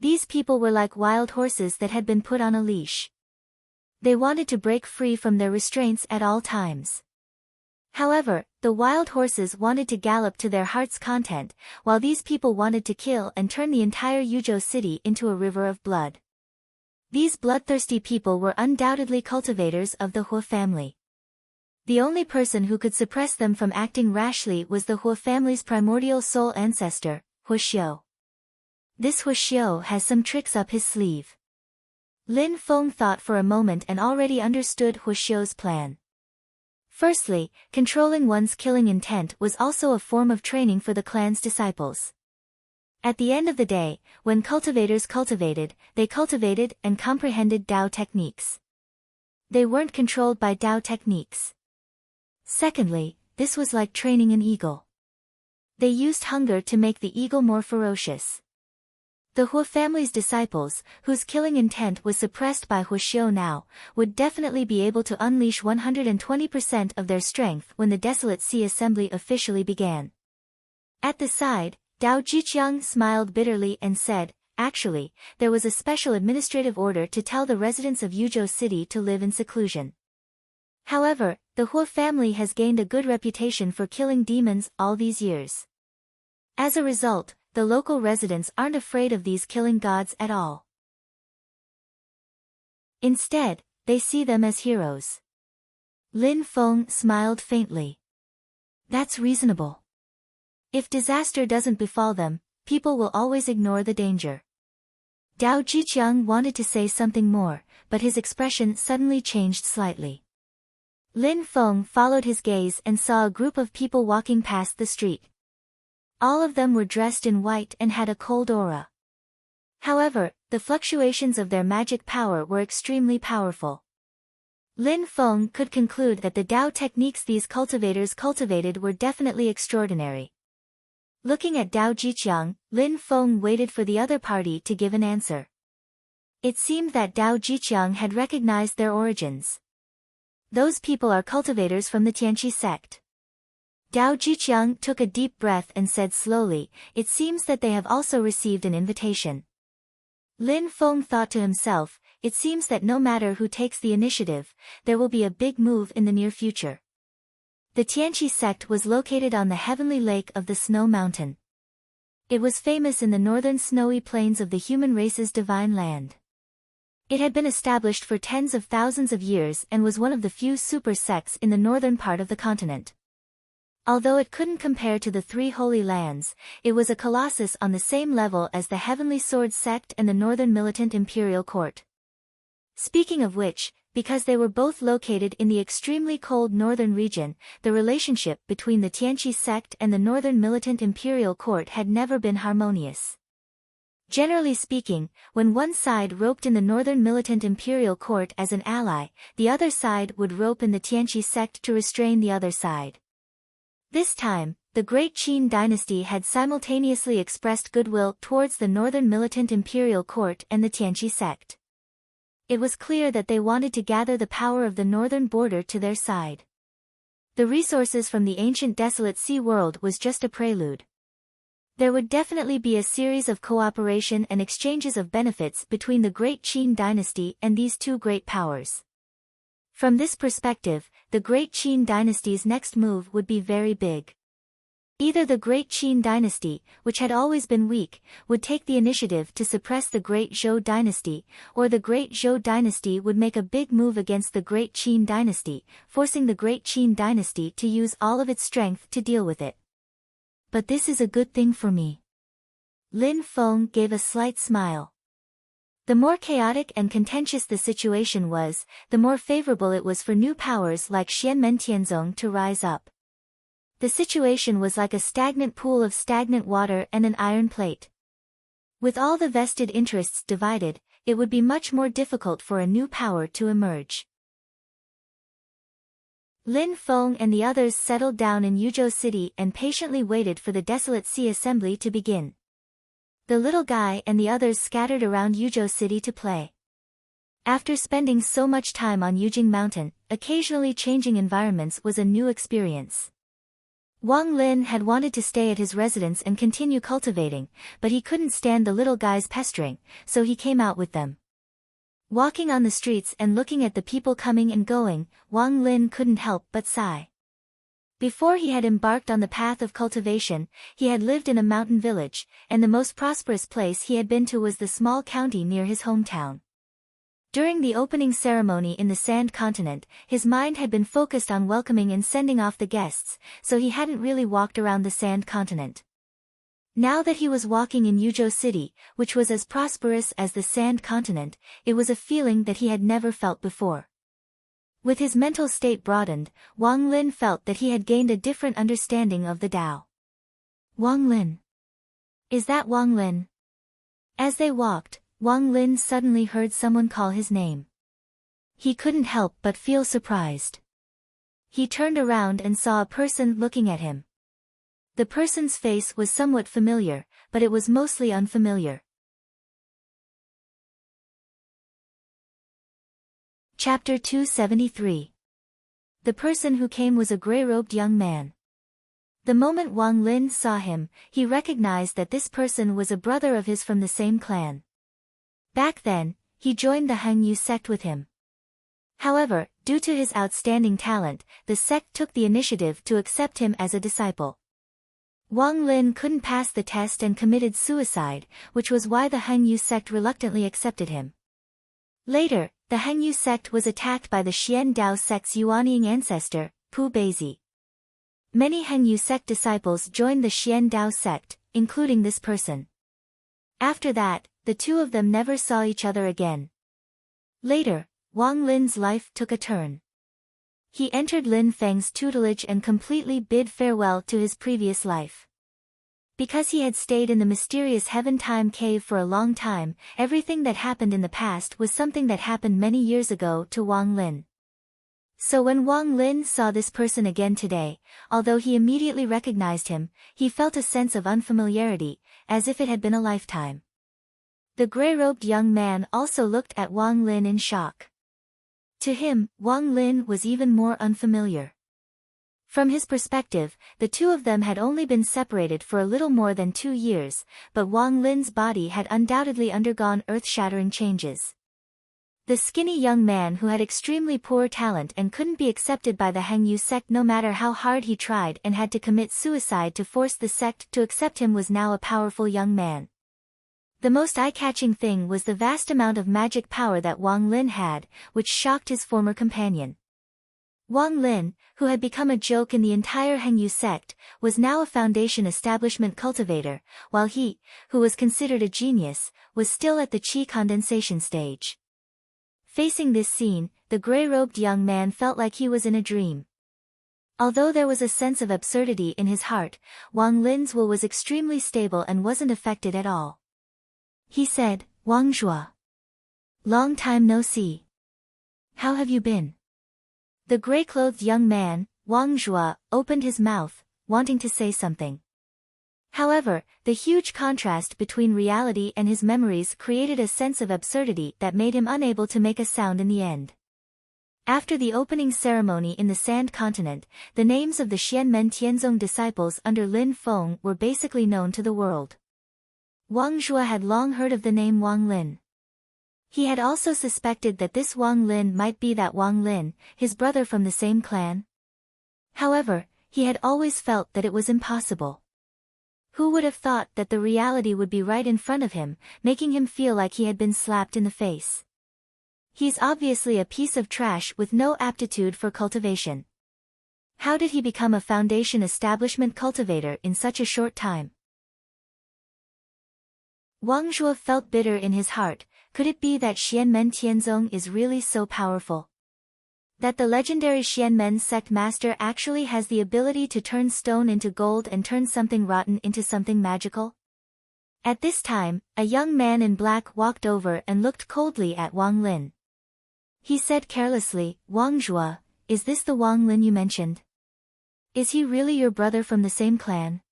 Speaker 1: These people were like wild horses that had been put on a leash. They wanted to break free from their restraints at all times. However, the wild horses wanted to gallop to their heart's content, while these people wanted to kill and turn the entire Yuzhou city into a river of blood. These bloodthirsty people were undoubtedly cultivators of the Hua family. The only person who could suppress them from acting rashly was the Hua family's primordial soul ancestor, Huixiu. This Huixiu has some tricks up his sleeve. Lin Feng thought for a moment and already understood Huixiu's plan. Firstly, controlling one's killing intent was also a form of training for the clan's disciples. At the end of the day, when cultivators cultivated, they cultivated and comprehended Dao techniques. They weren't controlled by Dao techniques. Secondly, this was like training an eagle. They used hunger to make the eagle more ferocious. The Hua family's disciples, whose killing intent was suppressed by Huixiu now, would definitely be able to unleash 120% of their strength when the Desolate Sea Assembly officially began. At the side, Dao Jiqiang smiled bitterly and said, "Actually, there was a special administrative order to tell the residents of Yuzhou City to live in seclusion. However, the Hua family has gained a good reputation for killing demons all these years. As a result, the local residents aren't afraid of these killing gods at all. Instead, they see them as heroes." Lin Feng smiled faintly. "That's reasonable. If disaster doesn't befall them, people will always ignore the danger." Dao Jiqiang wanted to say something more, but his expression suddenly changed slightly. Lin Feng followed his gaze and saw a group of people walking past the street. All of them were dressed in white and had a cold aura. However, the fluctuations of their magic power were extremely powerful. Lin Feng could conclude that the Dao techniques these cultivators cultivated were definitely extraordinary. Looking at Dao Jiqiang, Lin Feng waited for the other party to give an answer. It seemed that Dao Jiqiang had recognized their origins. "Those people are cultivators from the Tianqi sect." Dao Jiqiang took a deep breath and said slowly, "It seems that they have also received an invitation." Lin Feng thought to himself, it seems that no matter who takes the initiative, there will be a big move in the near future. The Tianqi sect was located on the heavenly lake of the Snow Mountain. It was famous in the northern snowy plains of the human race's divine land. It had been established for tens of thousands of years and was one of the few super sects in the northern part of the continent. Although it couldn't compare to the three holy lands, it was a colossus on the same level as the Heavenly Sword sect and the Northern Militant Imperial Court. Speaking of which, because they were both located in the extremely cold northern region, the relationship between the Tianqi sect and the Northern Militant Imperial Court had never been harmonious. Generally speaking, when one side roped in the Northern Militant Imperial Court as an ally, the other side would rope in the Tianqi sect to restrain the other side. This time, the Great Qin dynasty had simultaneously expressed goodwill towards the Northern Militant Imperial Court and the Tianqi sect. it was clear that they wanted to gather the power of the northern border to their side. The resources from the ancient desolate sea world was just a prelude. There would definitely be a series of cooperation and exchanges of benefits between the Great Qin dynasty and these two great powers. From this perspective, the Great Qin dynasty's next move would be very big. Either the Great Qin dynasty, which had always been weak, would take the initiative to suppress the Great Zhou dynasty, or the Great Zhou dynasty would make a big move against the Great Qin dynasty, forcing the Great Qin dynasty to use all of its strength to deal with it. But this is a good thing for me. Lin Feng gave a slight smile. The more chaotic and contentious the situation was, the more favorable it was for new powers like Xianmen Tianzong to rise up. The situation was like a stagnant pool of stagnant water and an iron plate. With all the vested interests divided, it would be much more difficult for a new power to emerge. Lin Feng and the others settled down in Yuzhou City and patiently waited for the Desolate Sea Assembly to begin. The little guy and the others scattered around Yuzhou City to play. After spending so much time on Yujing Mountain, occasionally changing environments was a new experience. Wang Lin had wanted to stay at his residence and continue cultivating, but he couldn't stand the little guy's pestering, so he came out with them. Walking on the streets and looking at the people coming and going, Wang Lin couldn't help but sigh. Before he had embarked on the path of cultivation, he had lived in a mountain village, and the most prosperous place he had been to was the small county near his hometown. During the opening ceremony in the Sand Continent, his mind had been focused on welcoming and sending off the guests, so he hadn't really walked around the Sand Continent. Now that he was walking in Yuzhou City, which was as prosperous as the Sand Continent, it was a feeling that he had never felt before. With his mental state broadened, Wang Lin felt that he had gained a different understanding of the Tao. Wang Lin. Is that Wang Lin? As they walked, Wang Lin suddenly heard someone call his name. He couldn't help but feel surprised. He turned around and saw a person looking at him. The person's face was somewhat familiar, but it was mostly unfamiliar. Chapter 273. The person who came was a gray-robed young man. The moment Wang Lin saw him, he recognized that this person was a brother of his from the same clan. Back then, he joined the Hangyu sect with him. However, due to his outstanding talent, the sect took the initiative to accept him as a disciple. Wang Lin couldn't pass the test and committed suicide, which was why the Hangyu sect reluctantly accepted him. Later, the Hangyu sect was attacked by the Xian Dao sect's Yuanying ancestor, Pu Beizi. Many Hangyu sect disciples joined the Xian Dao sect, including this person. After that, the two of them never saw each other again. Later, Wang Lin's life took a turn. He entered Lin Feng's tutelage and completely bid farewell to his previous life. Because he had stayed in the mysterious Heaven-Time Cave for a long time, everything that happened in the past was something that happened many years ago to Wang Lin. So when Wang Lin saw this person again today, although he immediately recognized him, he felt a sense of unfamiliarity, as if it had been a lifetime. The gray-robed young man also looked at Wang Lin in shock. To him, Wang Lin was even more unfamiliar. From his perspective, the two of them had only been separated for a little more than 2 years, but Wang Lin's body had undoubtedly undergone earth-shattering changes. The skinny young man who had extremely poor talent and couldn't be accepted by the Hangyu sect no matter how hard he tried and had to commit suicide to force the sect to accept him was now a powerful young man. The most eye-catching thing was the vast amount of magic power that Wang Lin had, which shocked his former companion. Wang Lin, who had become a joke in the entire Hangyu sect, was now a foundation establishment cultivator, while he, who was considered a genius, was still at the qi condensation stage. Facing this scene, the gray-robed young man felt like he was in a dream. Although there was a sense of absurdity in his heart, Wang Lin's will was extremely stable and wasn't affected at all. He said, "Wang Zhua. Long time no see. How have you been?" The gray-clothed young man, Wang Zhua, opened his mouth, wanting to say something. However, the huge contrast between reality and his memories created a sense of absurdity that made him unable to make a sound in the end. After the opening ceremony in the Sand Continent, the names of the Xianmen Tianzong disciples under Lin Feng were basically known to the world. Wang Zhuo had long heard of the name Wang Lin. He had also suspected that this Wang Lin might be that Wang Lin, his brother from the same clan. However, he had always felt that it was impossible. Who would have thought that the reality would be right in front of him, making him feel like he had been slapped in the face? He's obviously a piece of trash with no aptitude for cultivation. How did he become a foundation establishment cultivator in such a short time? Wang Zhuo felt bitter in his heart. Could it be that Xianmen Tianzong is really so powerful? That the legendary Xianmen sect master actually has the ability to turn stone into gold and turn something rotten into something magical? At this time, a young man in black walked over and looked coldly at Wang Lin. He said carelessly, "Wang Zhuo, is this the Wang Lin you mentioned? Is he really your brother from the same clan?"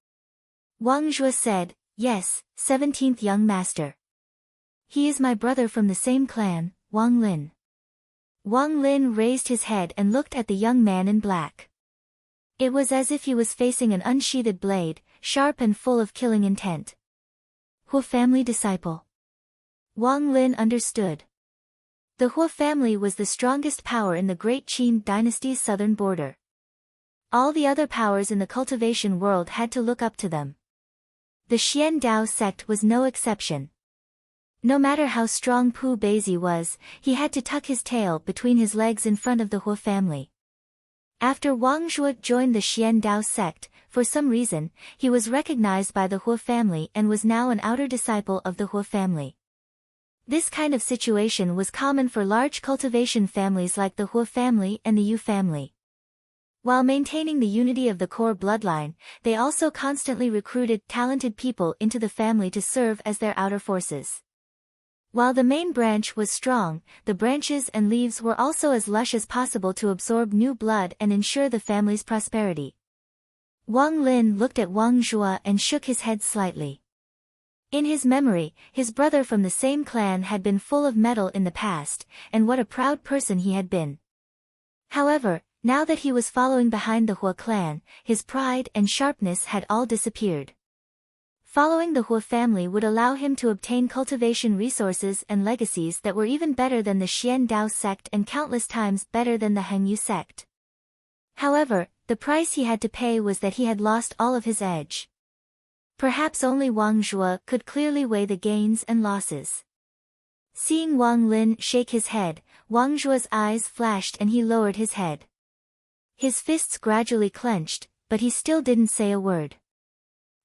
Speaker 1: Wang Zhuo said, "Yes, 17th young master. He is my brother from the same clan, Wang Lin." Wang Lin raised his head and looked at the young man in black. It was as if he was facing an unsheathed blade, sharp and full of killing intent. Huo family disciple. Wang Lin understood. The Huo family was the strongest power in the Great Qin dynasty's southern border. All the other powers in the cultivation world had to look up to them. The Xian Dao sect was no exception. No matter how strong Pu Beizi was, he had to tuck his tail between his legs in front of the Huo family. After Wang Zhuo joined the Xian Dao sect, for some reason, he was recognized by the Huo family and was now an outer disciple of the Huo family. This kind of situation was common for large cultivation families like the Huo family and the Yu family. While maintaining the unity of the core bloodline, they also constantly recruited talented people into the family to serve as their outer forces. While the main branch was strong, the branches and leaves were also as lush as possible to absorb new blood and ensure the family's prosperity. Wang Lin looked at Wang Zhuo and shook his head slightly. In his memory, his brother from the same clan had been full of mettle in the past, and what a proud person he had been. However, now that he was following behind the Huo clan, his pride and sharpness had all disappeared. Following the Huo family would allow him to obtain cultivation resources and legacies that were even better than the Xian Dao sect and countless times better than the Hengyu sect. However, the price he had to pay was that he had lost all of his edge. Perhaps only Wang Zhuo could clearly weigh the gains and losses. Seeing Wang Lin shake his head, Wang Zhuo's eyes flashed and he lowered his head. His fists gradually clenched, but he still didn't say a word.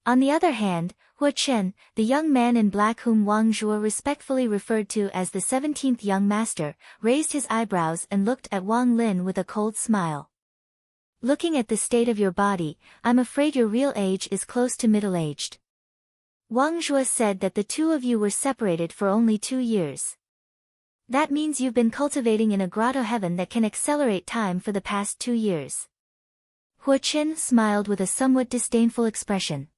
Speaker 1: On the other hand, Huo Chen, the young man in black whom Wang Zhuo respectfully referred to as the 17th young master, raised his eyebrows and looked at Wang Lin with a cold smile. "Looking at the state of your body, I'm afraid your real age is close to middle-aged." Wang Zhuo said that the two of you were separated for only 2 years. That means you've been cultivating in a grotto heaven that can accelerate time for the past 2 years. Huo Chen smiled with a somewhat disdainful expression.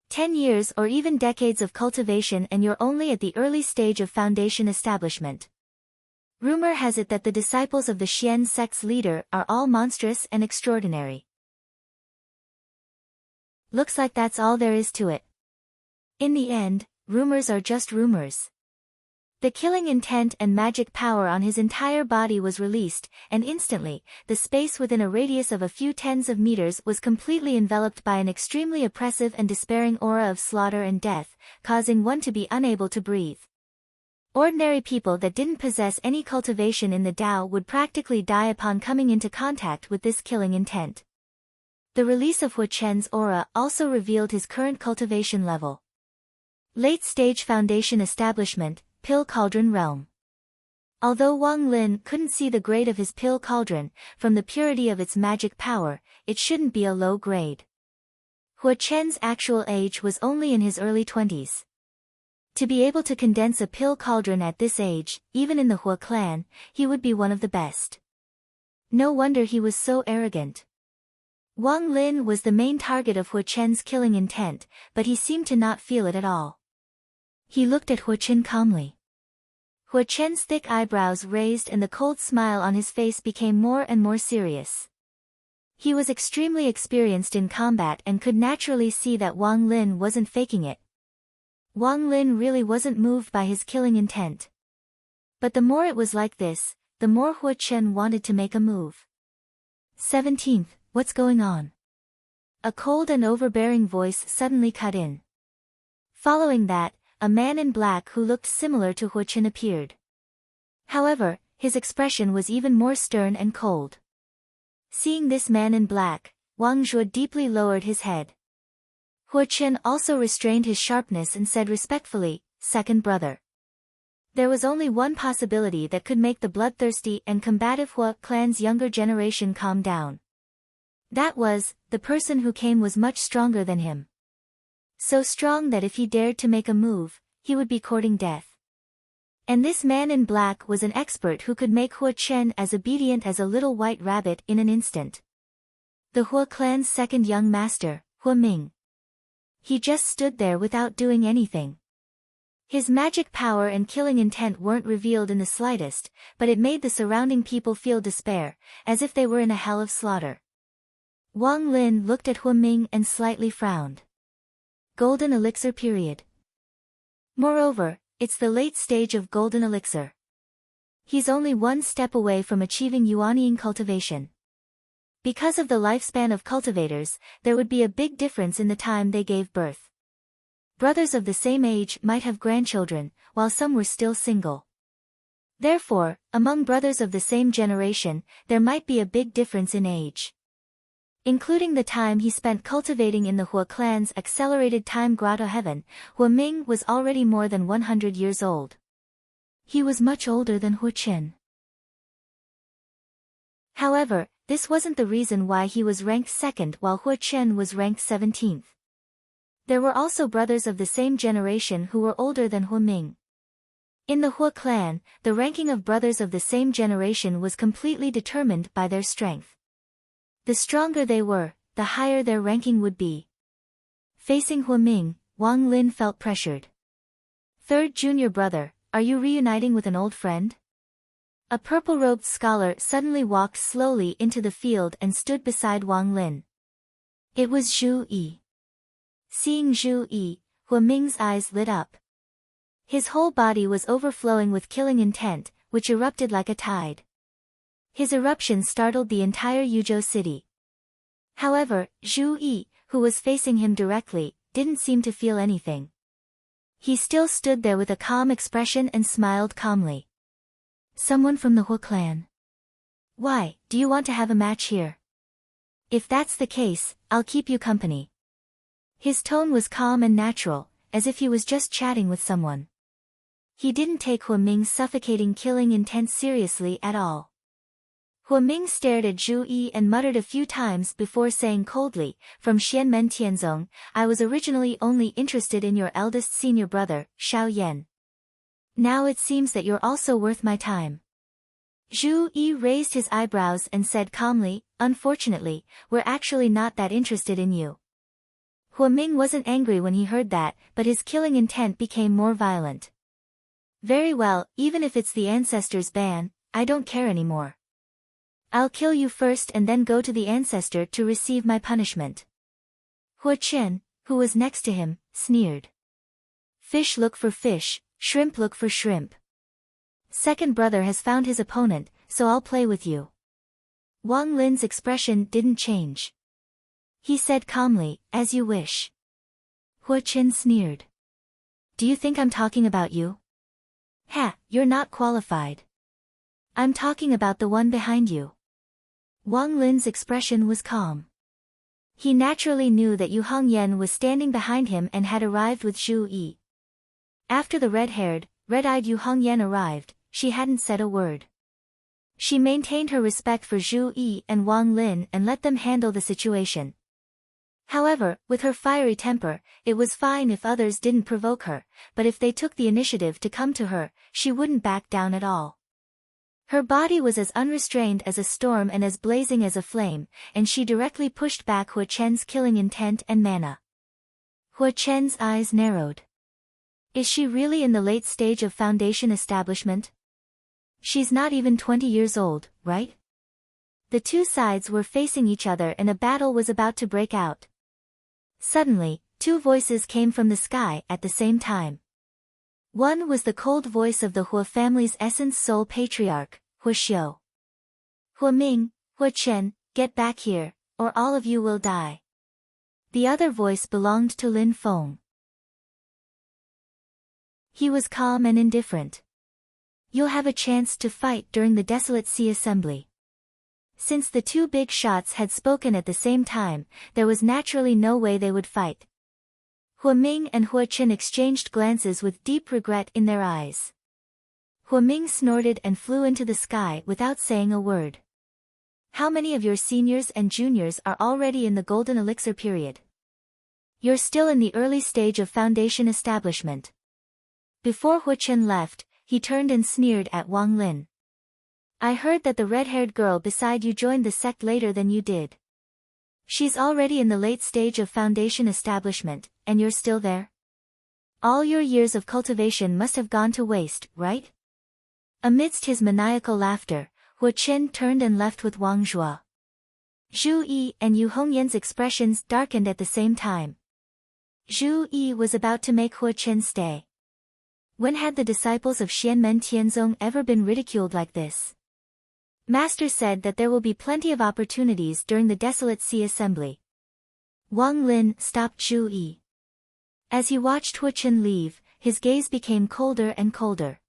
Speaker 1: 10 years or even decades of cultivation and you're only at the early stage of foundation establishment. Rumor has it that the disciples of the Xian sect's leader are all monstrous and extraordinary. Looks like that's all there is to it. In the end, rumors are just rumors. The killing intent and magic power on his entire body was released, and instantly, the space within a radius of a few tens of meters was completely enveloped by an extremely oppressive and despairing aura of slaughter and death, causing one to be unable to breathe. Ordinary people that didn't possess any cultivation in the Tao would practically die upon coming into contact with this killing intent. The release of Huo Chen's aura also revealed his current cultivation level. Late-stage foundation establishment, Pill Cauldron Realm. Although Wang Lin couldn't see the grade of his pill cauldron, from the purity of its magic power, it shouldn't be a low grade. Huo Chen's actual age was only in his early 20s. To be able to condense a pill cauldron at this age, even in the Huo clan, he would be one of the best. No wonder he was so arrogant. Wang Lin was the main target of Hu Chen's killing intent, but he seemed to not feel it at all. He looked at Hu Chen calmly. Hu Chen's thick eyebrows raised and the cold smile on his face became more and more serious. He was extremely experienced in combat and could naturally see that Wang Lin wasn't faking it. Wang Lin really wasn't moved by his killing intent. But the more it was like this, the more Hu Chen wanted to make a move. 17th, what's going on? A cold and overbearing voice suddenly cut in. Following that, a man in black who looked similar to Hu Chen appeared. However, his expression was even more stern and cold. Seeing this man in black, Wang Zhuo deeply lowered his head. Hu Chen also restrained his sharpness and said respectfully, "Second brother." There was only one possibility that could make the bloodthirsty and combative Hu clan's younger generation calm down. That was, the person who came was much stronger than him. So strong that if he dared to make a move, he would be courting death. And this man in black was an expert who could make Hu Chen as obedient as a little white rabbit in an instant. The Hu clan's second young master, Hu Ming. He just stood there without doing anything. His magic power and killing intent weren't revealed in the slightest, but it made the surrounding people feel despair, as if they were in a hell of slaughter. Wang Lin looked at Hu Ming and slightly frowned. Golden elixir period. Moreover, it's the late stage of golden elixir. He's only one step away from achieving Yuanying cultivation. Because of the lifespan of cultivators, there would be a big difference in the time they gave birth. Brothers of the same age might have grandchildren, while some were still single. Therefore, among brothers of the same generation, there might be a big difference in age. Including the time he spent cultivating in the Hu clan's accelerated time grotto heaven, Hu Ming was already more than 100 years old. He was much older than Hu Chen. However, this wasn't the reason why he was ranked second while Hu Chen was ranked 17th. There were also brothers of the same generation who were older than Hu Ming. In the Hu clan, the ranking of brothers of the same generation was completely determined by their strength. The stronger they were, the higher their ranking would be. Facing Hu Ming, Wang Lin felt pressured. Third junior brother, are you reuniting with an old friend? A purple-robed scholar suddenly walked slowly into the field and stood beside Wang Lin. It was Zhu Yi. Seeing Zhu Yi, Hu Ming's eyes lit up. His whole body was overflowing with killing intent, which erupted like a tide. His eruption startled the entire Yuzhou city. However, Zhu Yi, who was facing him directly, didn't seem to feel anything. He still stood there with a calm expression and smiled calmly. Someone from the Hu clan. Why, do you want to have a match here? If that's the case, I'll keep you company. His tone was calm and natural, as if he was just chatting with someone. He didn't take Hu Ming's suffocating killing intent seriously at all. Hu Ming stared at Zhu Yi and muttered a few times before saying coldly, "From Xianmen Tianzong, I was originally only interested in your eldest senior brother, Xiao Yan. Now it seems that you're also worth my time." Zhu Yi raised his eyebrows and said calmly, "Unfortunately, we're actually not that interested in you." Hu Ming wasn't angry when he heard that, but his killing intent became more violent. "Very well, even if it's the ancestor's ban, I don't care anymore. I'll kill you first and then go to the ancestor to receive my punishment." Hu Chen, who was next to him, sneered. "Fish look for fish, shrimp look for shrimp. Second brother has found his opponent, so I'll play with you." Wang Lin's expression didn't change. He said calmly, "As you wish." Hu Chen sneered. "Do you think I'm talking about you? Ha, you're not qualified. I'm talking about the one behind you." Wang Lin's expression was calm. He naturally knew that Yu Hongyan was standing behind him and had arrived with Zhu Yi. After the red-haired, red-eyed Yu Hongyan arrived, she hadn't said a word. She maintained her respect for Zhu Yi and Wang Lin and let them handle the situation. However, with her fiery temper, it was fine if others didn't provoke her, but if they took the initiative to come to her, she wouldn't back down at all. Her body was as unrestrained as a storm and as blazing as a flame, and she directly pushed back Hua Chen's killing intent and mana. Hua Chen's eyes narrowed. Is she really in the late stage of foundation establishment? She's not even 20 years old, right? The two sides were facing each other and a battle was about to break out. Suddenly, two voices came from the sky at the same time. One was the cold voice of the Hua family's essence soul patriarch, Hua Xiu. Hua Ming, Hua Chen, get back here, or all of you will die. The other voice belonged to Lin Feng. He was calm and indifferent. You'll have a chance to fight during the Desolate Sea Assembly. Since the two big shots had spoken at the same time, there was naturally no way they would fight. Hua Ming and Hua Chen exchanged glances with deep regret in their eyes. Hua Ming snorted and flew into the sky without saying a word. How many of your seniors and juniors are already in the golden elixir period? You're still in the early stage of foundation establishment. Before Hua Chen left, he turned and sneered at Wang Lin. I heard that the red-haired girl beside you joined the sect later than you did. She's already in the late stage of foundation establishment, and you're still there? All your years of cultivation must have gone to waste, right? Amidst his maniacal laughter, Hua Chen turned and left with Wang Zhuo. Zhu Yi and Yu Hongyan's expressions darkened at the same time. Zhu Yi was about to make Hua Chen stay. When had the disciples of Xianmen Tianzong ever been ridiculed like this? Master said that there will be plenty of opportunities during the Desolate Sea Assembly. Wang Lin stopped Zhu Yi. As he watched Hua Chen leave, his gaze became colder and colder.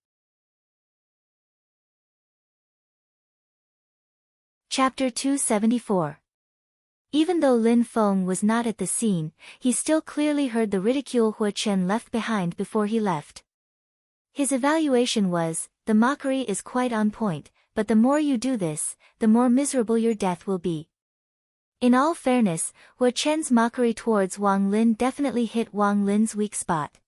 Speaker 1: Chapter 274. Even though Lin Feng was not at the scene, he still clearly heard the ridicule Hua Chen left behind before he left. His evaluation was, the mockery is quite on point, but the more you do this, the more miserable your death will be. In all fairness, Hua Chen's mockery towards Wang Lin definitely hit Wang Lin's weak spot.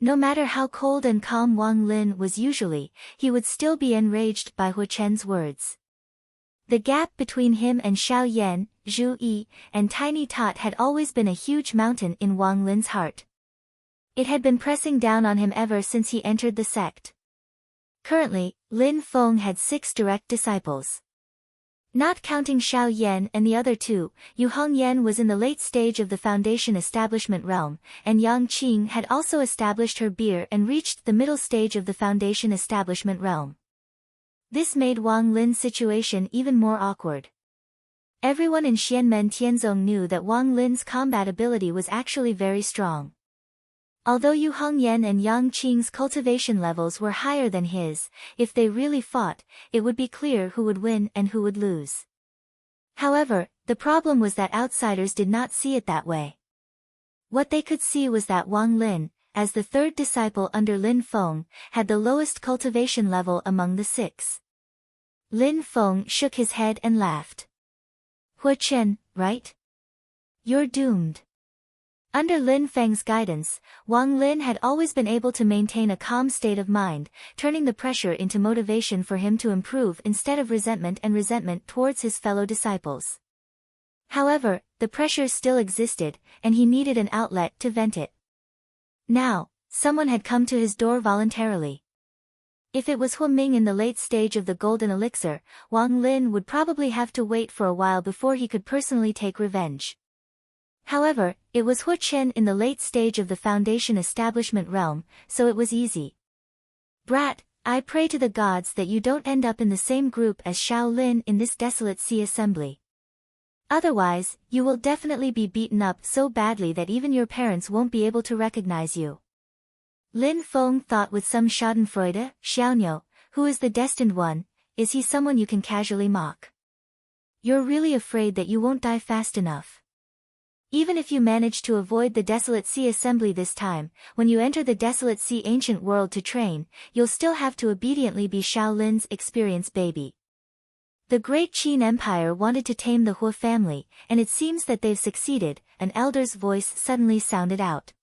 Speaker 1: No matter how cold and calm Wang Lin was usually, he would still be enraged by Hua Chen's words. The gap between him and Xiao Yan, Zhu Yi, and Tiny Tot had always been a huge mountain in Wang Lin's heart. It had been pressing down on him ever since he entered the sect. Currently, Lin Feng had 6 direct disciples. Not counting Xiao Yan and the other 2, Yu Hongyan was in the late stage of the foundation establishment realm, and Yang Qing had also established her beer and reached the middle stage of the foundation establishment realm. This made Wang Lin's situation even more awkward. Everyone in Xianmen Tianzong knew that Wang Lin's combat ability was actually very strong. Although Yu Hongyan and Yang Qing's cultivation levels were higher than his, if they really fought, it would be clear who would win and who would lose. However, the problem was that outsiders did not see it that way. What they could see was that Wang Lin, as the 3rd disciple under Lin Feng, had the lowest cultivation level among the 6. Lin Feng shook his head and laughed. Hua Chen, right? You're doomed. Under Lin Feng's guidance, Wang Lin had always been able to maintain a calm state of mind, turning the pressure into motivation for him to improve instead of resentment towards his fellow disciples. However, the pressure still existed, and he needed an outlet to vent it. Now, someone had come to his door voluntarily. If it was Hua Ming in the late stage of the golden elixir, Wang Lin would probably have to wait for a while before he could personally take revenge. However, it was Hua Chen in the late stage of the foundation establishment realm, so it was easy. Brat, I pray to the gods that you don't end up in the same group as Xiao Lin in this Desolate Sea Assembly. Otherwise, you will definitely be beaten up so badly that even your parents won't be able to recognize you. Lin Feng thought with some schadenfreude. Xiaoniu, who is the destined one, is he someone you can casually mock? You're really afraid that you won't die fast enough. Even if you manage to avoid the Desolate Sea Assembly this time, when you enter the Desolate Sea Ancient World to train, you'll still have to obediently be Xiao Lin's experienced baby. The Great Qin Empire wanted to tame the Hua family, and it seems that they've succeeded, an elder's voice suddenly sounded out.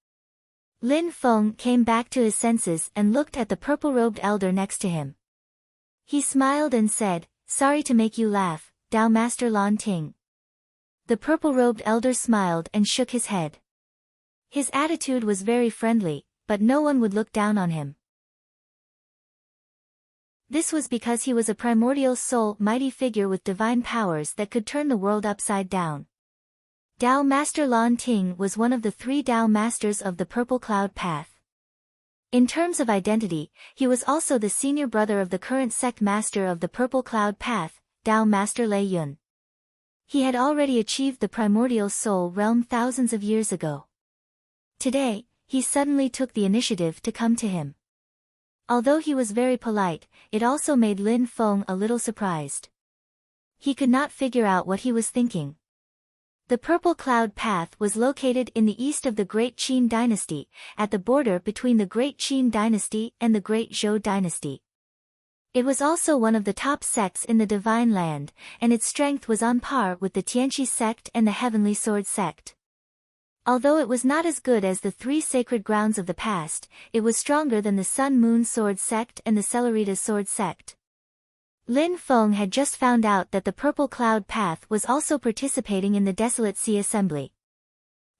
Speaker 1: Lin Feng came back to his senses and looked at the purple-robed elder next to him. He smiled and said, "Sorry to make you laugh, Tao Master Lan Ting." The purple-robed elder smiled and shook his head. His attitude was very friendly, but no one would look down on him. This was because he was a primordial soul mighty figure with divine powers that could turn the world upside down. Tao Master Lan Ting was one of the 3 Tao Masters of the Purple Cloud Path. In terms of identity, he was also the senior brother of the current sect master of the Purple Cloud Path, Tao Master Lei Yun. He had already achieved the primordial soul realm thousands of years ago. Today, he suddenly took the initiative to come to him. Although he was very polite, it also made Lin Feng a little surprised. He could not figure out what he was thinking. The Purple Cloud Path was located in the east of the Great Qin Dynasty, at the border between the Great Qin Dynasty and the Great Zhou Dynasty. It was also one of the top sects in the Divine Land, and its strength was on par with the Tianqi sect and the Heavenly Sword sect. Although it was not as good as the 3 sacred grounds of the past, it was stronger than the Sun-Moon Sword sect and the Celerita Sword sect. Lin Feng had just found out that the Purple Cloud Path was also participating in the Desolate Sea Assembly.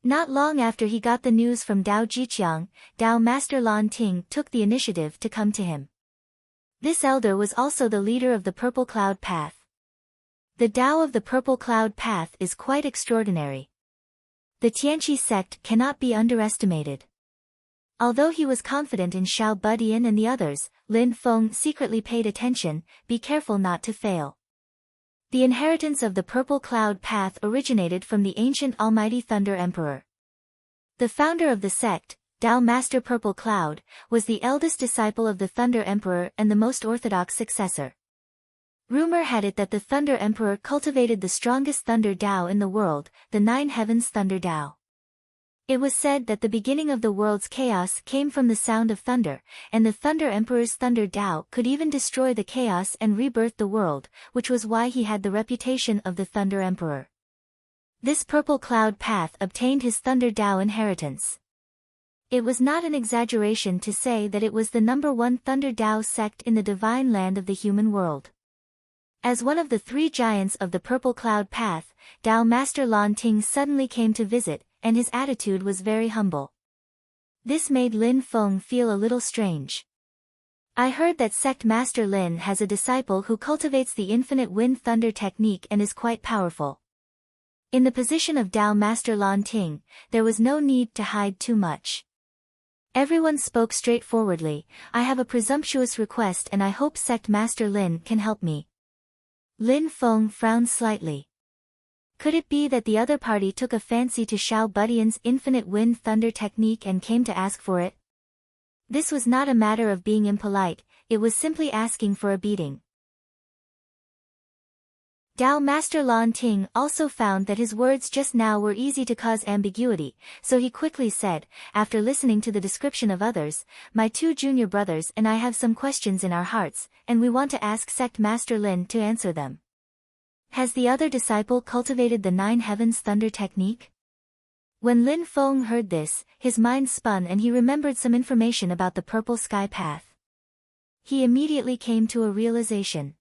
Speaker 1: Not long after he got the news from Dao Jiqiang, Tao Master Lan Ting took the initiative to come to him. This elder was also the leader of the Purple Cloud Path. The Tao of the Purple Cloud Path is quite extraordinary. The Tianqi sect cannot be underestimated. Although he was confident in Xiao Budian and the others, Lin Feng secretly paid attention, be careful not to fail. The inheritance of the Purple Cloud Path originated from the ancient Almighty Thunder Emperor. The founder of the sect, Tao Master Purple Cloud, was the eldest disciple of the Thunder Emperor and the most orthodox successor. Rumor had it that the Thunder Emperor cultivated the strongest Thunder Tao in the world, the 9 Heavens Thunder Tao. It was said that the beginning of the world's chaos came from the sound of thunder, and the Thunder Emperor's Thunder Tao could even destroy the chaos and rebirth the world, which was why he had the reputation of the Thunder Emperor. This Purple Cloud Path obtained his Thunder Tao inheritance. It was not an exaggeration to say that it was the #1 Thunder Tao sect in the divine land of the human world. As one of the 3 giants of the Purple Cloud Path, Tao Master Lan Ting suddenly came to visit, and his attitude was very humble. This made Lin Feng feel a little strange. I heard that Sect Master Lin has a disciple who cultivates the infinite wind thunder technique and is quite powerful. In the position of Tao Master Lan Ting, there was no need to hide too much. Everyone spoke straightforwardly. I have a presumptuous request and I hope Sect Master Lin can help me. Lin Feng frowned slightly. Could it be that the other party took a fancy to Xiao Budian's infinite wind thunder technique and came to ask for it? This was not a matter of being impolite, it was simply asking for a beating. Tao Master Lan Ting also found that his words just now were easy to cause ambiguity, so he quickly said, after listening to the description of others, "My 2 junior brothers and I have some questions in our hearts, and we want to ask Sect Master Lin to answer them. Has the other disciple cultivated the 9 Heavens Thunder technique?" When Lin Feng heard this, his mind spun and he remembered some information about the Purple Sky Path. He immediately came to a realization.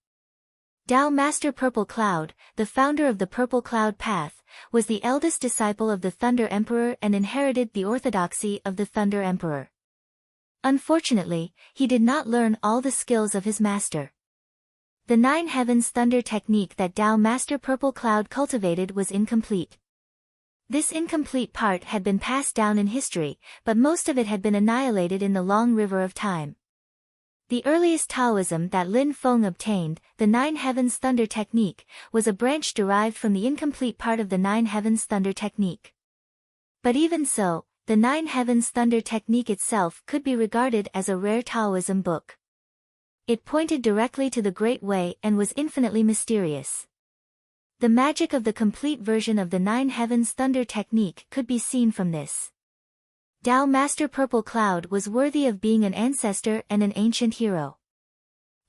Speaker 1: Tao Master Purple Cloud, the founder of the Purple Cloud Path, was the eldest disciple of the Thunder Emperor and inherited the orthodoxy of the Thunder Emperor. Unfortunately, he did not learn all the skills of his master. The 9 Heavens Thunder technique that Tao Master Purple Cloud cultivated was incomplete. This incomplete part had been passed down in history, but most of it had been annihilated in the long river of time. The earliest Taoism that Lin Feng obtained, the 9 Heavens Thunder technique, was a branch derived from the incomplete part of the 9 Heavens Thunder technique. But even so, the 9 Heavens Thunder technique itself could be regarded as a rare Taoism book. It pointed directly to the Great Way and was infinitely mysterious. The magic of the complete version of the 9 Heavens Thunder technique could be seen from this. Tao Master Purple Cloud was worthy of being an ancestor and an ancient hero.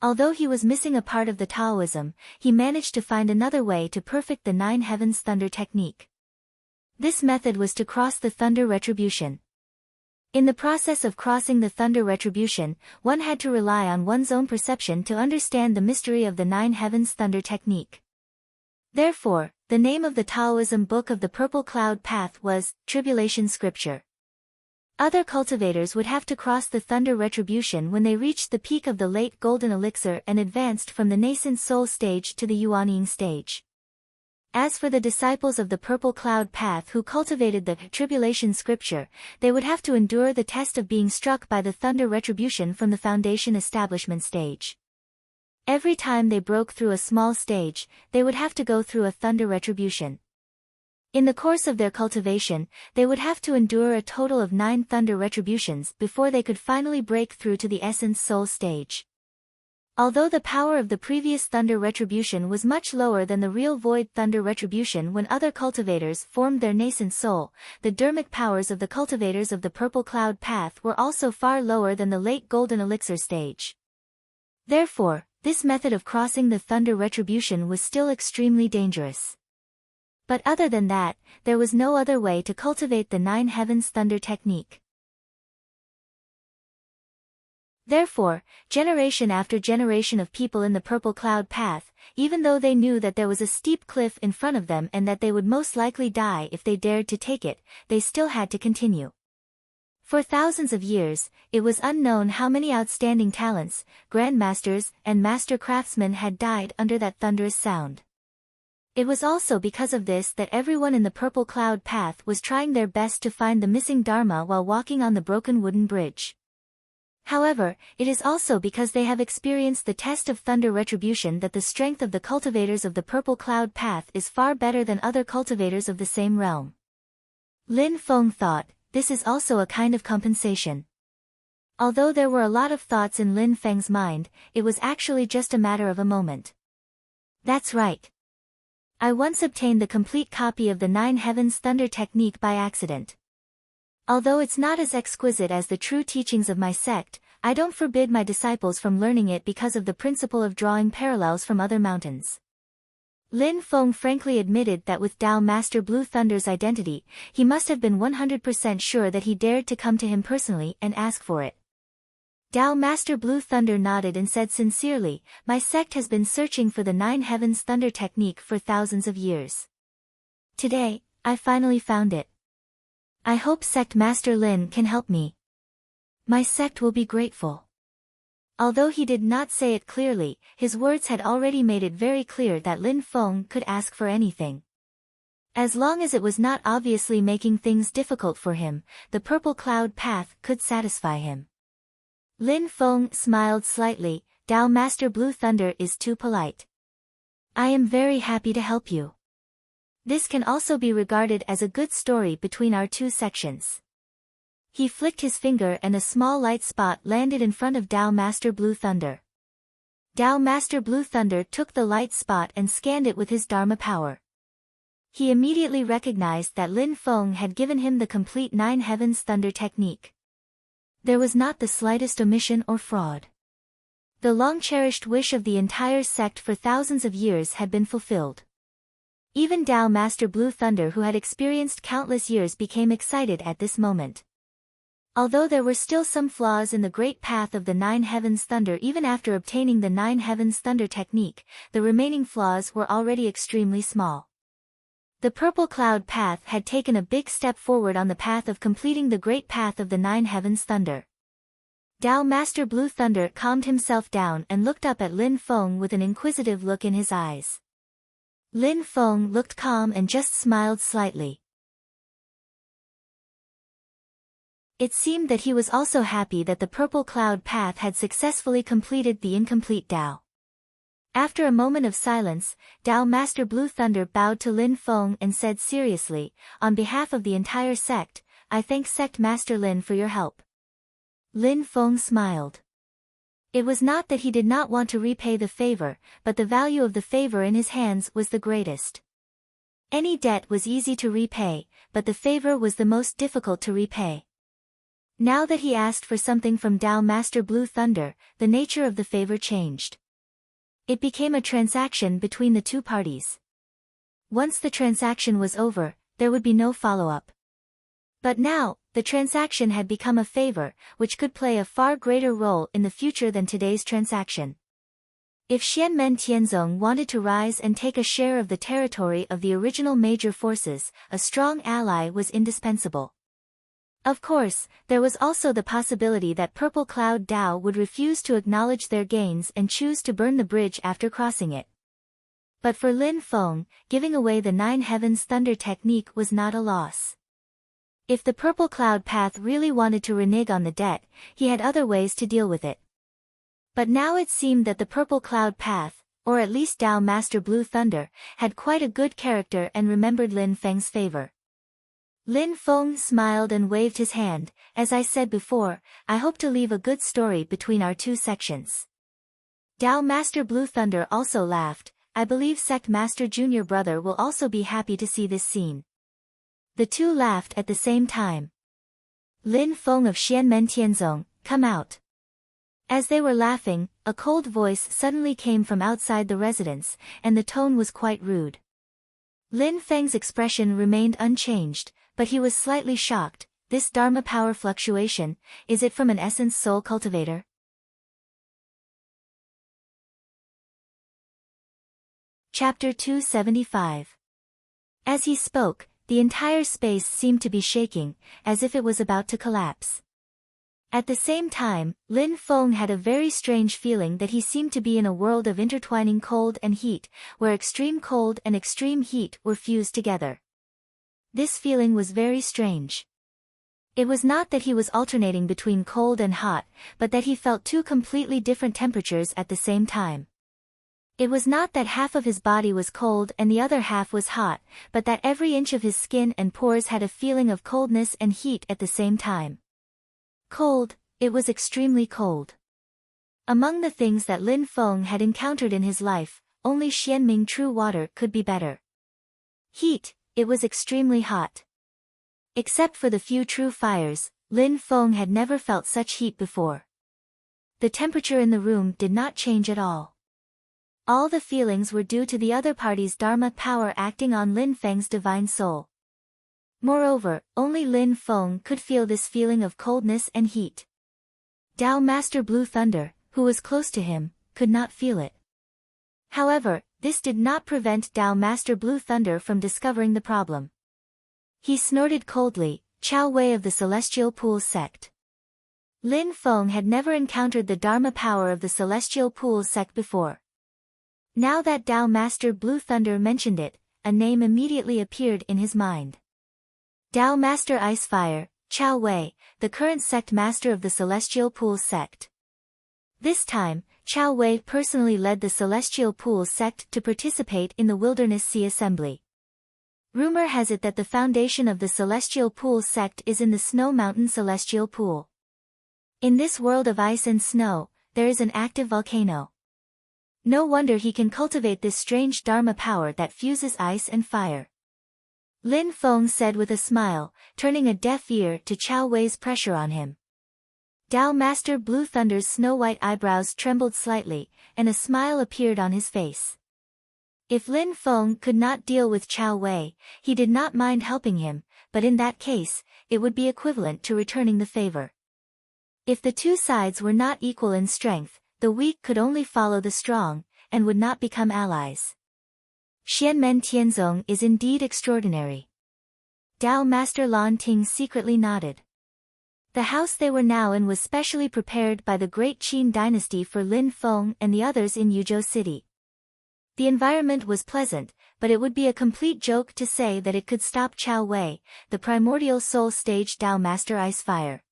Speaker 1: Although he was missing a part of the Taoism, he managed to find another way to perfect the 9 Heavens Thunder technique. This method was to cross the thunder retribution. In the process of crossing the thunder retribution, one had to rely on one's own perception to understand the mystery of the nine heavens thunder technique. Therefore, the name of the Taoism book of the Purple Cloud Path was Tribulation Scripture. Other cultivators would have to cross the thunder retribution when they reached the peak of the late golden elixir and advanced from the nascent soul stage to the Yuanying stage. As for the disciples of the Purple Cloud Path who cultivated the Tribulation Scripture, they would have to endure the test of being struck by the thunder retribution from the foundation establishment stage. Every time they broke through a small stage, they would have to go through a thunder retribution. In the course of their cultivation, they would have to endure a total of 9 thunder retributions before they could finally break through to the essence soul stage. Although the power of the previous thunder retribution was much lower than the real void thunder retribution when other cultivators formed their nascent soul, the dharmic powers of the cultivators of the Purple Cloud Path were also far lower than the late golden elixir stage. Therefore, this method of crossing the thunder retribution was still extremely dangerous. But other than that, there was no other way to cultivate the nine heavens thunder technique. Therefore, generation after generation of people in the Purple Cloud Path, even though they knew that there was a steep cliff in front of them and that they would most likely die if they dared to take it, they still had to continue. For thousands of years, it was unknown how many outstanding talents, grandmasters, and master craftsmen had died under that thunderous sound. It was also because of this that everyone in the Purple Cloud Path was trying their best to find the missing Dharma while walking on the broken wooden bridge. However, it is also because they have experienced the test of thunder retribution that the strength of the cultivators of the Purple Cloud Path is far better than other cultivators of the same realm. Lin Feng thought, this is also a kind of compensation. Although there were a lot of thoughts in Lin Feng's mind, it was actually just a matter of a moment. That's right. I once obtained the complete copy of the Nine Heavens Thunder technique by accident. Although it's not as exquisite as the true teachings of my sect, I don't forbid my disciples from learning it because of the principle of drawing parallels from other mountains. Lin Feng frankly admitted that with Tao Master Blue Thunder's identity, he must have been 100% sure that he dared to come to him personally and ask for it. Tao Master Blue Thunder nodded and said sincerely, my sect has been searching for the Nine Heavens Thunder technique for thousands of years. Today, I finally found it. I hope Sect Master Lin can help me. My sect will be grateful. Although he did not say it clearly, his words had already made it very clear that Lin Feng could ask for anything. As long as it was not obviously making things difficult for him, the Purple Cloud Path could satisfy him. Lin Feng smiled slightly. Tao Master Blue Thunder is too polite. I am very happy to help you. This can also be regarded as a good story between our two sections. He flicked his finger and a small light spot landed in front of Tao Master Blue Thunder. Tao Master Blue Thunder took the light spot and scanned it with his Dharma power. He immediately recognized that Lin Feng had given him the complete Nine Heavens Thunder technique. There was not the slightest omission or fraud. The long-cherished wish of the entire sect for thousands of years had been fulfilled. Even Tao Master Blue Thunder, who had experienced countless years, became excited at this moment. Although there were still some flaws in the great path of the Nine Heavens Thunder even after obtaining the Nine Heavens Thunder technique, the remaining flaws were already extremely small. The Purple Cloud Path had taken a big step forward on the path of completing the great path of the Nine Heavens Thunder. Tao Master Blue Thunder calmed himself down and looked up at Lin Feng with an inquisitive look in his eyes. Lin Feng looked calm and just smiled slightly. It seemed that he was also happy that the Purple Cloud Path had successfully completed the incomplete Tao. After a moment of silence, Tao Master Blue Thunder bowed to Lin Feng and said seriously, on behalf of the entire sect, I thank Sect Master Lin for your help. Lin Feng smiled. It was not that he did not want to repay the favor, but the value of the favor in his hands was the greatest. Any debt was easy to repay, but the favor was the most difficult to repay. Now that he asked for something from Tao Master Blue Thunder, the nature of the favor changed. It became a transaction between the two parties. Once the transaction was over, there would be no follow-up. But now, the transaction had become a favor, which could play a far greater role in the future than today's transaction. If Xianmen Tianzong wanted to rise and take a share of the territory of the original major forces, a strong ally was indispensable. Of course, there was also the possibility that Purple Cloud Dao would refuse to acknowledge their gains and choose to burn the bridge after crossing it. But for Lin Feng, giving away the Nine Heavens Thunder technique was not a loss. If the Purple Cloud Path really wanted to renege on the debt, he had other ways to deal with it. But now it seemed that the Purple Cloud Path, or at least Dao Master Blue Thunder, had quite a good character and remembered Lin Feng's favor. Lin Feng smiled and waved his hand. As I said before, I hope to leave a good story between our two sections. Dao Master Blue Thunder also laughed. I believe Sect Master Junior Brother will also be happy to see this scene. The two laughed at the same time. Lin Feng of Xianmen Tianzong, come out. As they were laughing, a cold voice suddenly came from outside the residence, and the tone was quite rude. Lin Feng's expression remained unchanged, but he was slightly shocked. This Dharma power fluctuation, is it from an essence soul cultivator? Chapter 275. As he spoke, the entire space seemed to be shaking, as if it was about to collapse. At the same time, Lin Feng had a very strange feeling that he seemed to be in a world of intertwining cold and heat, where extreme cold and extreme heat were fused together. This feeling was very strange. It was not that he was alternating between cold and hot, but that he felt two completely different temperatures at the same time. It was not that half of his body was cold and the other half was hot, but that every inch of his skin and pores had a feeling of coldness and heat at the same time. Cold, it was extremely cold. Among the things that Lin Feng had encountered in his life, only Xianming True Water could be better. Heat, it was extremely hot. Except for the few true fires, Lin Feng had never felt such heat before. The temperature in the room did not change at all. All the feelings were due to the other party's Dharma power acting on Lin Feng's divine soul. Moreover, only Lin Feng could feel this feeling of coldness and heat. Dao Master Blue Thunder, who was close to him, could not feel it. However, this did not prevent Dao Master Blue Thunder from discovering the problem. He snorted coldly, Chao Wei of the Celestial Pools sect. Lin Feng had never encountered the Dharma power of the Celestial Pools sect before. Now that Dao Master Blue Thunder mentioned it, a name immediately appeared in his mind. Dao Master Ice Fire, Chao Wei, the current sect master of the Celestial Pools sect. This time, Chao Wei personally led the Celestial Pools sect to participate in the Wilderness Sea Assembly. Rumor has it that the foundation of the Celestial Pools sect is in the Snow Mountain Celestial Pool. In this world of ice and snow, there is an active volcano. No wonder he can cultivate this strange Dharma power that fuses ice and fire. Lin Feng said with a smile, turning a deaf ear to Chao Wei's pressure on him. Dao Master Blue Thunder's snow-white eyebrows trembled slightly, and a smile appeared on his face. If Lin Feng could not deal with Chao Wei, he did not mind helping him, but in that case, it would be equivalent to returning the favor. If the two sides were not equal in strength, the weak could only follow the strong, and would not become allies. Xianmen Tianzong is indeed extraordinary. Dao Master Lan Ting secretly nodded. The house they were now in was specially prepared by the great Qin dynasty for Lin Feng and the others in Yuzhou City. The environment was pleasant, but it would be a complete joke to say that it could stop Chao Wei, the primordial soul stage Dao Master Ice Fire.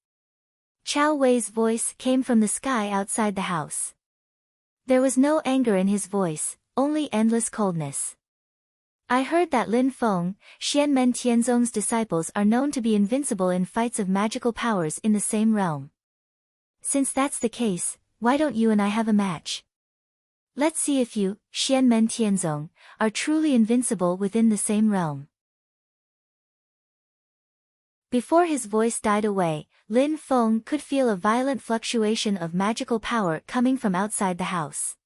Speaker 1: Chao Wei's voice came from the sky outside the house. There was no anger in his voice, only endless coldness. I heard that Lin Feng, Xianmen Tianzong's disciples are known to be invincible in fights of magical powers in the same realm. Since that's the case, why don't you and I have a match? Let's see if you, Xianmen Tianzong, are truly invincible within the same realm. Before his voice died away, Lin Feng could feel a violent fluctuation of magical power coming from outside the house.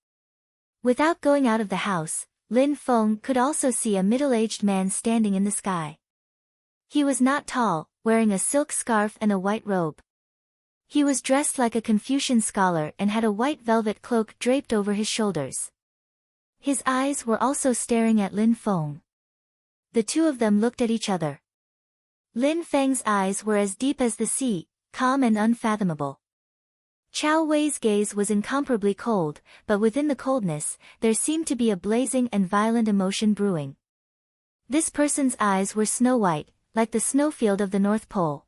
Speaker 1: Without going out of the house, Lin Feng could also see a middle-aged man standing in the sky. He was not tall, wearing a silk scarf and a white robe. He was dressed like a Confucian scholar and had a white velvet cloak draped over his shoulders. His eyes were also staring at Lin Feng. The two of them looked at each other. Lin Feng's eyes were as deep as the sea, calm and unfathomable. Chao Wei's gaze was incomparably cold, but within the coldness, there seemed to be a blazing and violent emotion brewing. This person's eyes were snow-white, like the snowfield of the North Pole.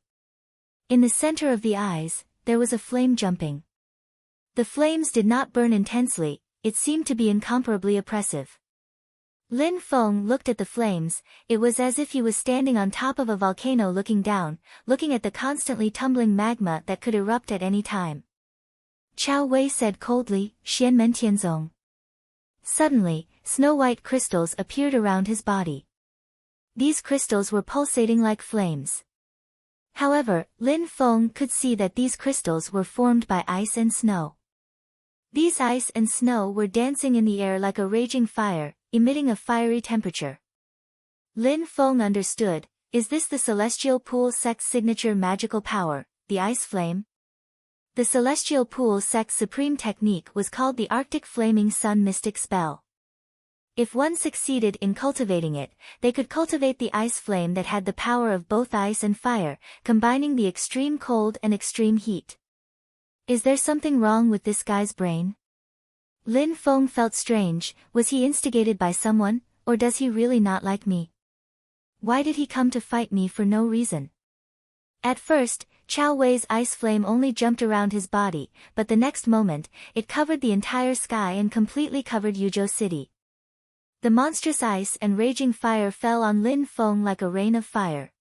Speaker 1: In the center of the eyes, there was a flame jumping. The flames did not burn intensely, it seemed to be incomparably oppressive. Lin Feng looked at the flames, it was as if he was standing on top of a volcano looking down, looking at the constantly tumbling magma that could erupt at any time. Chao Wei said coldly, "Xian men tianzong." Suddenly, snow-white crystals appeared around his body. These crystals were pulsating like flames. However, Lin Feng could see that these crystals were formed by ice and snow. These ice and snow were dancing in the air like a raging fire, emitting a fiery temperature. Lin Feng understood, is this the Celestial Pool sect's signature magical power, the ice flame? The Celestial Pool sect's supreme technique was called the Arctic Flaming Sun Mystic Spell. If one succeeded in cultivating it, they could cultivate the ice flame that had the power of both ice and fire, combining the extreme cold and extreme heat. Is there something wrong with this guy's brain? Lin Feng felt strange, was he instigated by someone, or does he really not like me? Why did he come to fight me for no reason? At first, Chao Wei's ice flame only jumped around his body, but the next moment, it covered the entire sky and completely covered Yuzhou City. The monstrous ice and raging fire fell on Lin Feng like a rain of fire.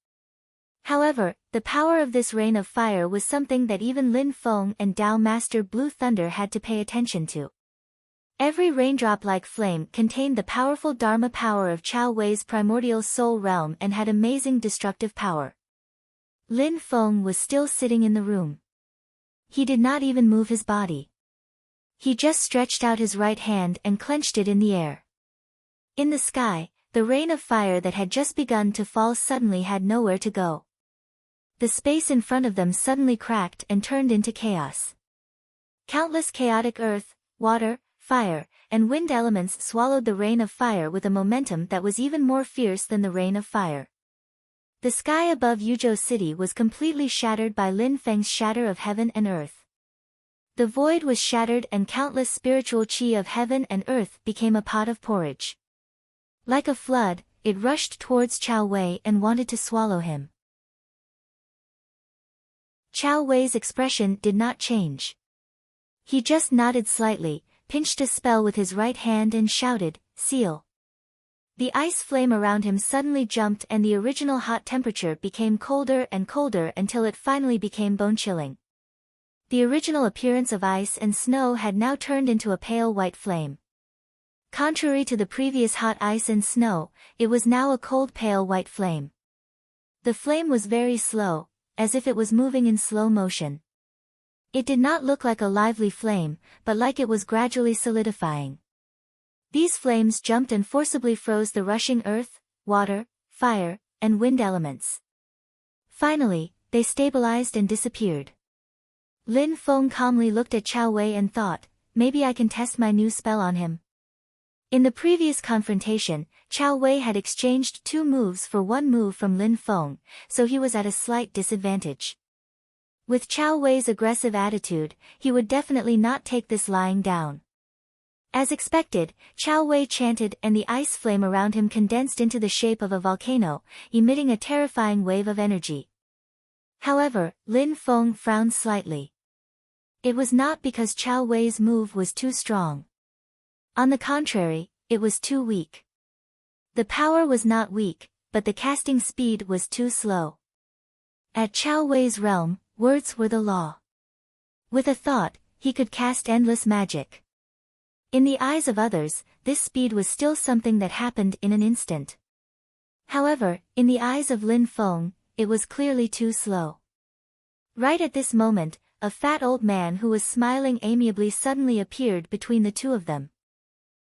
Speaker 1: However, the power of this rain of fire was something that even Lin Feng and Tao Master Blue Thunder had to pay attention to. Every raindrop-like flame contained the powerful Dharma power of Chao Wei's primordial soul realm and had amazing destructive power. Lin Feng was still sitting in the room. He did not even move his body. He just stretched out his right hand and clenched it in the air. In the sky, the rain of fire that had just begun to fall suddenly had nowhere to go. The space in front of them suddenly cracked and turned into chaos. Countless chaotic earth, water, fire, and wind elements swallowed the rain of fire with a momentum that was even more fierce than the rain of fire. The sky above Yuzhou City was completely shattered by Lin Feng's shatter of heaven and earth. The void was shattered and countless spiritual chi of heaven and earth became a pot of porridge. Like a flood, it rushed towards Chao Wei and wanted to swallow him. Chao Wei's expression did not change. He just nodded slightly, pinched a spell with his right hand and shouted, "Seal." The ice flame around him suddenly jumped and the original hot temperature became colder and colder until it finally became bone-chilling. The original appearance of ice and snow had now turned into a pale white flame. Contrary to the previous hot ice and snow, it was now a cold pale white flame. The flame was very slow, as if it was moving in slow motion. It did not look like a lively flame, but like it was gradually solidifying. These flames jumped and forcibly froze the rushing earth, water, fire, and wind elements. Finally, they stabilized and disappeared. Lin Feng calmly looked at Chao Wei and thought, maybe I can test my new spell on him. In the previous confrontation, Chao Wei had exchanged 2 moves for 1 move from Lin Feng, so he was at a slight disadvantage. With Chao Wei's aggressive attitude, he would definitely not take this lying down. As expected, Chao Wei chanted and the ice flame around him condensed into the shape of a volcano, emitting a terrifying wave of energy. However, Lin Feng frowned slightly. It was not because Chao Wei's move was too strong. On the contrary, it was too weak. The power was not weak, but the casting speed was too slow. At Chao Wei's realm, words were the law. With a thought, he could cast endless magic. In the eyes of others, this speed was still something that happened in an instant. However, in the eyes of Lin Feng, it was clearly too slow. Right at this moment, a fat old man who was smiling amiably suddenly appeared between the two of them.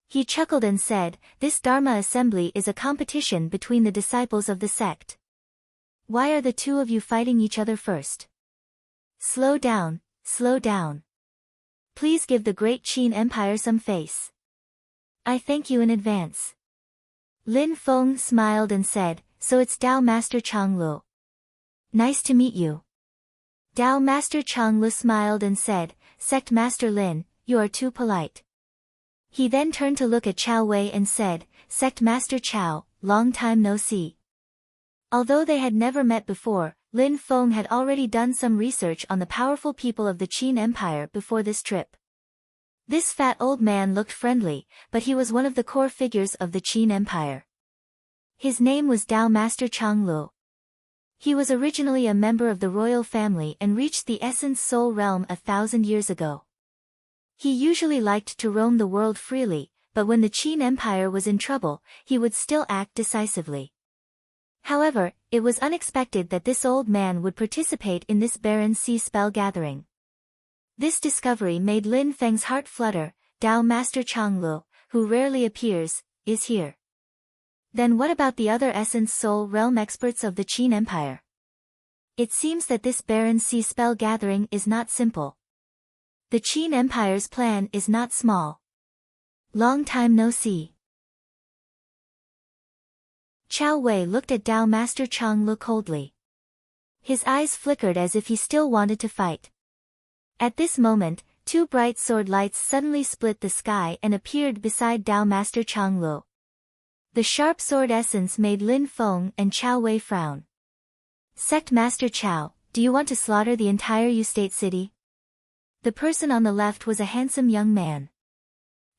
Speaker 1: He chuckled and said, "This Dharma assembly is a competition between the disciples of the sect. Why are the two of you fighting each other first? Slow down, slow down. Please give the great Qin Empire some face. I thank you in advance. Lin Feng smiled and said, so it's Dao Master Changlu. Nice to meet you. Dao Master Changlu smiled and said, Sect Master Lin, you are too polite. He then turned to look at Chao Wei and said, Sect Master Chao, long time no see. Although they had never met before, Lin Feng had already done some research on the powerful people of the Qin Empire before this trip. This fat old man looked friendly, but he was one of the core figures of the Qin Empire. His name was Dao Master Changlu. He was originally a member of the royal family and reached the Essence Soul realm 1,000 years ago. He usually liked to roam the world freely, but when the Qin Empire was in trouble, he would still act decisively. However, it was unexpected that this old man would participate in this barren sea spell gathering. This discovery made Lin Feng's heart flutter. Dao Master Changlu, who rarely appears, is here. Then what about the other Essence Soul realm experts of the Qin Empire? It seems that this barren sea spell gathering is not simple. The Qin Empire's plan is not small. Long time no see. Chao Wei looked at Dao Master Changlu coldly. His eyes flickered as if he still wanted to fight. At this moment, two bright sword lights suddenly split the sky and appeared beside Dao Master Changlu. The sharp sword essence made Lin Feng and Chao Wei frown. Sect Master Chao, do you want to slaughter the entire Yu State city? The person on the left was a handsome young man.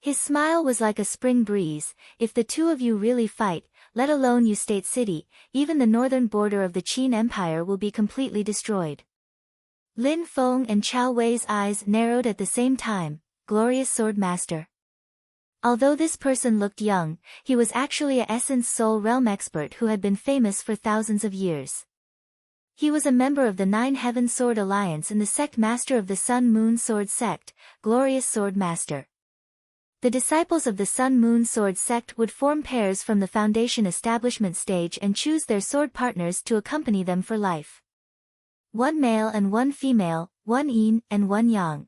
Speaker 1: His smile was like a spring breeze. If the two of you really fight, let alone Yu State city, even the northern border of the Qin Empire will be completely destroyed. Lin Feng and Chao Wei's eyes narrowed at the same time. Glorious Sword Master. Although this person looked young, he was actually a Essence Soul realm expert who had been famous for thousands of years. He was a member of the Nine Heaven Sword Alliance and the sect master of the Sun Moon Sword Sect, Glorious Sword Master. The disciples of the Sun Moon Sword Sect would form pairs from the foundation establishment stage and choose their sword partners to accompany them for life. One male and one female, one yin and one yang.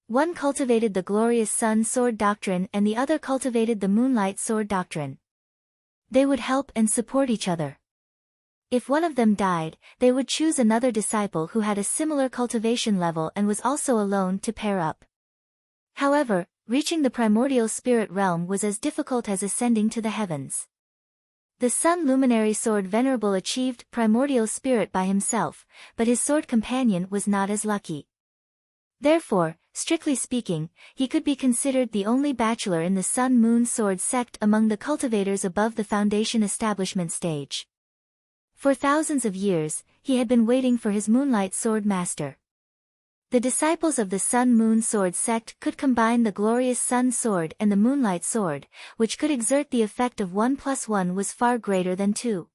Speaker 1: One cultivated the Glorious Sun Sword Doctrine and the other cultivated the Moonlight Sword Doctrine. They would help and support each other. If one of them died, they would choose another disciple who had a similar cultivation level and was also alone to pair up. However, reaching the primordial spirit realm was as difficult as ascending to the heavens. The Sun Luminary Sword Venerable achieved primordial spirit by himself, but his sword companion was not as lucky. Therefore, strictly speaking, he could be considered the only bachelor in the Sun Moon Sword sect among the cultivators above the foundation establishment stage. For thousands of years, he had been waiting for his Moonlight Sword Master. The disciples of the Sun Moon Sword sect could combine the Glorious Sun Sword and the Moonlight Sword, which could exert the effect of 1 + 1 was far greater than 2.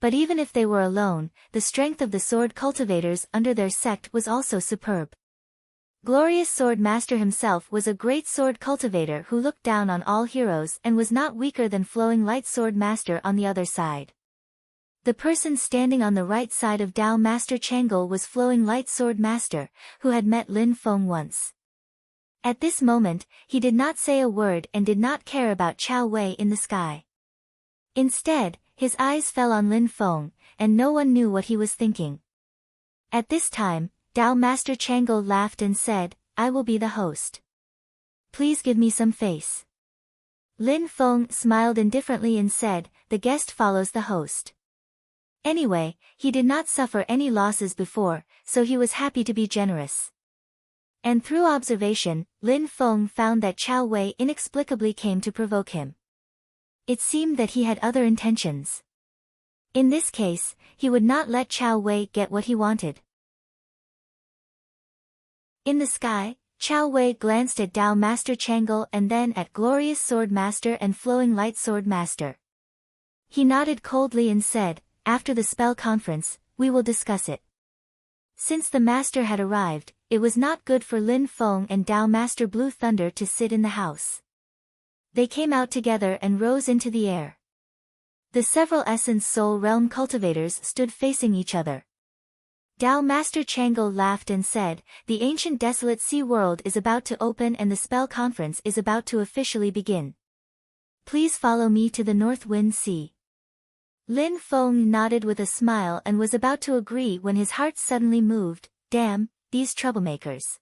Speaker 1: But even if they were alone, the strength of the sword cultivators under their sect was also superb. Glorious Sword Master himself was a great sword cultivator who looked down on all heroes and was not weaker than Flowing Light Sword Master on the other side. The person standing on the right side of Dao Master Changel was Flowing Light Sword Master, who had met Lin Feng once. At this moment, he did not say a word and did not care about Chao Wei in the sky. Instead, his eyes fell on Lin Feng, and no one knew what he was thinking. At this time, Dao Master Changel laughed and said, I will be the host. Please give me some face. Lin Feng smiled indifferently and said, the guest follows the host. Anyway, he did not suffer any losses before, so he was happy to be generous. And through observation, Lin Feng found that Chao Wei inexplicably came to provoke him. It seemed that he had other intentions. In this case, he would not let Chao Wei get what he wanted. In the sky, Chao Wei glanced at Dao Master Changel and then at Glorious Sword Master and Flowing Light Sword Master. He nodded coldly and said, after the spell conference, we will discuss it. Since the master had arrived, it was not good for Lin Feng and Dao Master Blue Thunder to sit in the house. They came out together and rose into the air. The several Essence Soul Realm cultivators stood facing each other. Tao Master Chang'e laughed and said, "The ancient desolate sea world is about to open and the spell conference is about to officially begin. Please follow me to the North Wind Sea." Lin Feng nodded with a smile and was about to agree when his heart suddenly moved. Damn, these troublemakers.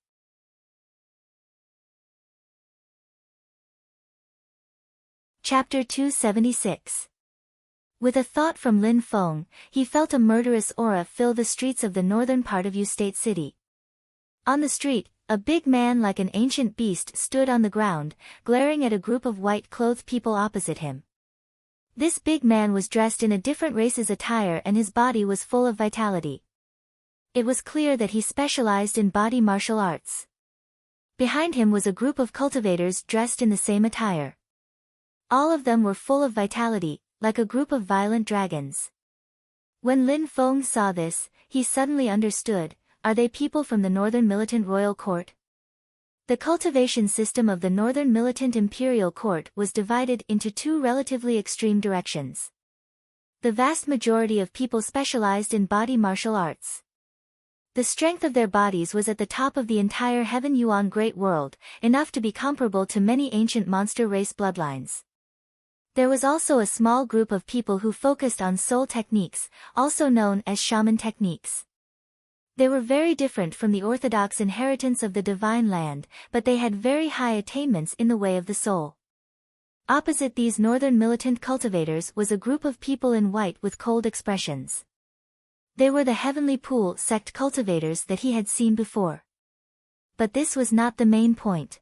Speaker 1: Chapter 276. With a thought from Lin Feng, he felt a murderous aura fill the streets of the northern part of State City. On the street, a big man like an ancient beast stood on the ground, glaring at a group of white-clothed people opposite him. This big man was dressed in a different race's attire and his body was full of vitality. It was clear that he specialized in body martial arts. Behind him was a group of cultivators dressed in the same attire. All of them were full of vitality, like a group of violent dragons. When Lin Feng saw this, he suddenly understood. Are they people from the Northern Militant Royal Court? The cultivation system of the Northern Militant Imperial Court was divided into two relatively extreme directions. The vast majority of people specialized in body martial arts. The strength of their bodies was at the top of the entire Heaven Yuan Great World, enough to be comparable to many ancient monster race bloodlines. There was also a small group of people who focused on soul techniques, also known as shaman techniques. They were very different from the orthodox inheritance of the divine land, but they had very high attainments in the way of the soul. Opposite these northern militant cultivators was a group of people in white with cold expressions. They were the Heavenly Pool sect cultivators that he had seen before. But this was not the main point.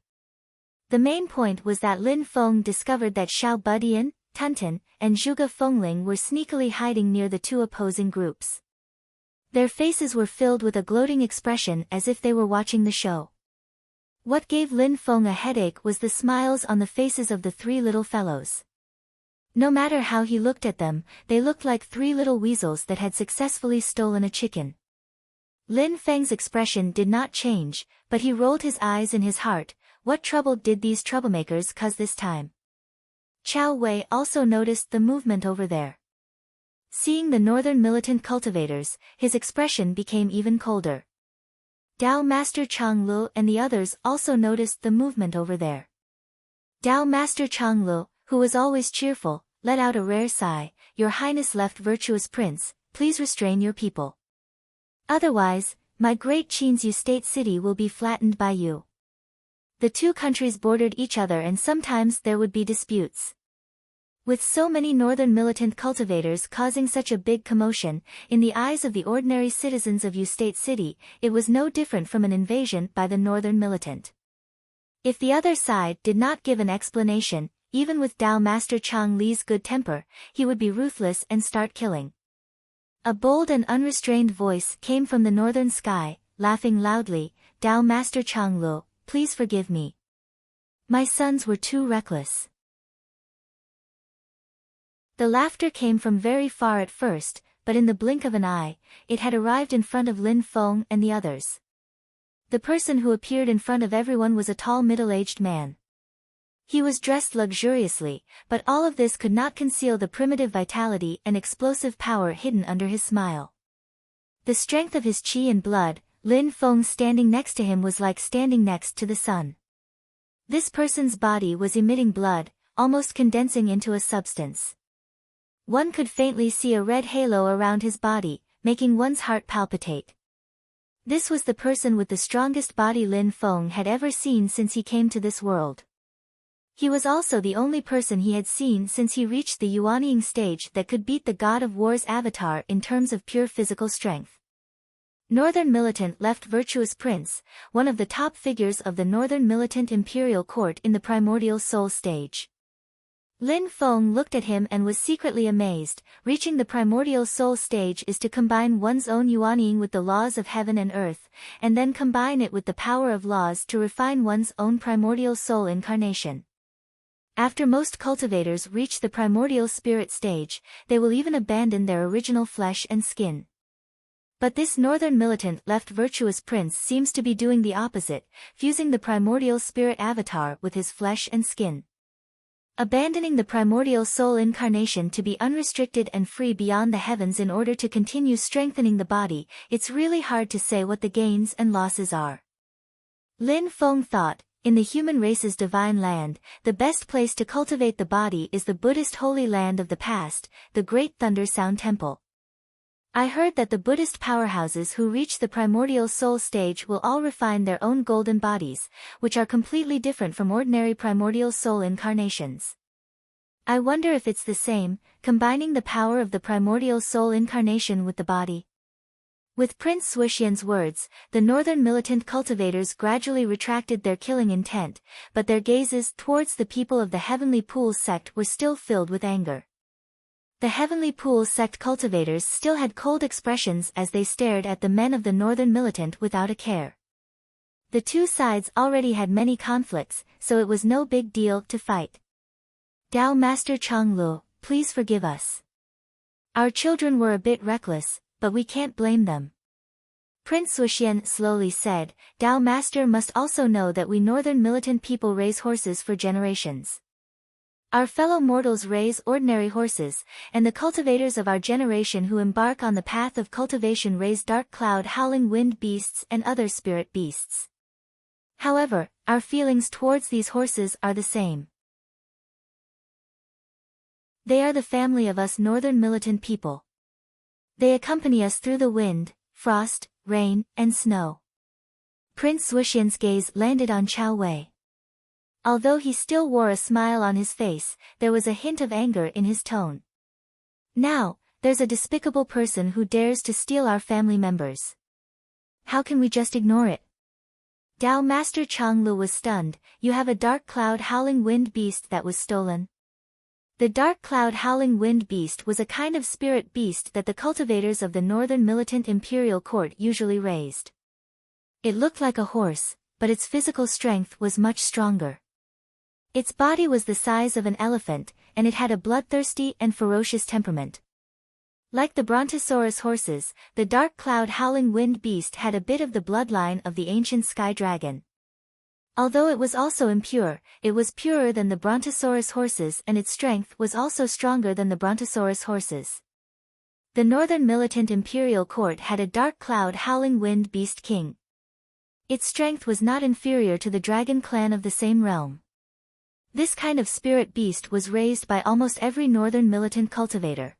Speaker 1: The main point was that Lin Feng discovered that Xiao Budian, Tunten, and Zhuge Fengling were sneakily hiding near the two opposing groups. Their faces were filled with a gloating expression as if they were watching the show. What gave Lin Feng a headache was the smiles on the faces of the three little fellows. No matter how he looked at them, they looked like three little weasels that had successfully stolen a chicken. Lin Feng's expression did not change, but he rolled his eyes in his heart. What trouble did these troublemakers cause this time? Chao Wei also noticed the movement over there. Seeing the northern militant cultivators, his expression became even colder. Dao Master Changlu and the others also noticed the movement over there. Dao Master Changlu, who was always cheerful, let out a rare sigh. "Your Highness left virtuous prince, please restrain your people. Otherwise, my great Qin's State City will be flattened by you." The two countries bordered each other and sometimes there would be disputes. With so many northern militant cultivators causing such a big commotion, in the eyes of the ordinary citizens of State City, it was no different from an invasion by the northern militant. If the other side did not give an explanation, even with Dao Master Chang Li's good temper, he would be ruthless and start killing. A bold and unrestrained voice came from the northern sky, laughing loudly. "Dao Master Chang Lu, please forgive me. My sons were too reckless." The laughter came from very far at first, but in the blink of an eye, it had arrived in front of Lin Feng and the others. The person who appeared in front of everyone was a tall middle-aged man. He was dressed luxuriously, but all of this could not conceal the primitive vitality and explosive power hidden under his smile. The strength of his qi and blood, Lin Feng standing next to him was like standing next to the sun. This person's body was emitting blood, almost condensing into a substance. One could faintly see a red halo around his body, making one's heart palpitate. This was the person with the strongest body Lin Feng had ever seen since he came to this world. He was also the only person he had seen since he reached the Yuanying stage that could beat the God of War's avatar in terms of pure physical strength. Northern Militant left Virtuous Prince, one of the top figures of the Northern Militant Imperial Court in the Primordial Soul stage. Lin Feng looked at him and was secretly amazed. Reaching the Primordial Soul stage is to combine one's own Yuanying with the laws of heaven and earth, and then combine it with the power of laws to refine one's own Primordial Soul incarnation. After most cultivators reach the Primordial Spirit stage, they will even abandon their original flesh and skin. But this Northern Militant left Virtuous Prince seems to be doing the opposite, fusing the Primordial Spirit avatar with his flesh and skin. Abandoning the primordial soul incarnation to be unrestricted and free beyond the heavens in order to continue strengthening the body, it's really hard to say what the gains and losses are. Lin Feng thought, in the human race's divine land, the best place to cultivate the body is the Buddhist holy land of the past, the Great Thunder Sound Temple. I heard that the Buddhist powerhouses who reach the primordial soul stage will all refine their own golden bodies, which are completely different from ordinary primordial soul incarnations. I wonder if it's the same, combining the power of the primordial soul incarnation with the body. With Prince Swishian's words, the northern militant cultivators gradually retracted their killing intent, but their gazes towards the people of the Heavenly Pools sect were still filled with anger. The Heavenly Pools sect cultivators still had cold expressions as they stared at the men of the northern militant without a care. The two sides already had many conflicts, so it was no big deal to fight. Dao Master Changlu, please forgive us. Our children were a bit reckless, but we can't blame them. Prince Swishian slowly said, Dao Master must also know that we northern militant people raise horses for generations. Our fellow mortals raise ordinary horses, and the cultivators of our generation who embark on the path of cultivation raise dark cloud howling wind beasts and other spirit beasts. However, our feelings towards these horses are the same. They are the family of us northern militant people. They accompany us through the wind, frost, rain, and snow. Prince Swishian's gaze landed on Chao Wei. Although he still wore a smile on his face, there was a hint of anger in his tone. Now, there's a despicable person who dares to steal our family members. How can we just ignore it? Dao Master Changlu was stunned. You have a dark cloud howling wind beast that was stolen? The dark cloud howling wind beast was a kind of spirit beast that the cultivators of the northern militant imperial court usually raised. It looked like a horse, but its physical strength was much stronger. Its body was the size of an elephant, and it had a bloodthirsty and ferocious temperament. Like the Brontosaurus horses, the dark cloud howling wind beast had a bit of the bloodline of the ancient sky dragon. Although it was also impure, it was purer than the Brontosaurus horses and its strength was also stronger than the Brontosaurus horses. The northern militant imperial court had a dark cloud howling wind beast king. Its strength was not inferior to the dragon clan of the same realm. This kind of spirit beast was raised by almost every northern militant cultivator.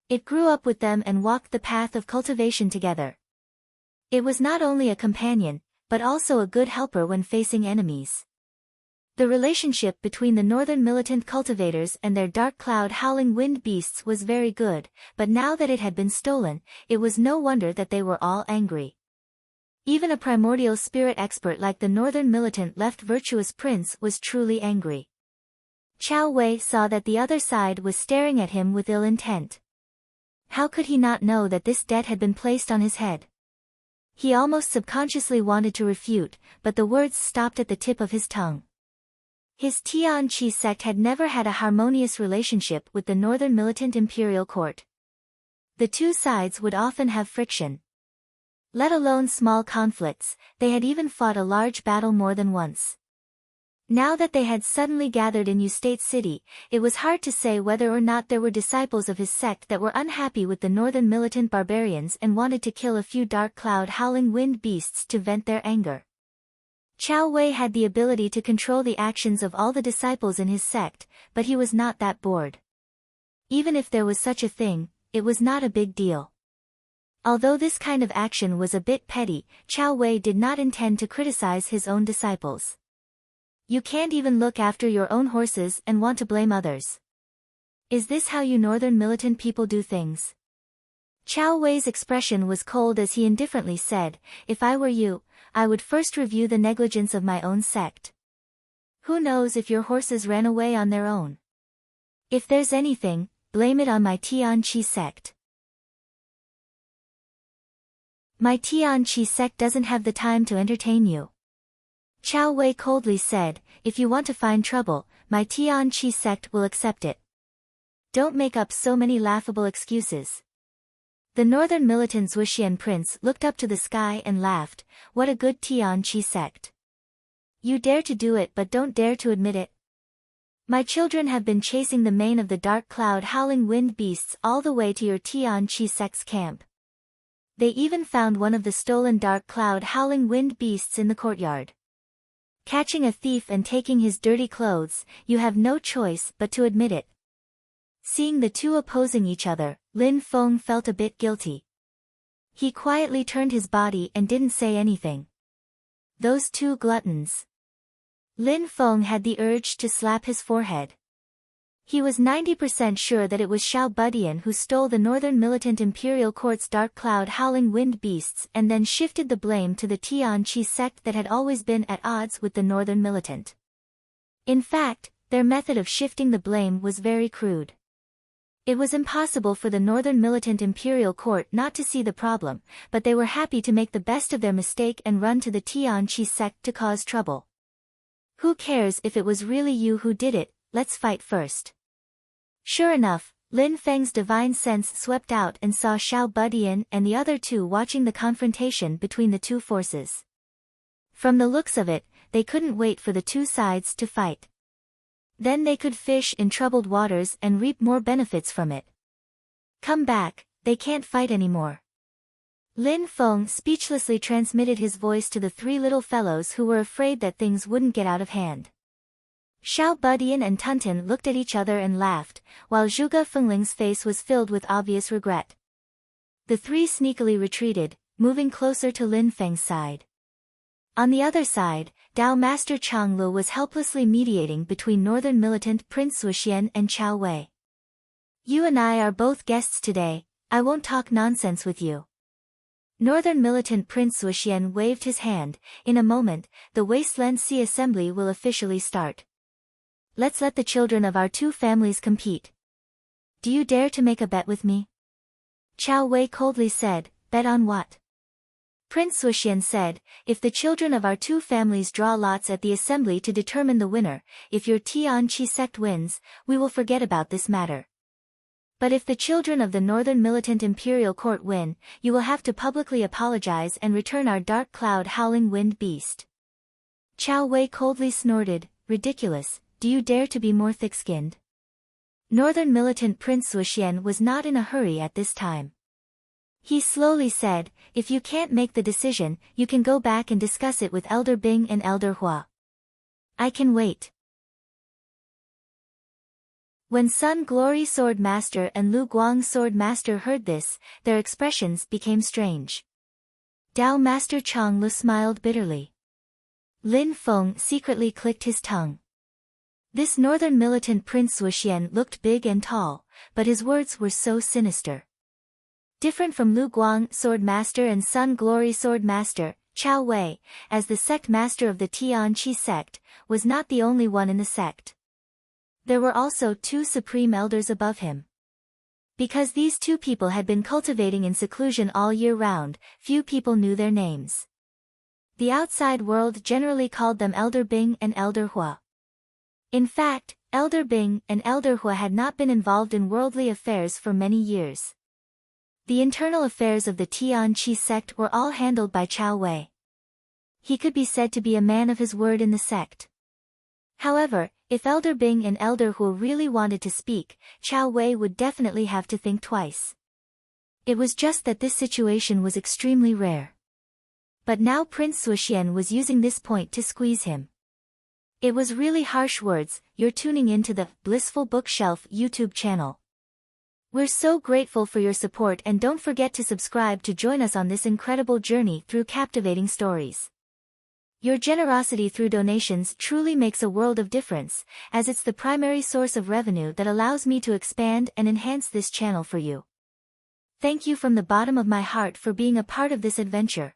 Speaker 1: It grew up with them and walked the path of cultivation together. It was not only a companion, but also a good helper when facing enemies. The relationship between the northern militant cultivators and their dark cloud howling wind beasts was very good, but now that it had been stolen, it was no wonder that they were all angry. Even a primordial spirit expert like the northern militant left virtuous prince was truly angry. Chao Wei saw that the other side was staring at him with ill intent. How could he not know that this debt had been placed on his head? He almost subconsciously wanted to refute, but the words stopped at the tip of his tongue. His Tian Chi sect had never had a harmonious relationship with the northern militant imperial court. The two sides would often have friction. Let alone small conflicts, they had even fought a large battle more than once. Now that they had suddenly gathered in Ustate City, it was hard to say whether or not there were disciples of his sect that were unhappy with the northern militant barbarians and wanted to kill a few dark cloud howling wind beasts to vent their anger. Chao Wei had the ability to control the actions of all the disciples in his sect, but he was not that bored. Even if there was such a thing, it was not a big deal. Although this kind of action was a bit petty, Chao Wei did not intend to criticize his own disciples. You can't even look after your own horses and want to blame others. Is this how you northern militant people do things? Chao Wei's expression was cold as he indifferently said, if I were you, I would first review the negligence of my own sect. Who knows if your horses ran away on their own? If there's anything, blame it on my Tian Chi sect. My Tian Chi sect doesn't have the time to entertain you. Chao Wei coldly said, if you want to find trouble, my Tian Chi sect will accept it. Don't make up so many laughable excuses. The northern militant Zhuxian prince looked up to the sky and laughed, what a good Tian Chi sect. You dare to do it but don't dare to admit it. My children have been chasing the mane of the dark cloud howling wind beasts all the way to your Tian Chi sect's camp. They even found one of the stolen dark cloud howling wind beasts in the courtyard. Catching a thief and taking his dirty clothes, you have no choice but to admit it. Seeing the two opposing each other, Lin Feng felt a bit guilty. He quietly turned his body and didn't say anything. Those two gluttons. Lin Feng had the urge to slap his forehead. He was 90% sure that it was Xiao Budian who stole the Northern Militant Imperial Court's dark cloud howling wind beasts and then shifted the blame to the Tian Chi sect that had always been at odds with the Northern Militant. In fact, their method of shifting the blame was very crude. It was impossible for the Northern Militant Imperial Court not to see the problem, but they were happy to make the best of their mistake and run to the Tian Chi sect to cause trouble. Who cares if it was really you who did it, let's fight first. Sure enough, Lin Feng's divine sense swept out and saw Xiao Budian and the other two watching the confrontation between the two forces. From the looks of it, they couldn't wait for the two sides to fight. Then they could fish in troubled waters and reap more benefits from it. Come back, they can't fight anymore. Lin Feng speechlessly transmitted his voice to the three little fellows who were afraid that things wouldn't get out of hand. Xiao Budian and Tunten looked at each other and laughed, while Zhuge Fengling's face was filled with obvious regret. The three sneakily retreated, moving closer to Lin Feng's side. On the other side, Dao Master Changlu was helplessly mediating between Northern Militant Prince Wuxian and Chao Wei. You and I are both guests today, I won't talk nonsense with you. Northern Militant Prince Wuxian waved his hand. In a moment, the Wasteland Sea Assembly will officially start. Let's let the children of our two families compete. Do you dare to make a bet with me? Chao Wei coldly said, bet on what? Prince Wuxian said, if the children of our two families draw lots at the assembly to determine the winner, if your Tian Chi sect wins, we will forget about this matter. But if the children of the Northern Militant Imperial Court win, you will have to publicly apologize and return our dark cloud howling wind beast. Chao Wei coldly snorted, ridiculous, do you dare to be more thick-skinned? Northern Militant Prince Wuxian was not in a hurry at this time. He slowly said, if you can't make the decision, you can go back and discuss it with Elder Bing and Elder Hua. I can wait. When Sun Glory Sword Master and Lu Guang Sword Master heard this, their expressions became strange. Dao Master Changlu smiled bitterly. Lin Feng secretly clicked his tongue. This Northern Militant Prince Wuxian looked big and tall, but his words were so sinister. Different from Lu Guang Sword Master and Sun Glory Sword Master, Chao Wei, as the sect master of the Tian Chi sect, was not the only one in the sect. There were also two supreme elders above him. Because these two people had been cultivating in seclusion all year round, few people knew their names. The outside world generally called them Elder Bing and Elder Hua. In fact, Elder Bing and Elder Hua had not been involved in worldly affairs for many years. The internal affairs of the Tian Chi sect were all handled by Chao Wei. He could be said to be a man of his word in the sect. However, if Elder Bing and Elder Hua really wanted to speak, Chao Wei would definitely have to think twice. It was just that this situation was extremely rare. But now Prince Wuxian was using this point to squeeze him. It was really harsh words. You're tuning into the Blissful Bookshelf YouTube channel. We're so grateful for your support and don't forget to subscribe to join us on this incredible journey through captivating stories. Your generosity through donations truly makes a world of difference, as it's the primary source of revenue that allows me to expand and enhance this channel for you. Thank you from the bottom of my heart for being a part of this adventure.